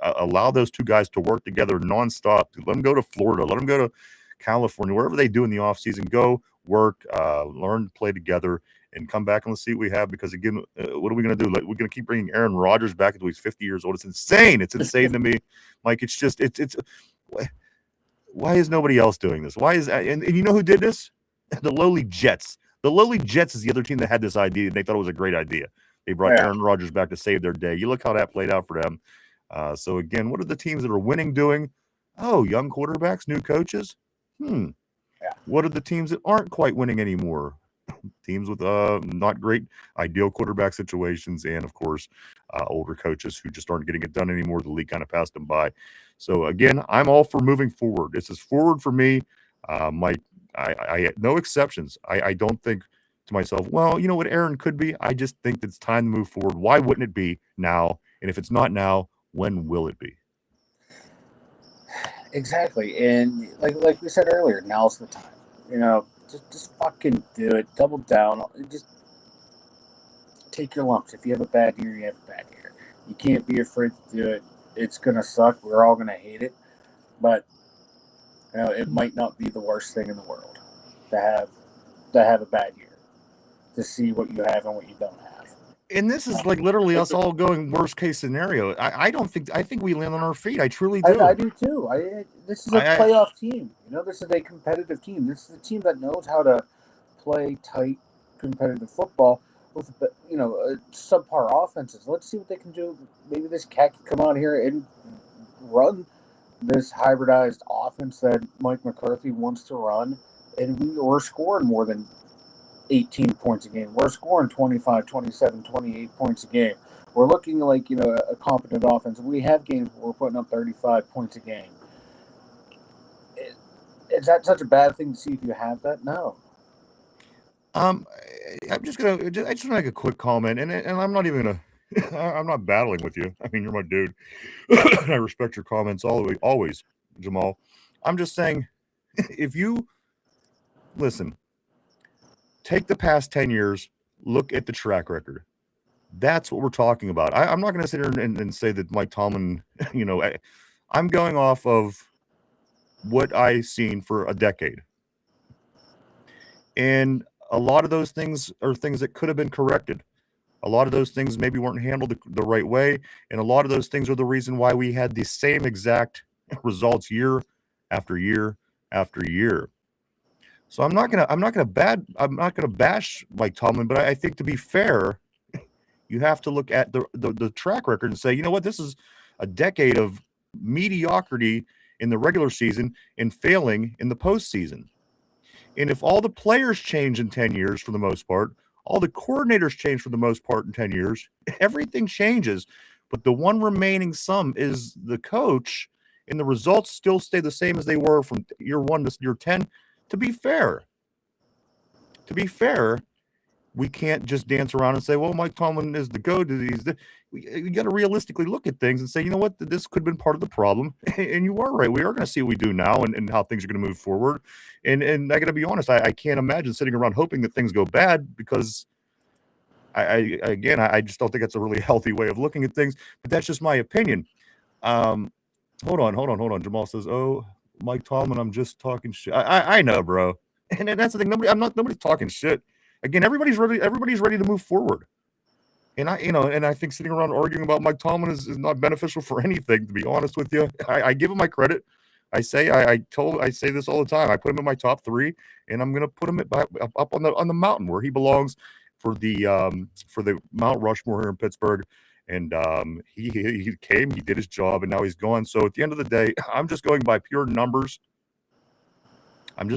B: Allow those two guys to work together nonstop. Let them go to Florida. Let them go to California, wherever they do in the offseason. Go work, learn to play together, and come back and let's see what we have. Because again, what are we going to do? Like, we're going to keep bringing Aaron Rodgers back until he's 50 years old. It's insane. It's insane to me, Mike. It's just it's. Why is nobody else doing this? Why is and you know who did this? The lowly Jets. The lowly Jets is the other team that had this idea, and they thought it was a great idea. They brought Aaron Rodgers back to save their day. You look how that played out for them. So again, what are the teams that are winning doing? Oh, young quarterbacks, new coaches. What are the teams that aren't quite winning anymore? Teams with not great ideal quarterback situations, and of course, older coaches who just aren't getting it done anymore. The league kind of passed them by. So again, I'm all for moving forward. This is forward for me. Mike, I no exceptions. I don't think to myself, well, you know what Aaron could be. I just think it's time to move forward. Why wouldn't it be now? And if it's not now, when will it be?
C: Exactly, and like we said earlier, now's the time. You know, just fucking do it. Double down. Just take your lumps. If you have a bad year, you have a bad year. You can't be afraid to do it. It's gonna suck. We're all gonna hate it, but you know, it might not be the worst thing in the world to have a bad year, to see what you have and what you don't have.
B: And this is like literally us all going worst case scenario. I think we land on our feet. I truly do.
C: I do too. This is a playoff team. You know, this is a competitive team. This is a team that knows how to play tight, competitive football with, you know, subpar offenses. Let's see what they can do. Maybe this cat can come out here and run this hybridized offense that Mike McCarthy wants to run, and we're scoring more than 18 points a game. We're scoring 25, 27, 28 points a game. We're looking like, you know, a competent offense. We have games where we're putting up 35 points a game. Is that such a bad thing to see if you have that? No.
B: I just want to make a quick comment, and I'm not even gonna. I'm not battling with you. I mean, you're my dude. I respect your comments always, Jamal. I'm just saying, if you listen, take the past 10 years, look at the track record. That's what we're talking about. I'm not going to sit here and say that Mike Tomlin, you know, I'm going off of what I've seen for a decade. And a lot of those things are things that could have been corrected. A lot of those things maybe weren't handled the right way. And a lot of those things are the reason why we had the same exact results year after year after year. So I'm not gonna bash Mike Tomlin, but I think to be fair, you have to look at the track record and say, you know what, this is a decade of mediocrity in the regular season and failing in the postseason. And if all the players change in 10 years for the most part, all the coordinators change for the most part in 10 years, everything changes. But the one remaining sum is the coach and the results still stay the same as they were from year 1 to year 10, to be fair, we can't just dance around and say, well, Mike Tomlin is the GOAT. You got to realistically look at things and say, you know what, this could have been part of the problem. And you are right. We are going to see what we do now and how things are going to move forward. And I got to be honest, I can't imagine sitting around hoping that things go bad, because I just don't think that's a really healthy way of looking at things. But that's just my opinion. Hold on. Jamal says, oh, Mike Tomlin, I'm just talking shit. I know, bro. And that's the thing. Nobody's talking shit. Again, everybody's ready to move forward. And I think sitting around arguing about Mike Tomlin is not beneficial for anything, to be honest with you. I give him my credit. I say this all the time. I put him in my top 3, and I'm gonna put him up on the mountain where he belongs for the Mount Rushmore here in Pittsburgh. And he did his job, and now he's gone. So at the end of the day, I'm just going by pure numbers. And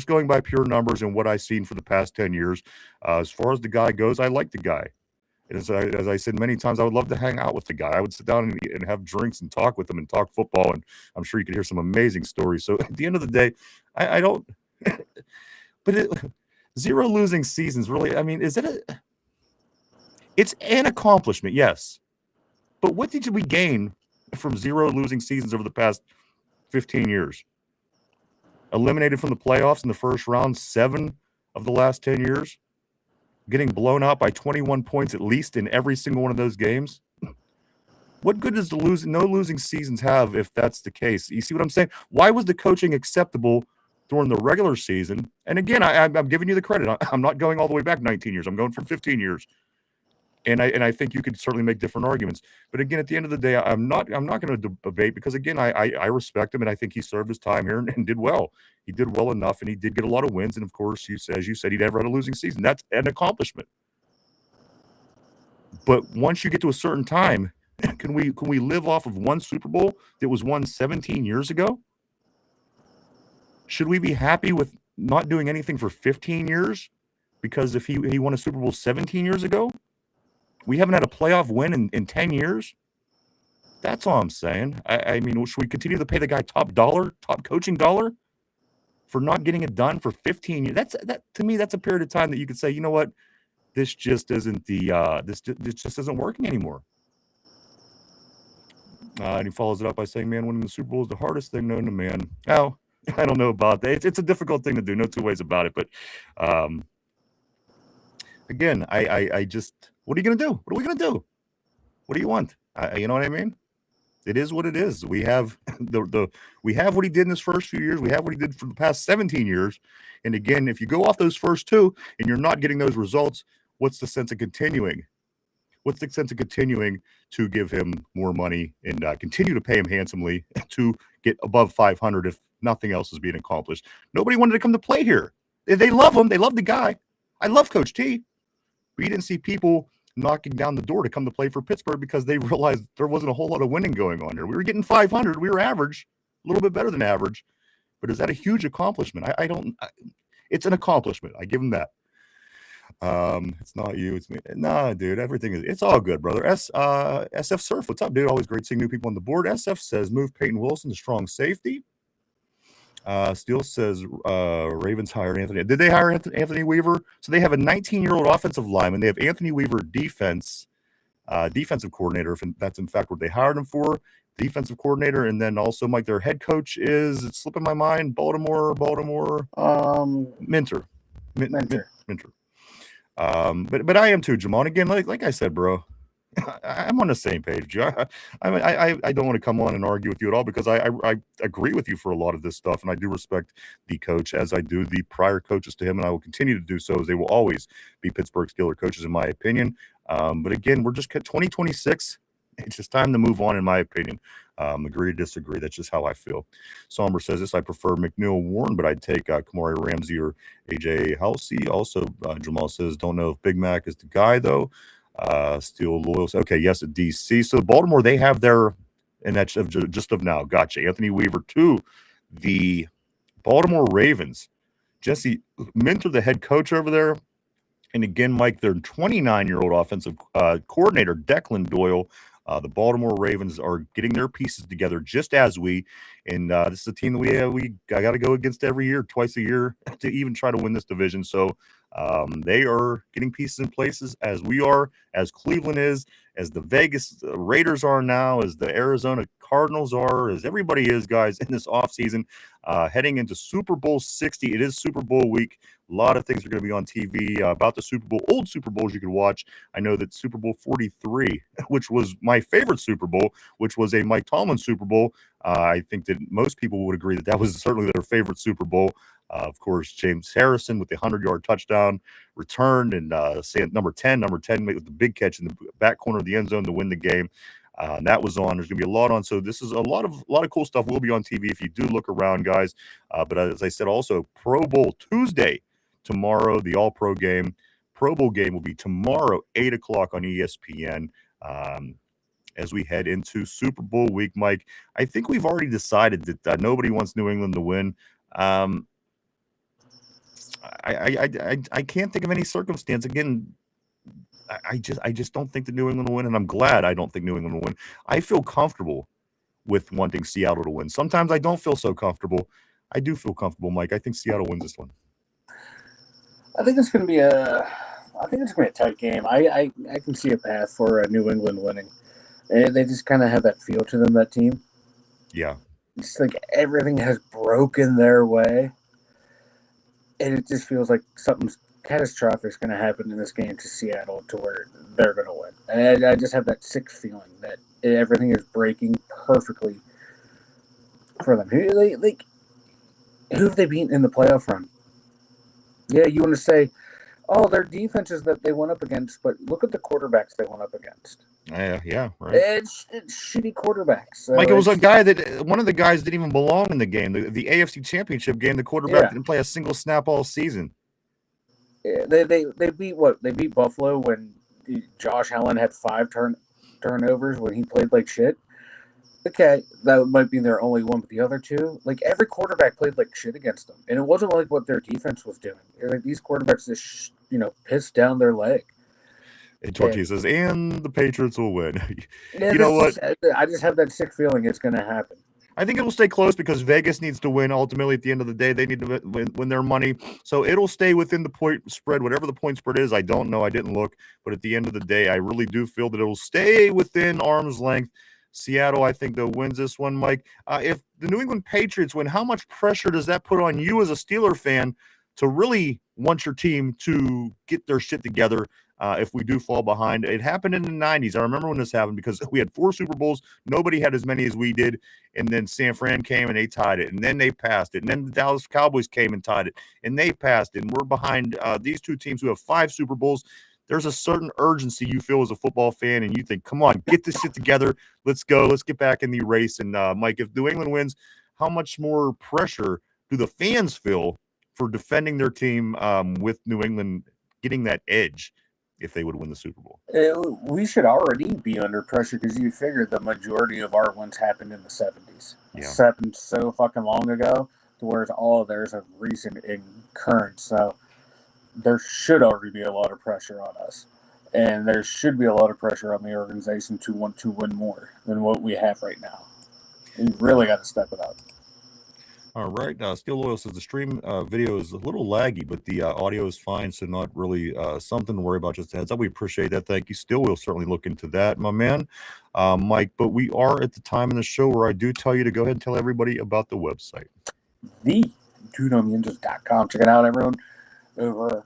B: what I've seen for the past 10 years. As far as the guy goes, I like the guy. And as I said many times, I would love to hang out with the guy. I would sit down and have drinks and talk with him and talk football. And I'm sure you could hear some amazing stories. So at the end of the day, I don't. But 0 losing seasons, really, I mean, it's an accomplishment, yes. But what did we gain from 0 losing seasons over the past 15 years? Eliminated from the playoffs in the first round 7 of the last 10 years. Getting blown out by 21 points at least in every single one of those games. What good does no losing seasons have if that's the case? You see what I'm saying? Why was the coaching acceptable during the regular season? And again, I'm giving you the credit. I'm not going all the way back 19 years. I'm going from 15 years. And I think you could certainly make different arguments. But again, at the end of the day, I'm not going to debate, because again, I respect him, and I think he served his time here and did well. He did well enough, and he did get a lot of wins. And of course, as you said, he never had a losing season. That's an accomplishment. But once you get to a certain time, can we live off of one Super Bowl that was won 17 years ago? Should we be happy with not doing anything for 15 years? Because if he won a Super Bowl 17 years ago, we haven't had a playoff win in 10 years. That's all I'm saying. I mean, should we continue to pay the guy top coaching dollar for not getting it done for 15 years? To me, that's a period of time that you could say, you know what, this just isn't this just isn't working anymore. And he follows it up by saying, man, winning the Super Bowl is the hardest thing known to man. Now, I don't know about that. It's a difficult thing to do. No two ways about it. But again, I just. What are you going to do? What are we going to do? What do you want? You know what I mean? It is what it is. We have we have what he did in his first few years. We have what he did for the past 17 years. And again, if you go off those first 2 and you're not getting those results, what's the sense of continuing? What's the sense of continuing to give him more money and continue to pay him handsomely to get above 500 if nothing else is being accomplished? Nobody wanted to come to play here. They love him. They love the guy. I love Coach T. But you didn't see people knocking down the door to come to play for Pittsburgh because they realized there wasn't a whole lot of winning going on here. We were getting 500. We were average, a little bit better than average. But is that a huge accomplishment? It's an accomplishment. I give them that. It's not you. It's me. Nah, dude, it's all good, brother. SF Surf, what's up, dude? Always great seeing new people on the board. SF says, move Peyton Wilson to strong safety. Steele says Ravens hired Anthony. Did they hire Anthony Weaver? So they have a 19-year-old offensive lineman. They have Anthony Weaver, defensive coordinator, if that's in fact what they hired him for, defensive coordinator. And then also, Mike, their head coach is, it's slipping my mind, Baltimore. Minter. But I am too, Jamal. Again, like I said, bro, I'm on the same page. I don't want to come on and argue with you at all, because I agree with you for a lot of this stuff, and I do respect the coach as I do the prior coaches to him, and I will continue to do so, as they will always be Pittsburgh Steelers coaches in my opinion. But again, we're just 2026. It's just time to move on, in my opinion. Agree to disagree. That's just how I feel. Somber says this: I prefer McNeil Warren, but I'd take Kamari Ramsey or AJ Halsey. Also, Jamal says, don't know if Big Mac is the guy though. Steel Loyal. Okay, yes, at DC. So Baltimore, they have their, and that's just of now. Gotcha. Anthony Weaver to the Baltimore Ravens. Jesse Minter, the head coach over there. And again, Mike, their 29-year-old offensive coordinator, Declan Doyle, The Baltimore Ravens are getting their pieces together just as and this is a team that we got to go against every year, twice a year, to even try to win this division. So they are getting pieces in places as we are, as Cleveland is, as the Vegas Raiders are now, as the Arizona Cardinals are, as everybody is, guys, in this offseason, heading into Super Bowl 60. It is Super Bowl week. A lot of things are going to be on TV about the Super Bowl, old Super Bowls you could watch. I know that Super Bowl 43, which was my favorite Super Bowl, which was a Mike Tomlin Super Bowl. I think that most people would agree that that was certainly their favorite Super Bowl. Of course, James Harrison with the 100-yard touchdown returned, and number 10 with the big catch in the back corner of the end zone to win the game. That was on. There's going to be a lot on. So this is a lot of cool stuff will be on TV if you do look around, guys. But as I said, also Pro Bowl Tuesday tomorrow, the All-Pro game. Pro Bowl game will be tomorrow, 8 o'clock on ESPN. As we head into Super Bowl week, Mike, I think we've already decided that nobody wants New England to win. I can't think of any circumstance. Again, I just don't think that New England will win, and I'm glad I don't think New England will win. I feel comfortable with wanting Seattle to win. Sometimes I don't feel so comfortable. I do feel comfortable, Mike. I think Seattle wins this one.
C: I think it's going to be a tight game. I can see a path for New England winning. They just kind of have that feel to them, that team.
B: Yeah.
C: It's like everything has broken their way. And it just feels like something catastrophic is going to happen in this game to Seattle to where they're going to win. And I just have that sick feeling that everything is breaking perfectly for them. Who have they beaten in the playoff run? Yeah, you want to say, oh, their defenses that they went up against, but look at the quarterbacks they went up against.
B: Yeah, right.
C: It's shitty quarterbacks. So
B: Mike, it was a guy that one of the guys didn't even belong in the game. The AFC Championship game, the quarterback didn't play a single snap all season.
C: Yeah, they beat what? They beat Buffalo when Josh Allen had 5 turnovers when he played like shit. Okay, that might be their only one, but the other two, like every quarterback played like shit against them, and it wasn't like what their defense was doing. Like these quarterbacks just pissed down their leg.
B: And Tortilla says, and the Patriots will win.
C: Yeah,
B: you know what?
C: I just have that sick feeling it's going to happen.
B: I think it will stay close because Vegas needs to win. Ultimately, at the end of the day, they need to win their money. So it'll stay within the point spread, whatever the point spread is. I don't know. I didn't look. But at the end of the day, I really do feel that it will stay within arm's length. Seattle, I think, though, wins this one, Mike. If the New England Patriots win, how much pressure does that put on you as a Steeler fan to really want your team to get their shit together if we do fall behind? It happened in the 90s. I remember when this happened because we had 4 Super Bowls. Nobody had as many as we did. And then San Fran came and they tied it. And then they passed it. And then the Dallas Cowboys came and tied it. And they passed it. And we're behind these two teams who have 5 Super Bowls. There's a certain urgency you feel as a football fan, and you think, come on, get this shit together. Let's go. Let's get back in the race. And, Mike, if New England wins, how much more pressure do the fans feel for defending their team with New England getting that edge if they would win the Super Bowl?
C: We should already be under pressure because you figure the majority of our wins happened in the 70s.
B: Yeah.
C: It's happened so fucking long ago to where all of theirs are recent and current. So there should already be a lot of pressure on us. And there should be a lot of pressure on the organization to want to win more than what we have right now. We really got to step it up.
B: All right. Steel Oil says the stream video is a little laggy, but the audio is fine, so not really something to worry about. Just a heads up. We appreciate that. Thank you. Still, we'll certainly look into that, my man, Mike. But we are at the time in the show where I do tell you to go ahead and tell everybody about the website.
C: The2dumyinzers.com. Check it out, everyone. Over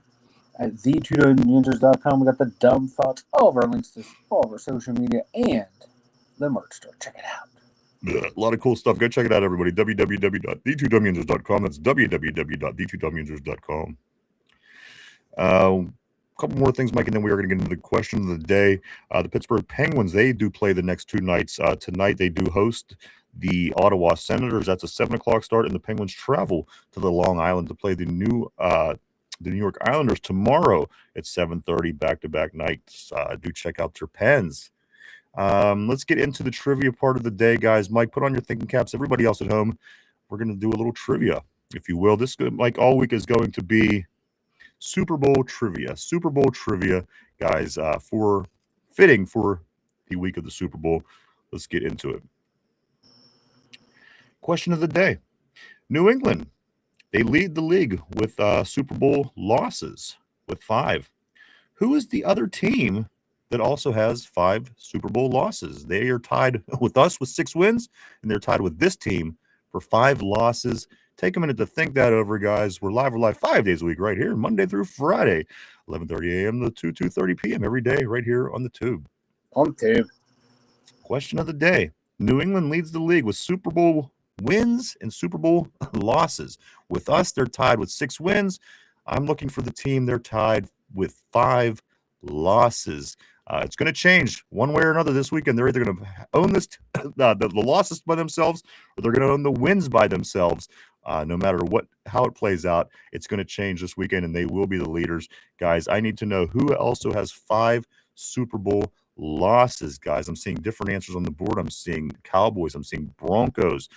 C: at the2dumyinzers.com, we got the dumb thoughts, all of our links to all of our social media, and the merch store. Check it out.
B: A lot of cool stuff. Go check it out, everybody. www.the2dumyinzers.com. That's www.the2dumyinzers.com. A couple more things, Mike, and then we are going to get into the question of the day. The Pittsburgh Penguins, they do play the next 2 nights. Tonight, they do host the Ottawa Senators. That's a 7 o'clock start, and the Penguins travel to the Long Island to play the New York Islanders tomorrow at 7:30, back-to-back nights. Do check out your Pens. Let's get into the trivia part of the day, guys. Mike, put on your thinking caps. Everybody else at home, we're going to do a little trivia, if you will. This, like all week, is going to be Super Bowl trivia. Super Bowl trivia, guys, for the week of the Super Bowl. Let's get into it. Question of the day. New England, they lead the league with Super Bowl losses with 5. Who is the other team that also has 5 Super Bowl losses? They are tied with us with 6 wins, and they're tied with this team for 5 losses. Take a minute to think that over, guys. We're live 5 days a week right here, Monday through Friday, 11:30 a.m. to 2:30 p.m. every day right here on the Tube.
C: On Tube.
B: Question of the day. New England leads the league with Super Bowl wins and Super Bowl losses. With us, they're tied with 6 wins. I'm looking for the team. They're tied with 5 losses. It's going to change one way or another this weekend. They're either going to own this the losses by themselves, or they're going to own the wins by themselves. No matter how it plays out, it's going to change this weekend, and they will be the leaders. Guys, I need to know who also has 5 Super Bowl losses, guys. I'm seeing different answers on the board. I'm seeing Cowboys. I'm seeing Broncos.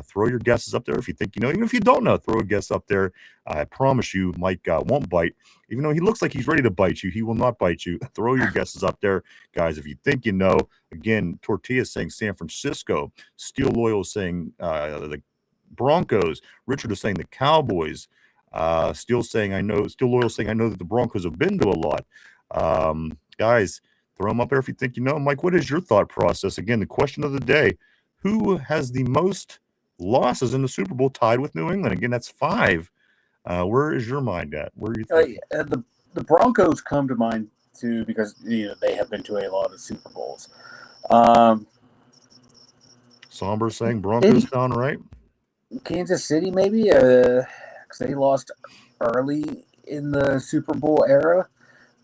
B: Throw your guesses up there if you think you know. Even if you don't know, throw a guess up there. I promise you, Mike won't bite. Even though he looks like he's ready to bite you, he will not bite you. Throw your guesses up there, guys. If you think you know, again, Tortilla saying San Francisco. Steel Loyal saying the Broncos. Richard is saying the Cowboys. Steel Loyal saying I know that the Broncos have been to a lot. Guys, throw them up there if you think you know. Mike, what is your thought process? Again, the question of the day: who has the most losses in the Super Bowl tied with New England? Again, that's 5. Where is your mind at? Where are you thinking?
C: The Broncos come to mind too because they have been to a lot of Super Bowls.
B: Somber saying Broncos sound right.
C: Kansas City, maybe, because they lost early in the Super Bowl era,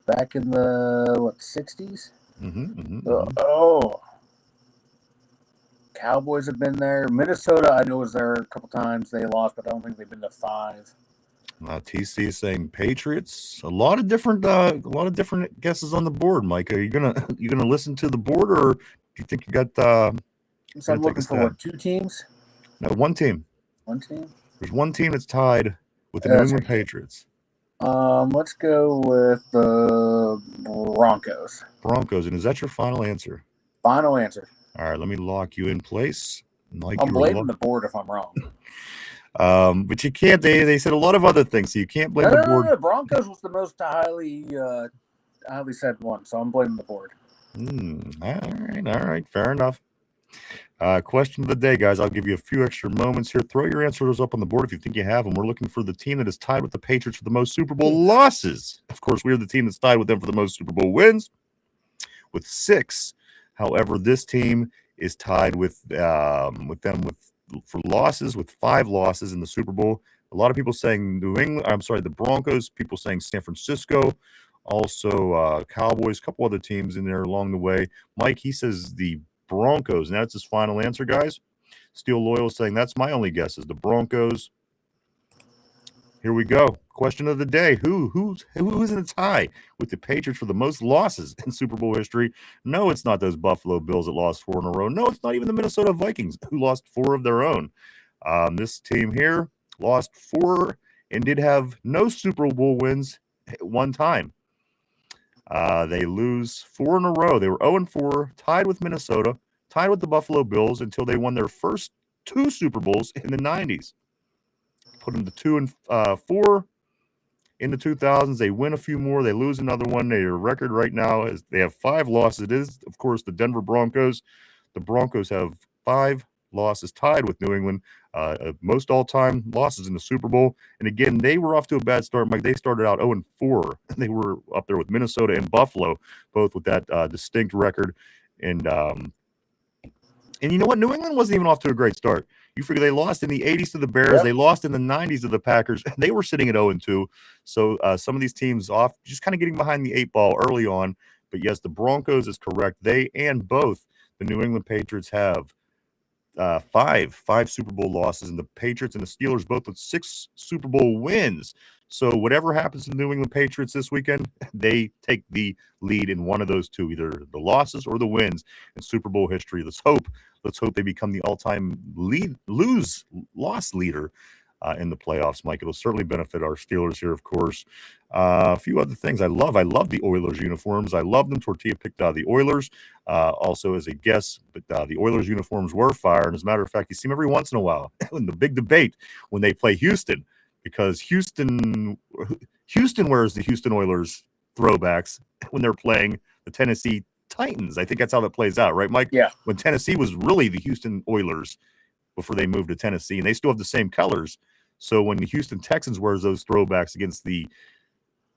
C: back in the 60s. Oh, Cowboys have been there. Minnesota, I know, was there a couple times. They lost, but I don't think they've been to 5.
B: TC is saying Patriots. A lot of different guesses on the board. Mike, are you gonna listen to the board, or do you think you got?
C: So I'm looking for 2 teams.
B: No, 1 team.
C: 1 team.
B: There's 1 team that's tied with the New England Patriots.
C: Let's go with the Broncos.
B: Broncos, and is that your final answer?
C: Final answer.
B: All right, let me lock you in place. Mike,
C: I'm blaming the board if I'm wrong.
B: But you can't. They said a lot of other things, so you can't blame the board.
C: No, Broncos was the most highly said one, so I'm blaming the board.
B: All right, fair enough. Question of the day, guys. I'll give you a few extra moments here. Throw your answers up on the board if you think you have them. We're looking for the team that is tied with the Patriots for the most Super Bowl losses. Of course, we are the team that's tied with them for the most Super Bowl wins, with 6. However, this team is tied with them for losses with 5 losses in the Super Bowl. A lot of people saying the Broncos. People saying San Francisco. Also, Cowboys. A couple other teams in there along the way. Mike, he says the Broncos, and that's his final answer, guys. Steel Loyal saying that's my only guess is the Broncos. Here we go. Question of the day: who's in a tie with the Patriots for the most losses in Super Bowl history? No, it's not those Buffalo Bills that lost 4 in a row. No, it's not even the Minnesota Vikings who lost 4 of their own. This team here lost 4 and did have no Super Bowl wins at one time. They lose 4 in a row. They were 0-4, tied with Minnesota, tied with the Buffalo Bills until they won their first 2 Super Bowls in the 90s. Put them to 2-4 in the 2000s. They win a few more. They lose another one. Their record right now is they have 5 losses. It is, of course, the Denver Broncos. The Broncos have 5 losses tied with New England. Most all-time losses in the Super Bowl. And again, they were off to a bad start, Mike. They started out 0-4. They were up there with Minnesota and Buffalo, both with that distinct record. And you know what? New England wasn't even off to a great start. You figure they lost in the 80s to the Bears. Yep. They lost in the 90s to the Packers. They were sitting at 0-2. So some of these teams off, just kind of getting behind the 8 ball early on. But yes, the Broncos is correct. They and both the New England Patriots have 5 Super Bowl losses, and the Patriots and the Steelers both with 6 Super Bowl wins. So whatever happens to the New England Patriots this weekend, they take the lead in one of those 2, either the losses or the wins in Super Bowl history. Let's hope they become the all-time loss leader in the playoffs, Mike. It'll certainly benefit our Steelers here, of course. A few other things I love. I love the Oilers uniforms. I love them. Tortilla picked the Oilers also as a guest, but the Oilers uniforms were fire. And as a matter of fact, you see them every once in a while in the big debate when they play Houston, because Houston wears the Houston Oilers throwbacks when they're playing the Tennessee Titans. I think that's how that plays out, right, Mike?
C: Yeah.
B: When Tennessee was really the Houston Oilers before they moved to Tennessee, and they still have the same colors. So when the Houston Texans wears those throwbacks against the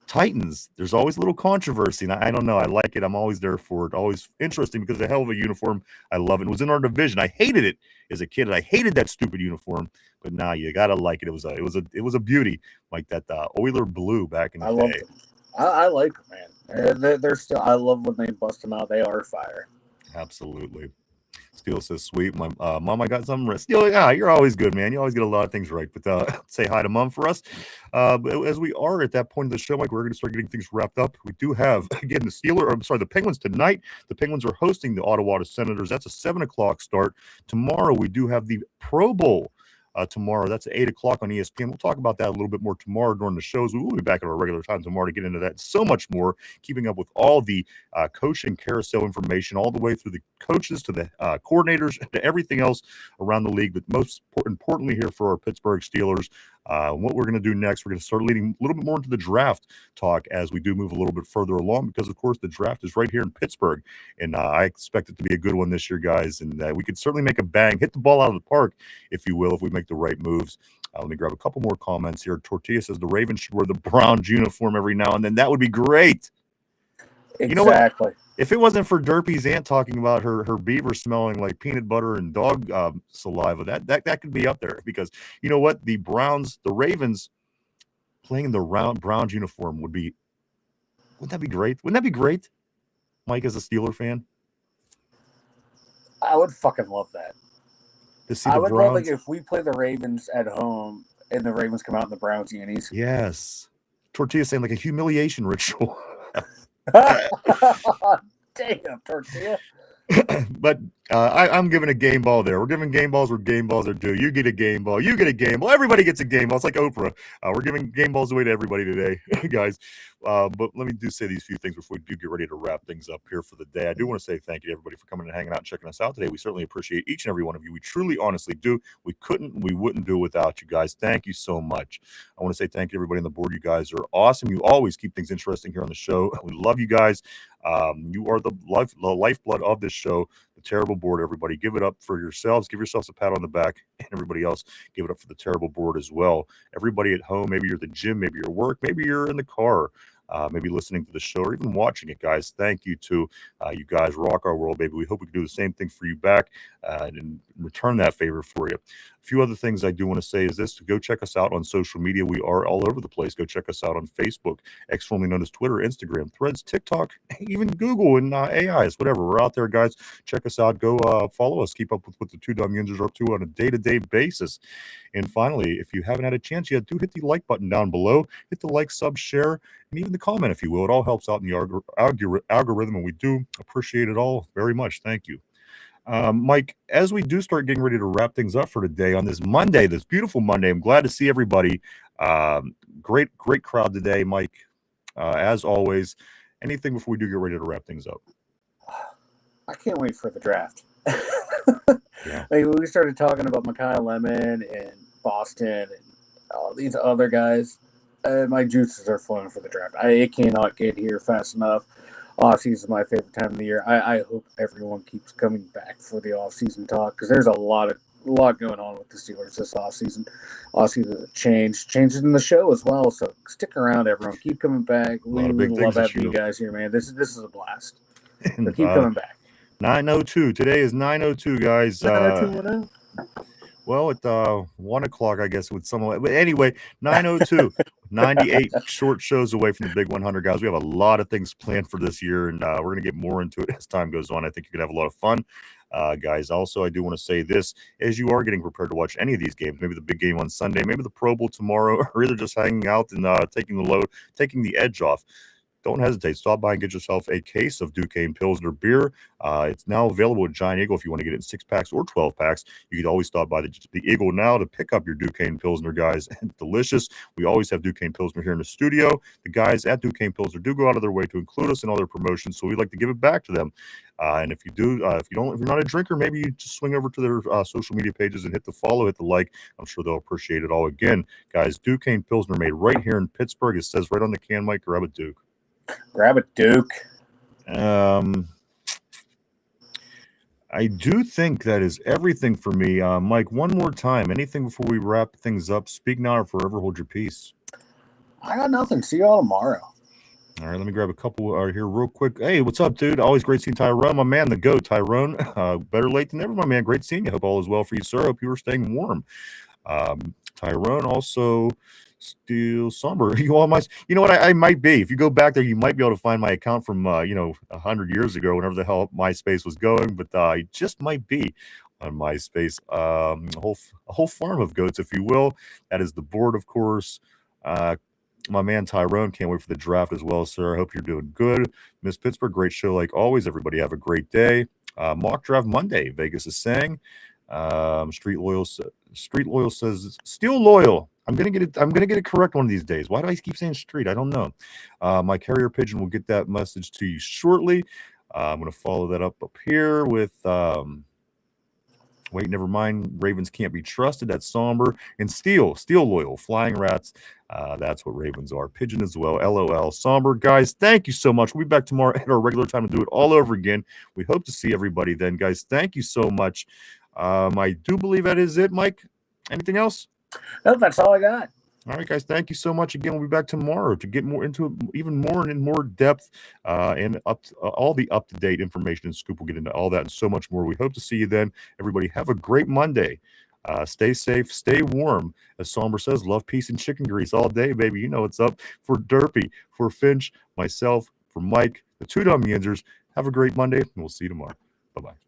B: Titans, there's always a little controversy, and I don't know. I like it. I'm always there for it. Always interesting because it's a hell of a uniform. I love it. It was in our division. I hated it as a kid. I hated that stupid uniform, but now you gotta like it. It was a beauty, like that Oiler blue back in the
C: I
B: day.
C: love them. I like them, man. They're still. I love when they bust them out. They are fire.
B: Absolutely. Steele says, sweet. My mom, I got something. Steele, yeah, you're always good, man. You always get a lot of things right. But say hi to mom for us. But as we are at that point of the show, Mike, we're going to start getting things wrapped up. We do have, again, the Penguins tonight. The Penguins are hosting the Ottawa Senators. That's a 7 o'clock start. Tomorrow, we do have the Pro Bowl. Tomorrow, that's at 8 o'clock on ESPN. We'll talk about that a little bit more tomorrow during the shows. We will be back at our regular time tomorrow to get into that. So much more, keeping up with all the coaching carousel information, all the way through the coaches to the coordinators to everything else around the league. But most importantly here for our Pittsburgh Steelers, what we're going to do next, we're going to start leading a little bit more into the draft talk as we do move a little bit further along, because, of course, the draft is right here in Pittsburgh. And I expect it to be a good one this year, guys. And we could certainly make a bang, hit the ball out of the park, if you will, if we make the right moves. Let me grab a couple more comments here. Tortilla says the Ravens should wear the Browns uniform every now and then. That would be great.
C: Exactly.
B: You know what? If it wasn't for Derpy's aunt talking about her beaver smelling like peanut butter and dog saliva, that could be up there. Because you know what? The Ravens playing in the Browns uniform wouldn't that be great? Wouldn't that be great, Mike, as a Steeler fan?
C: I would fucking love that.
B: I would love
C: it if we play the Ravens at home and the Ravens come out in the Browns unis.
B: Yes. Tortilla saying like a humiliation ritual.
C: Damn, Tortilla.
B: But I'm giving a game ball there. We're giving game balls where game balls are due. You get a game ball. You get a game ball. Everybody gets a game ball. It's like Oprah. We're giving game balls away to everybody today, guys. But let me say these few things before we do get ready to wrap things up here for the day. I do want to say thank you to everybody for coming and hanging out and checking us out today. We certainly appreciate each and every one of you. We truly, honestly do. We wouldn't do it without you guys. Thank you so much. I want to say thank you to everybody on the board. You guys are awesome. You always keep things interesting here on the show. We love you guys. You are the lifeblood of this show. The terrible board, everybody. Give it up for yourselves. Give yourselves a pat on the back. And everybody else, give it up for the terrible board as well. Everybody at home, maybe you're at the gym, maybe you're at work, maybe you're in the car. Maybe listening to the show or even watching it, guys. Thank you to you guys. Rock our world, baby. We hope we can do the same thing for you back and return that favor for you. A few other things I do want to say is this: to go check us out on social media. We are all over the place. Go check us out on Facebook, formerly known as Twitter, Instagram, Threads, TikTok, even Google and AIs, whatever. We're out there, guys. Check us out. Go follow us. Keep up with what the two Dum Yinzers are up to on a day-to-day basis. And finally, if you haven't had a chance yet, do hit the like button down below. Hit the like, sub, share, and even the comment, if you will. It all helps out in the algorithm, and we do appreciate it all very much. Thank you. Mike, as we do start getting ready to wrap things up for today on this Monday, this beautiful Monday, I'm glad to see everybody. Great crowd today, Mike. As always, anything before we do get ready to wrap things up?
C: I can't wait for the draft.
B: Yeah.
C: Like when we started talking about Makai Lemon and Boston and all these other guys, my juices are flowing for the draft. I cannot get here fast enough. Off-season is my favorite time of the year. I hope everyone keeps coming back for the off-season talk, because there's a lot going on with the Steelers this off-season. Off-season changes in the show as well. So stick around, everyone. Keep coming back. We love having you guys here, man. This is a blast. So keep coming back.
B: 9:02. Today is 9:02, guys.
C: 9:02.
B: Well, at 1 o'clock, I guess, with some. But anyway, 9:02. 98 short shows away from the big 100, guys. We have a lot of things planned for this year, and we're going to get more into it as time goes on. I think you're going to have a lot of fun, guys. Also, I do want to say this: as you are getting prepared to watch any of these games, maybe the big game on Sunday, maybe the Pro Bowl tomorrow, or either just hanging out and taking the edge off. don't hesitate. Stop by and get yourself a case of Duquesne Pilsner beer. It's now available at Giant Eagle if you want to get it in 6-packs or 12-packs. You can always stop by the Eagle now to pick up your Duquesne Pilsner, guys. Delicious. We always have Duquesne Pilsner here in the studio. The guys at Duquesne Pilsner do go out of their way to include us in all their promotions, so we'd like to give it back to them. And if you do, if you're not a drinker, maybe you just swing over to their social media pages and hit the follow, hit the like. I'm sure they'll appreciate it all. Again, guys, Duquesne Pilsner made right here in Pittsburgh. It says right on the can, Mike, grab a Duke.
C: Grab a Duke.
B: I do think that is everything for me. Mike, one more time. Anything before we wrap things up? Speak now or forever hold your peace.
C: I got nothing. See y'all tomorrow.
B: All right, let me grab a couple here real quick. Hey, what's up, dude? Always great seeing Tyrone, my man, the GOAT, Tyrone. Better late than never, my man. Great seeing you. Hope all is well for you, sir. Hope you were staying warm. Tyrone also still somber. You know what? I might be. If you go back there, you might be able to find my account from 100 years ago, whenever the hell MySpace was going. But I just might be on MySpace. A whole farm of goats, if you will. That is the board, of course. My man Tyrone, can't wait for the draft as well, sir. I hope you're doing good. Miss Pittsburgh, great show like always. Everybody have a great day. Mock draft Monday, Vegas is saying. Street Loyal says still loyal. I'm gonna get it correct one of these days. Why do I keep saying street? I don't know. My carrier pigeon will get that message to you shortly. I'm gonna follow that up here with wait, never mind. Ravens can't be trusted. That's somber. And steel loyal. Flying rats. That's what Ravens are. Pigeon as well. LOL. Somber. Guys, thank you so much. We'll be back tomorrow at our regular time to do it all over again. We hope to see everybody then, guys. Thank you so much. I do believe that is it, Mike. Anything else?
C: No, that's all I got.
B: All right, guys. Thank you so much. Again, we'll be back tomorrow to get more into even more and in more depth and all the up-to-date information and scoop. We'll get into all that and so much more. We hope to see you then. Everybody have a great Monday. Stay safe, stay warm. As Somber says, love, peace, and chicken grease all day, baby. You know what's up. For Derpy, for Finch, myself, for Mike, the two Dum Yinzers, have a great Monday, and we'll see you tomorrow. Bye-bye.